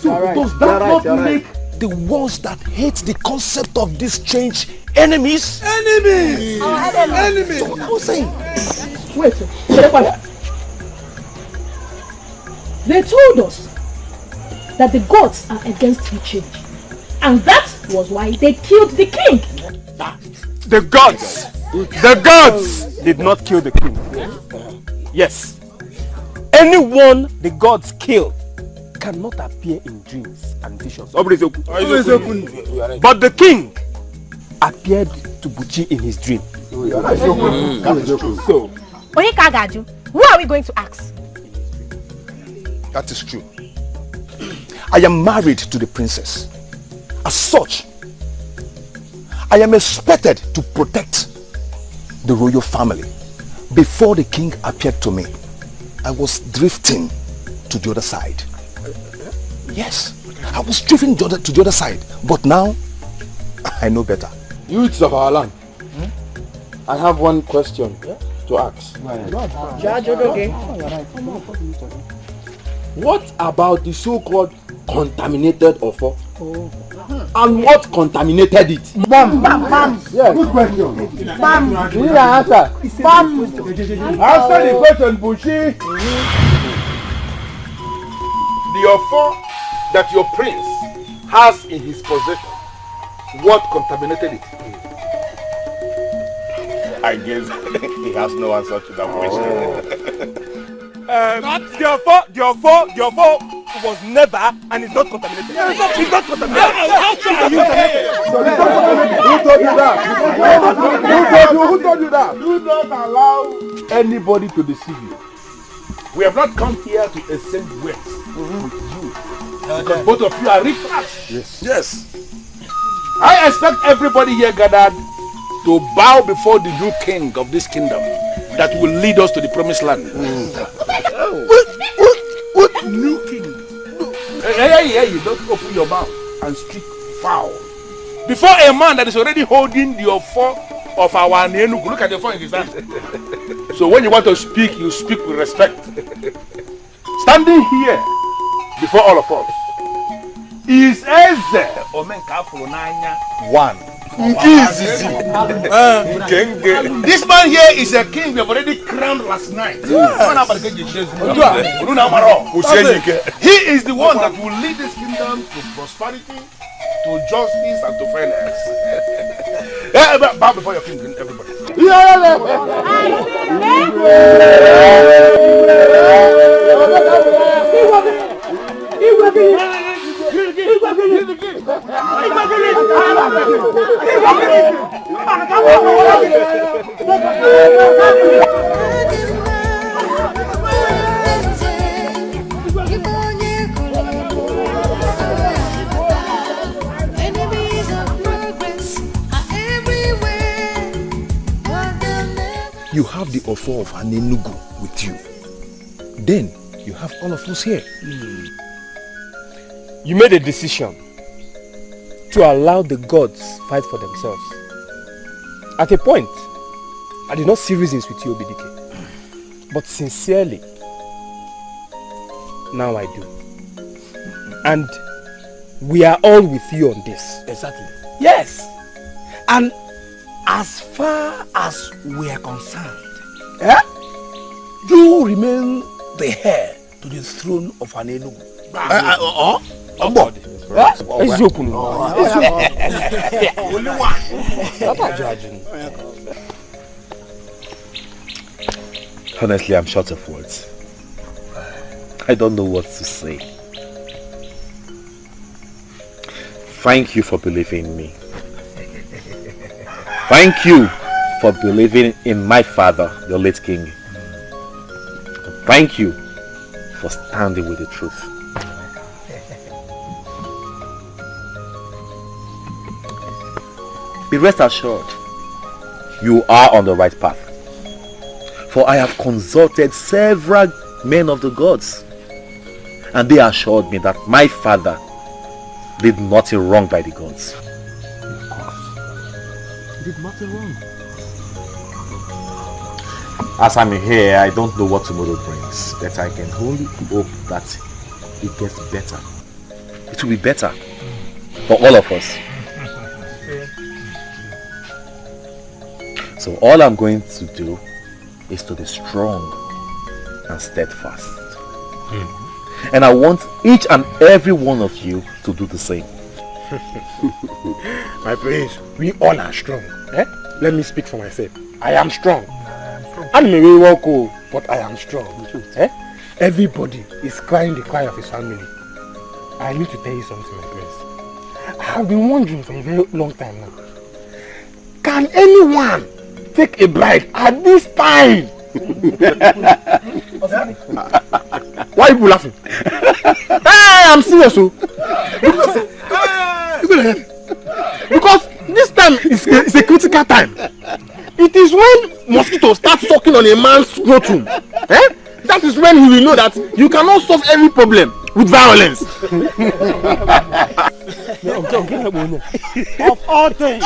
[SPEAKER 13] So does that not make the ones that hate the concept of this change enemies? Enemies! Enemies! So what I was saying.
[SPEAKER 5] Wait, they told us that the gods are against the change. And that was why they killed the king.
[SPEAKER 21] The gods did not kill the king. Yes. Anyone the gods kill cannot appear in dreams and visions. But the king appeared to Buchi in his dream.
[SPEAKER 12] So, who are we going to ask?
[SPEAKER 13] That is true. I am married to the princess. As such, I am expected to protect the royal family. Before the king appeared to me, I was drifting to the other side. Yes, I was drifting to the other side. But now, I know better.
[SPEAKER 15] Youths of our land, I have one question to ask. What about the so-called contaminated offer? And what contaminated it?
[SPEAKER 10] Bam!
[SPEAKER 15] Yes.
[SPEAKER 10] Good question.
[SPEAKER 15] Bam! You need an answer.
[SPEAKER 10] Bam!
[SPEAKER 13] Answer the question, Bushi. The offer that your prince has in his possession, what contaminated it?
[SPEAKER 4] I guess he has no answer to that question.
[SPEAKER 21] The offer was never and is not contaminated. It's not contaminated.
[SPEAKER 13] Who told you that? Do not allow anybody to deceive you. We have not come here to exchange words with you. Because both of you are riffraff. Yes. I expect everybody here gathered to bow before the new king of this kingdom that will lead us to the promised land. What new king? Hey, you don't open your mouth and speak foul. Before a man that is already holding the offer of our Nenugu, look at the offer in his hand. So when you want to speak, you speak with respect. Standing here before all of us is Eze Omenka Fulonanya one. This man here is a king we have already crowned last night. He is the one that will lead this kingdom to prosperity, to justice, and to fairness. Bow before your king, everybody. You have the offer of an Enugu with you. Then you have all of us here.
[SPEAKER 21] You made a decision to allow the gods fight for themselves. At a point, I did not see reasons with you, Obidike. But sincerely, now I do. And we are all with you on this.
[SPEAKER 16] Exactly.
[SPEAKER 21] Yes.
[SPEAKER 16] And as far as we are concerned, you remain the heir to the throne of an Enugu.
[SPEAKER 21] Only one.
[SPEAKER 4] Honestly, I'm short of words. I don't know what to say. Thank you for believing in me. Thank you for believing in my father, the late king. Thank you for standing with the truth. Be rest assured, you are on the right path. For I have consulted several men of the gods, and they assured me that my father did nothing wrong by the gods. He did nothing wrong. As I'm here, I don't know what tomorrow brings, but I can only hope that it gets better. It will be better for all of us. So all I'm going to do is to be strong and steadfast. And I want each and every one of you to do the same.
[SPEAKER 22] My prince, we all are strong. Let me speak for myself. I am strong. I may be walk, but I am strong. Eh? Everybody is crying the cry of his family. I need to tell you something, my prince. I have been wondering for a very long time now. Can anyone take a bride at this time? Why are you laughing? Hey, I'm serious. Because this time is a critical time. It is when mosquitoes start sucking on a man's scrotum. Eh? That is when he will know that you cannot solve every problem with violence.
[SPEAKER 2] Of all things,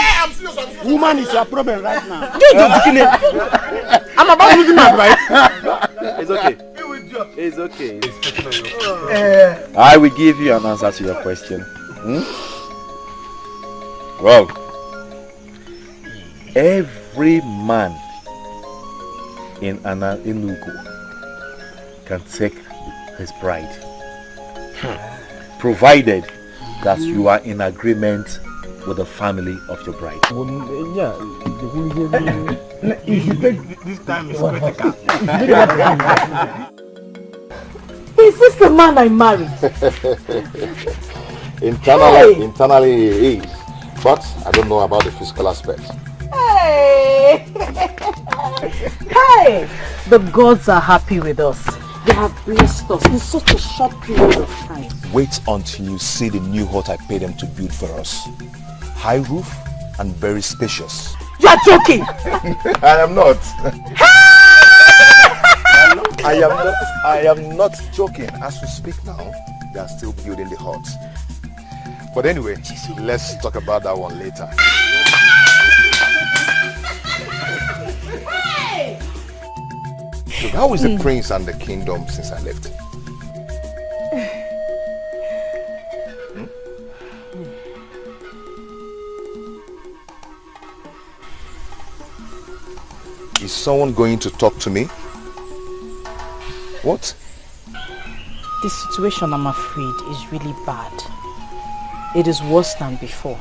[SPEAKER 2] woman is your problem right now.
[SPEAKER 22] I'm about losing my bride.
[SPEAKER 4] It's okay. It's okay. I will give you an answer to your question. Well, every man in Ugezu can take his bride, provided that you are in agreement with the family of your bride.
[SPEAKER 22] You should take this time is critical.
[SPEAKER 1] Is this the man I married?
[SPEAKER 17] Internally he is, but I don't know about the physical aspect.
[SPEAKER 1] Hey! Hey! The gods are happy with us. They have blessed us in such a short period of time.
[SPEAKER 17] Wait until you see the new hut I paid them to build for us. High roof and very spacious.
[SPEAKER 1] You are joking!
[SPEAKER 17] I am not. I am not joking. As we speak now, they are still building the hut. But anyway, let's talk about that one later. So how is the prince and the kingdom since I left? Is someone going to talk to me? What?
[SPEAKER 1] The situation, I'm afraid, is really bad. It is worse than before.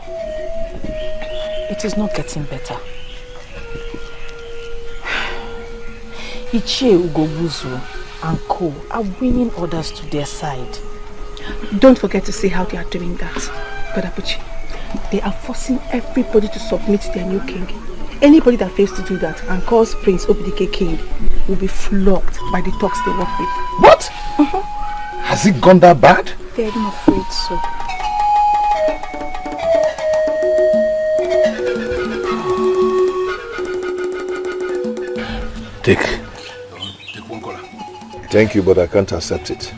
[SPEAKER 1] It is not getting better. Ugezu and co are winning others to their side.
[SPEAKER 5] Don't forget to see how they are doing that, Badapuchi. They are forcing everybody to submit to their new king. Anybody that fails to do that and calls Prince Obidike king will be flogged by the thugs they work with.
[SPEAKER 17] What? Has it gone that bad?
[SPEAKER 5] Very afraid so.
[SPEAKER 7] Take one collar.
[SPEAKER 17] Thank you, but I can't accept it.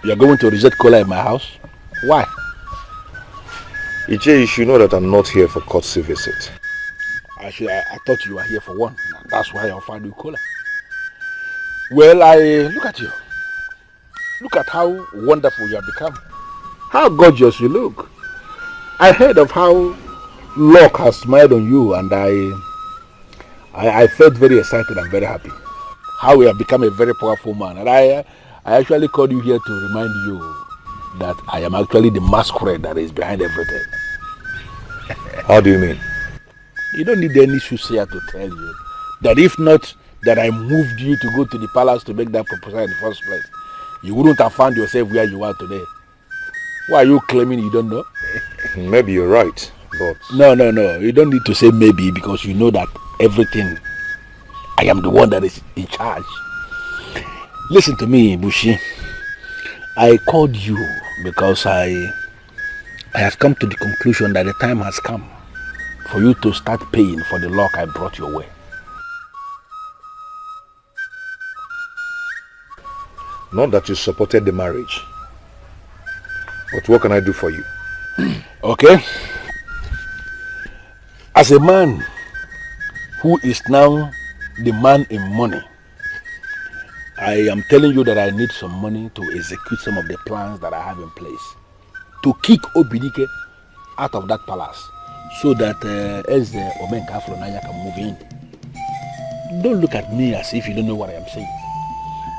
[SPEAKER 7] You are going to reject cola in my house? Why?
[SPEAKER 17] Iyke, you should know that I'm not here for courtesy visit.
[SPEAKER 7] I thought you were here for one. That's why I offered you cola. Well, look at you. Look at how wonderful you have become. How gorgeous you look. I heard of how luck has smiled on you, and I felt very excited and very happy. How you have become a very powerful man. And I actually called you here to remind you that I am actually the masquerade that is behind everything.
[SPEAKER 17] How do you mean?
[SPEAKER 7] You don't need any soothsayer to tell you that if not that I moved you to go to the palace to make that proposal in the first place, you wouldn't have found yourself where you are today. Why are you claiming you don't know?
[SPEAKER 17] Maybe you're right, but...
[SPEAKER 7] No. You don't need to say maybe, because you know that everything, I am the one that is in charge. Listen to me, Bushi. I called you because I have come to the conclusion that the time has come for you to start paying for the luck I brought your way.
[SPEAKER 17] Not that you supported the marriage, but what can I do for you?
[SPEAKER 7] Okay. As a man who is now the man in money, I am telling you that I need some money to execute some of the plans that I have in place to kick Obidike out of that palace so that Eze Omenka Afronanya can move in. Don't look at me as if you don't know what I am saying.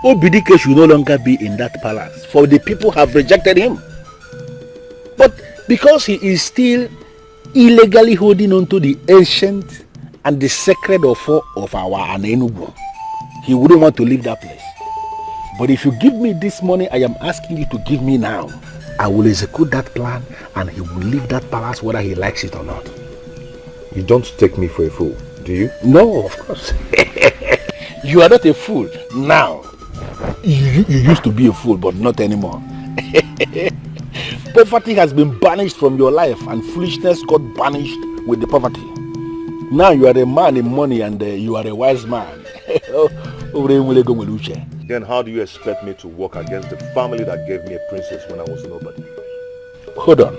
[SPEAKER 7] Obidike should no longer be in that palace, for the people have rejected him. But because he is still illegally holding on to the ancient and the sacred offer of our Anenugu, he wouldn't want to leave that place. But if you give me this money I am asking you to give me now, I will execute that plan and he will leave that palace whether he likes it or not.
[SPEAKER 17] You don't take me for a fool, do you?
[SPEAKER 7] No, of course. You are not a fool now. You used to be a fool, but not anymore. Poverty has been banished from your life and foolishness got banished with the poverty. Now you are a man in money and you are a wise man.
[SPEAKER 17] Then how do you expect me to work against the family that gave me a princess when I was nobody?
[SPEAKER 7] Hold on.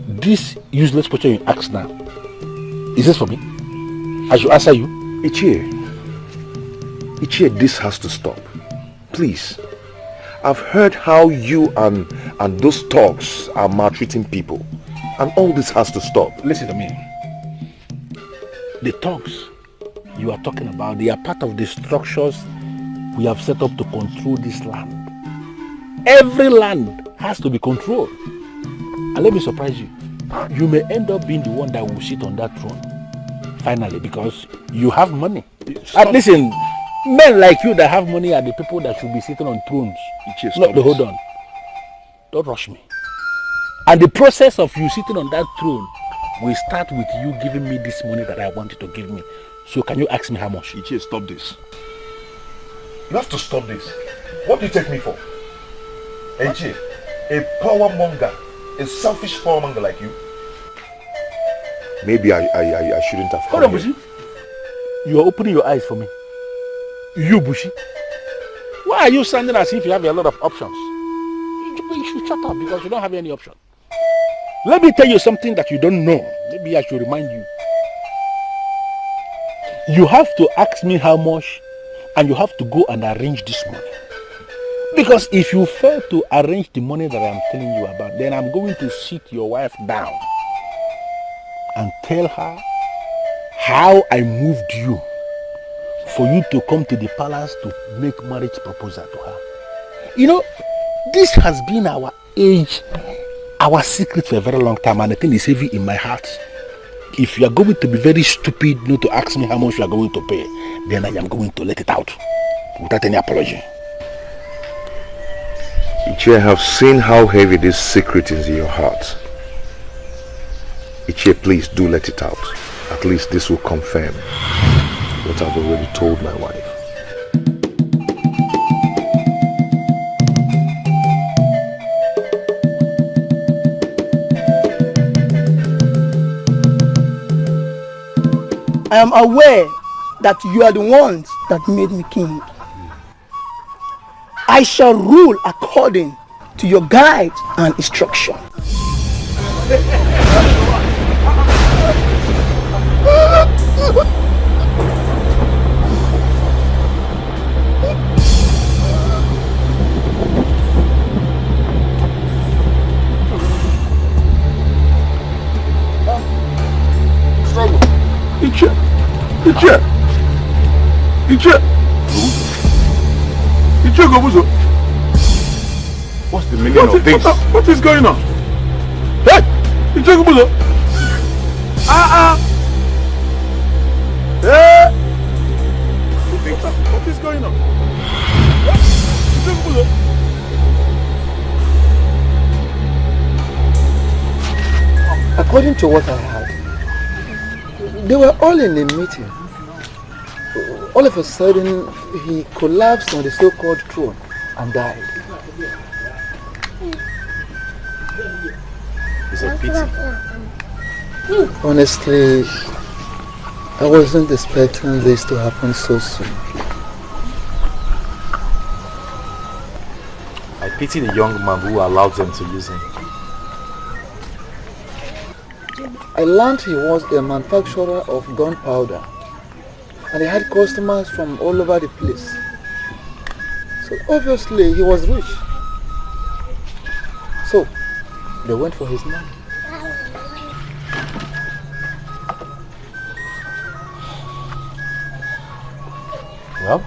[SPEAKER 7] This useless question you ask now, is this for me? I should answer you.
[SPEAKER 17] Ichie, this has to stop. Please. I've heard how you and those thugs are maltreating people. And all this has to stop.
[SPEAKER 7] Listen to me. The thugs you are talking about, they are part of the structures we have set up to control this land. Every land has to be controlled. And let me surprise you. You may end up being the one that will sit on that throne. Finally, because you have money. And listen, men like you that have money are the people that should be sitting on thrones. Hold on. Don't rush me. And the process of you sitting on that throne will start with you giving me this money that I want you to give me. So can you ask me how much?
[SPEAKER 17] Ichie, stop this. You have to stop this. What do you take me for? Ichie, a power monger, a selfish power monger like you? Maybe I shouldn't have come.
[SPEAKER 7] Hold on, Bushi. You are opening your eyes for me. You, Bushi. Why are you sounding as if you have a lot of options? You should shut up because you don't have any option. Let me tell you something that you don't know. Maybe I should remind you. You have to ask me how much and you have to go and arrange this money. Because if you fail to arrange the money that I'm telling you about, then I'm going to sit your wife down and tell her how I moved you for you to come to the palace to make marriage proposal to her. You know, this has been our age, our secret for a very long time, and the thing is heavy in my heart. If you are going to be very stupid not to ask me how much you are going to pay, then I am going to let it out without any apology.
[SPEAKER 17] Ichie, I have seen how heavy this secret is in your heart. Ichie, please do let it out. At least this will confirm what I've already told my wife.
[SPEAKER 18] I am aware that you are the ones that made me king. I shall rule according to your guide and instruction.
[SPEAKER 17] What's the meaning of this?
[SPEAKER 3] What is going on? Hey! Ekubo! Hey! What is going on? Ekubo!
[SPEAKER 15] According to what I heard, they were all in a meeting. All of a sudden, he collapsed on the so-called throne and died.
[SPEAKER 11] It's a pity.
[SPEAKER 15] Honestly, I wasn't expecting this to happen so soon.
[SPEAKER 11] I pity the young man who allowed them to use him.
[SPEAKER 15] I learned he was a manufacturer of gunpowder and he had customers from all over the place. So obviously he was rich. So they went for his money.
[SPEAKER 11] Well,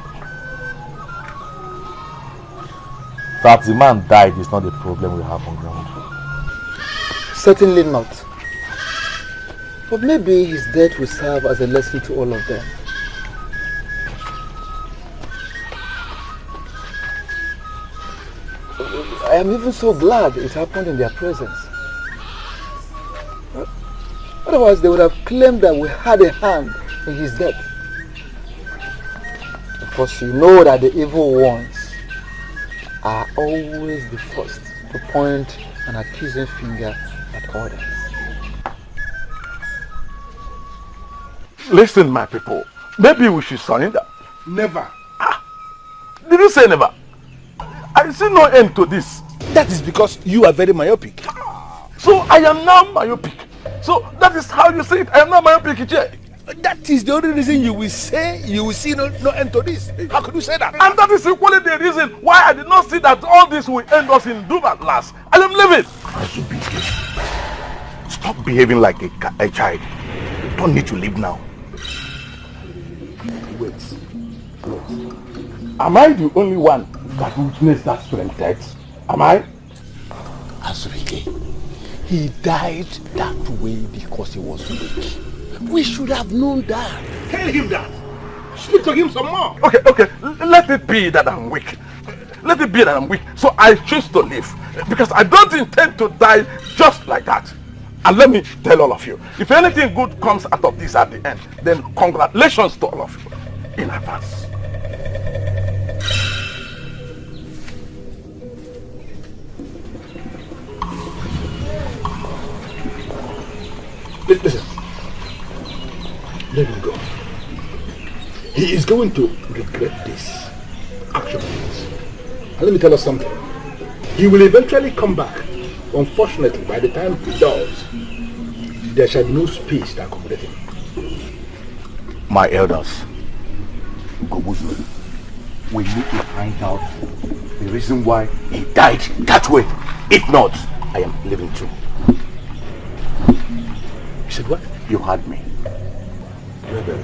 [SPEAKER 11] that the man died is not the problem we have on ground.
[SPEAKER 15] Certainly not. But maybe his death will serve as a lesson to all of them. I am even so glad it happened in their presence. Otherwise, they would have claimed that we had a hand in his death. Of course, you know that the evil ones are always the first to point an accusing finger at others.
[SPEAKER 3] Listen, my people. Maybe we should surrender.
[SPEAKER 13] Never.
[SPEAKER 3] Did you say never? I see no end to this.
[SPEAKER 13] That is because you are very myopic.
[SPEAKER 3] So I am now myopic. So that is how you say it. I am now myopic, Ije.
[SPEAKER 13] That is the only reason you will say you will see no end to this. How could you say that?
[SPEAKER 3] And that is equally the reason why I did not see that all this will end us in doom at last. I am leaving.
[SPEAKER 17] Stop behaving like a child. You don't need to leave now.
[SPEAKER 3] Wait. Am I the only one that witnessed that strange death? Am I?
[SPEAKER 16] Azuike, he died that way because he was weak. We should have known that.
[SPEAKER 13] Tell him that. Speak to him some more.
[SPEAKER 3] Okay. Let it be that I'm weak. Let it be that I'm weak. So I choose to live. Because I don't intend to die just like that. And let me tell all of you, if anything good comes out of this at the end, then congratulations to all of you in advance.
[SPEAKER 13] Listen. Let him go. He is going to regret this action. And let me tell us something. He will eventually come back. Unfortunately, by the time he does, there shall be no space to accommodate him.
[SPEAKER 17] My elders, Ugezu, we need to find out the reason why he died that way. If not, I am leaving too.
[SPEAKER 13] You said what?
[SPEAKER 17] You heard me.
[SPEAKER 13] Rebels.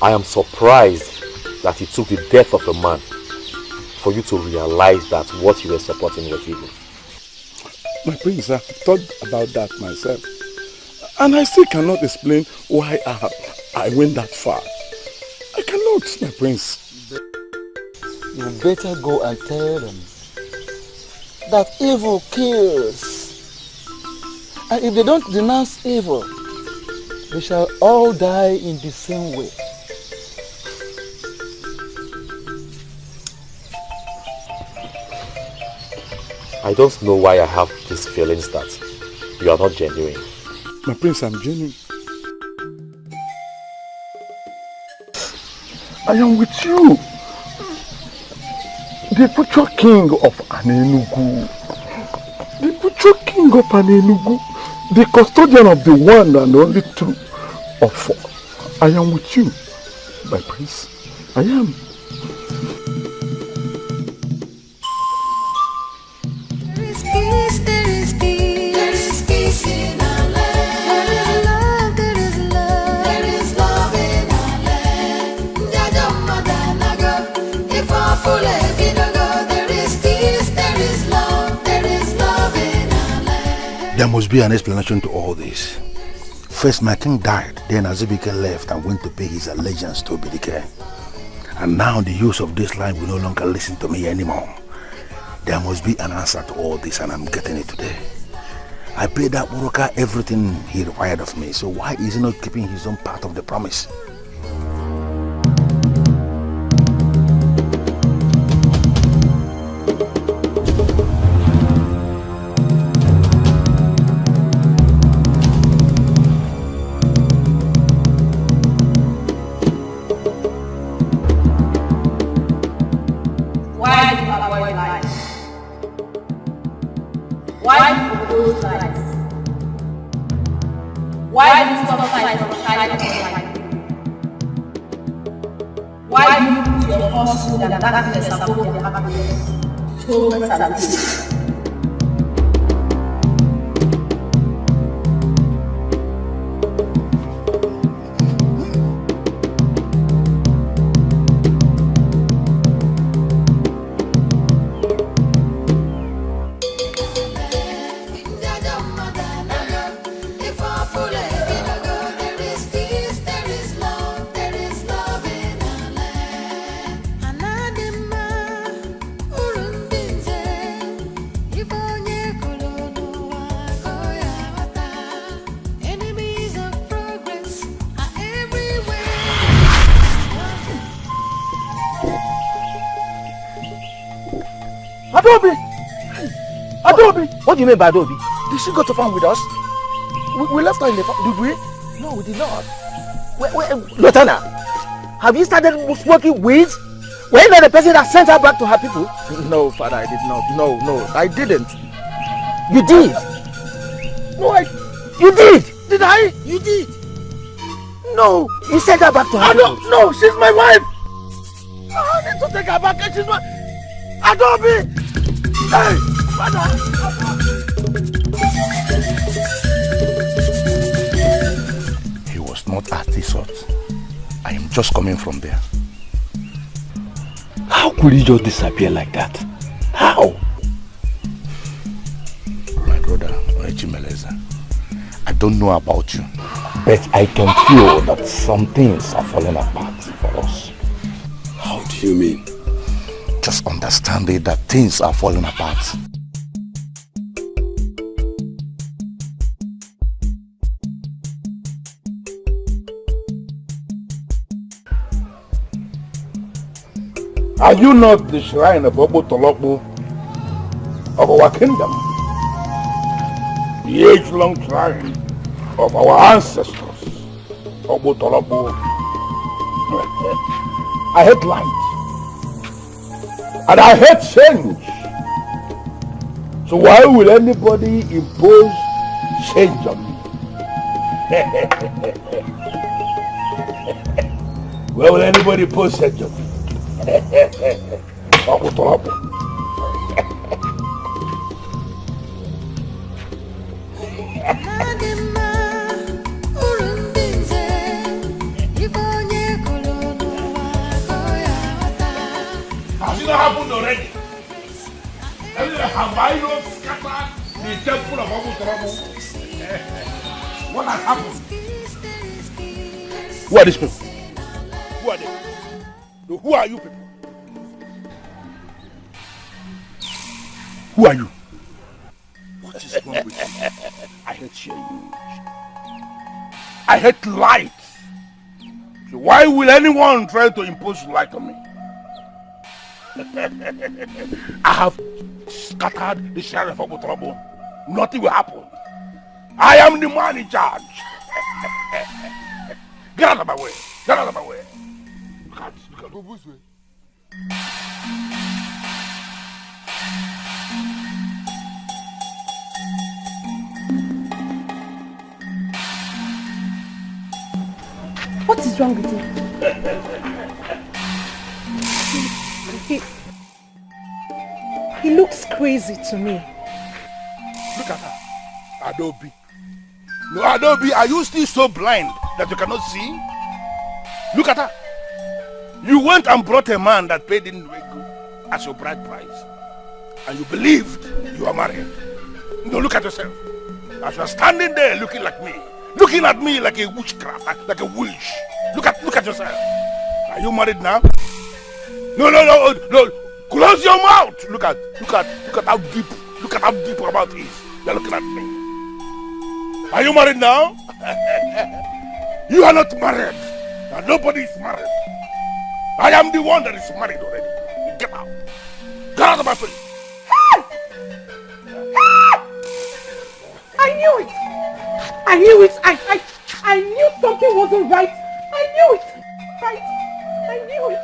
[SPEAKER 11] I am surprised that it took the death of a man for you to realize that what you were supporting was evil.
[SPEAKER 7] My prince, I've thought about that myself. And I still cannot explain why I went that far. I cannot, my prince.
[SPEAKER 15] You better go and tell them that evil kills. And if they don't denounce evil, they shall all die in the same way.
[SPEAKER 11] I don't know why I have these feelings that you are not genuine.
[SPEAKER 7] My prince, I'm genuine.
[SPEAKER 3] I am with you. The future king of Anenugu. The future king of Anenugu. The custodian of the one and only true of four. I am with you, my prince. I am.
[SPEAKER 17] There must be an explanation to all this. First, my king died, then Azubike left and went to pay his allegiance to Obidike. And now the use of this line will no longer listen to me anymore. There must be an answer to all this, and I'm getting it today. I paid that Buruka everything he required of me, so why is he not keeping his own part of the promise?
[SPEAKER 10] Adobe! Adobe!
[SPEAKER 11] What do you mean by Adobe?
[SPEAKER 10] Did she go to farm with us? We left her in the farm, did we? No, we did not.
[SPEAKER 11] Lieutenant, have you started smoking weeds? Were you not the person that sent her back to her people?
[SPEAKER 10] No, Father, I did not. No, I didn't.
[SPEAKER 11] You did?
[SPEAKER 10] No,
[SPEAKER 11] You did?
[SPEAKER 10] Did I?
[SPEAKER 11] You did. No, you sent her back to her people.
[SPEAKER 10] No, she's my wife. I need to take her back and she's my... Adobe! Hey, Father!
[SPEAKER 13] He was not at this hut. I am just coming from there.
[SPEAKER 9] How could he just disappear like that? How?
[SPEAKER 13] My brother, Chimeleza, I don't know about you,
[SPEAKER 9] but I can feel that some things are falling apart for us.
[SPEAKER 13] How do you mean? Just understanding that things are falling apart. Are you not the shrine of Obo Tolokbo of our kingdom? The age-long shrine of our ancestors, Obo Tolokbo. I hate light. And I hate change. So why will anybody impose change on me? Why will anybody impose change on me?
[SPEAKER 7] Has it not happened already? Have I not scattered the temple of Amuka-Bird? What has happened?
[SPEAKER 13] Who are these people?
[SPEAKER 7] Who are they? Who are you people?
[SPEAKER 13] Who are you?
[SPEAKER 7] What is wrong with you? I hate change. I hate light. So why will anyone try to impose light on me? I have scattered the sheriff of Amuka-Bird. Nothing will happen. I am the man in charge. Get out of my way. Get out of my way. Look at Bubu's way.
[SPEAKER 12] What is wrong with you? He looks crazy to me.
[SPEAKER 7] Look at her. Adobe. No, Adobe, are you still so blind that you cannot see? Look at her. You went and brought a man that paid in Nwokoye as your bride price. And you believed you are married. No, look at yourself. As you are standing there looking like me. Looking at me like a witchcraft, like a witch. Look at yourself. Are you married now? No. Close your mouth. Look at how deep. Look at how deep your mouth is. You're looking at me. Are you married now? You are not married. And nobody is married. I am the one that is married already. Get out. Get out of my face.
[SPEAKER 12] I knew it. I knew it. I knew something wasn't right. I knew it. Right. I knew it.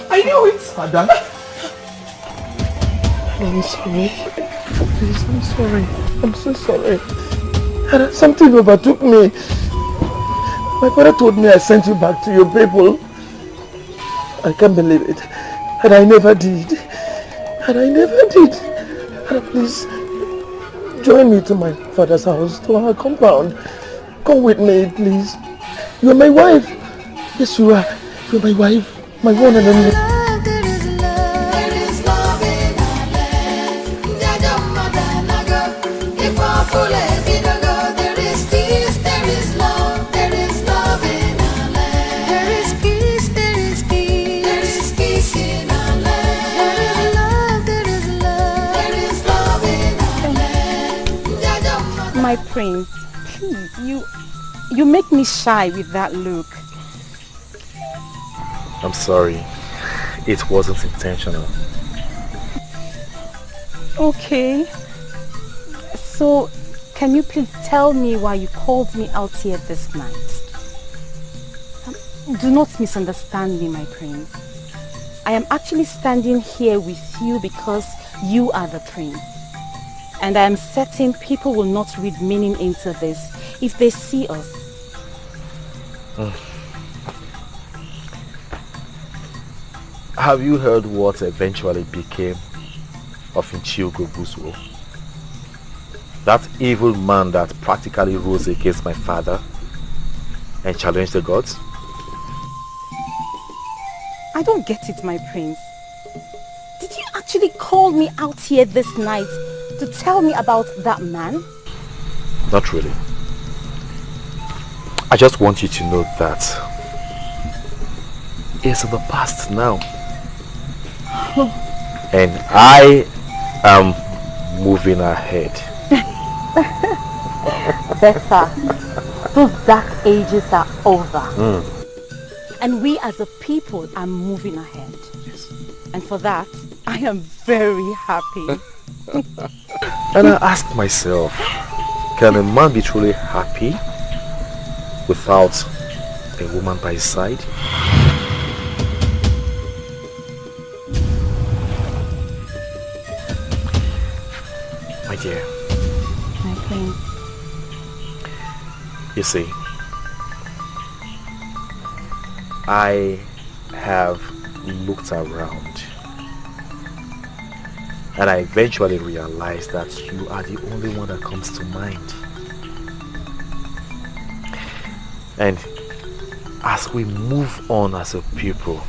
[SPEAKER 12] I knew it.
[SPEAKER 10] Father? I'm sorry. Please, I'm sorry. I'm so sorry. Something overtook me. My father told me I sent you back to your people. I can't believe it. And I never did. And please, join me to my father's house, to our compound. Come with me, please. You are my wife. Yes, you are. You're my wife. My one and only.
[SPEAKER 5] My prince, please, you make me shy with that look.
[SPEAKER 4] I'm sorry. It wasn't intentional.
[SPEAKER 5] Okay. So, can you please tell me why you called me out here this night? Do not misunderstand me, my prince. I am actually standing here with you because you are the prince. And I am certain people will not read meaning into this if they see us.
[SPEAKER 4] Have you heard what eventually became of Ugezu? That evil man that practically rose against my father and challenged the gods?
[SPEAKER 5] I don't get it, my prince. Did you actually call me out here this night to tell me about that man?
[SPEAKER 4] Not really. I just want you to know that it's in the past now. And I am moving ahead.
[SPEAKER 5] Better. Those dark ages are over. And we as a people are moving ahead.
[SPEAKER 4] Yes.
[SPEAKER 5] And for that, I am very happy.
[SPEAKER 4] And I ask myself, can a man be truly happy without a woman by his side? My dear.
[SPEAKER 5] My prince.
[SPEAKER 4] You see, I have looked around and I eventually realized that you are the only one that comes to mind. And as we move on as a people,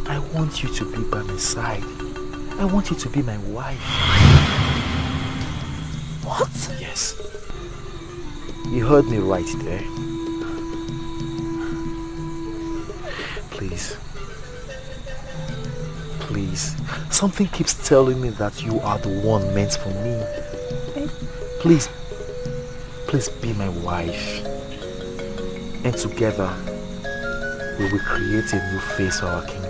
[SPEAKER 4] I want you to be by my side. I want you to be my wife.
[SPEAKER 5] What?
[SPEAKER 4] Yes. You heard me right there. Please. Please. Something keeps telling me that you are the one meant for me. Please. Please be my wife. And together, we will create a new face for our kingdom.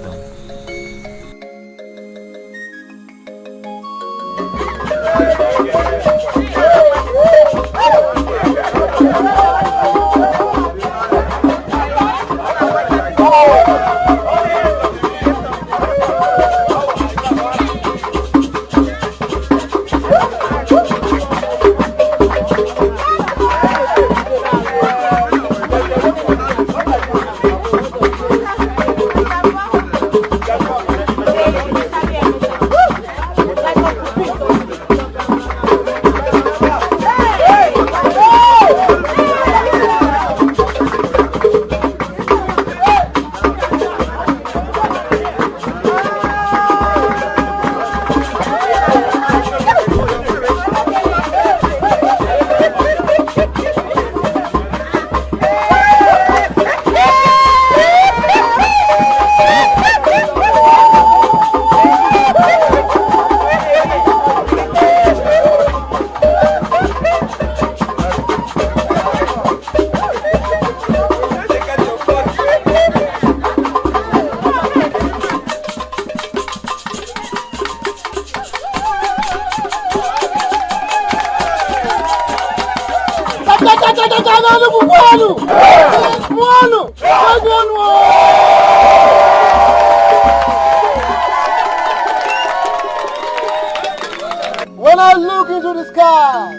[SPEAKER 10] When I look into the sky,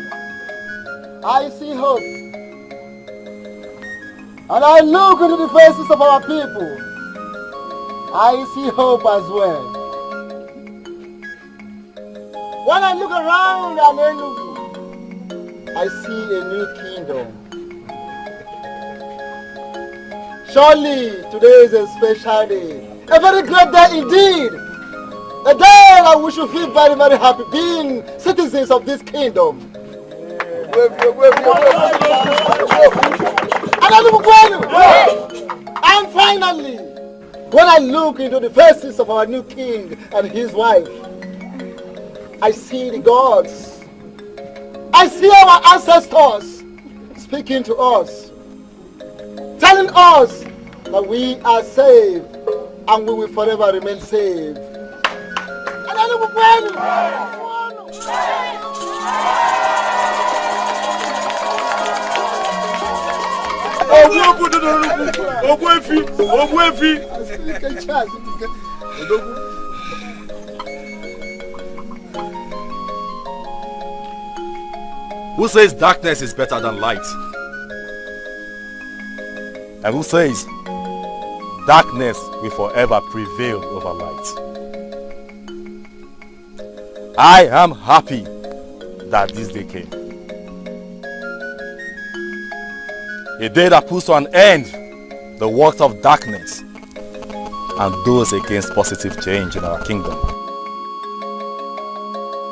[SPEAKER 10] I see hope. And I look into the faces of our people, I see hope as well. When I look around Enugu, I see a new kingdom. Surely today is a special day, a very great day indeed. A day that we should feel very, very happy being citizens of this kingdom. And finally, when I look into the faces of our new king and his wife, I see the gods. I see our ancestors speaking to us, telling us that we are safe and we will forever remain safe.
[SPEAKER 11] Who says darkness is better than light? And who says darkness will forever prevail over light? I am happy that this day came. A day that puts to an end the works of darkness and those against positive change in our kingdom.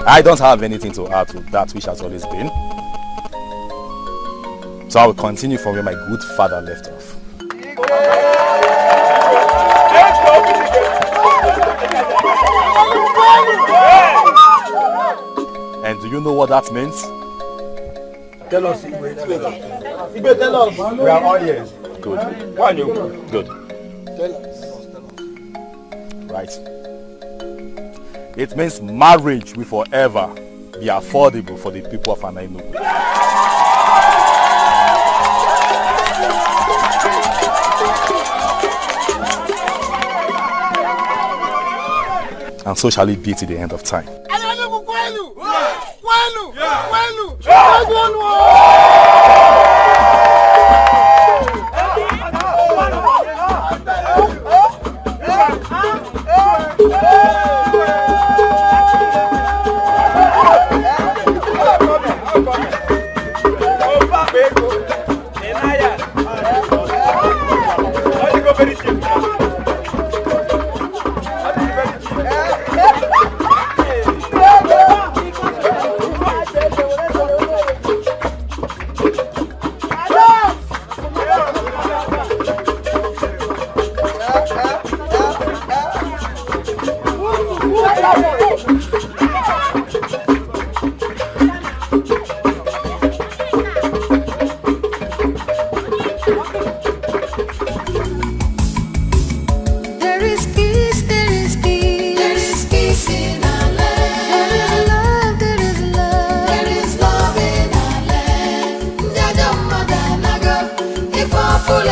[SPEAKER 11] I don't have anything to add to that which has always been. So I will continue from where my good father left off. And do you know what that means?
[SPEAKER 13] Tell us, Igwe, tell us. We are all ears.
[SPEAKER 11] Good. Good.
[SPEAKER 10] Tell us.
[SPEAKER 11] Right. It means marriage will forever be affordable for the people of Anainu. And so shall it be to the end of time.
[SPEAKER 6] Full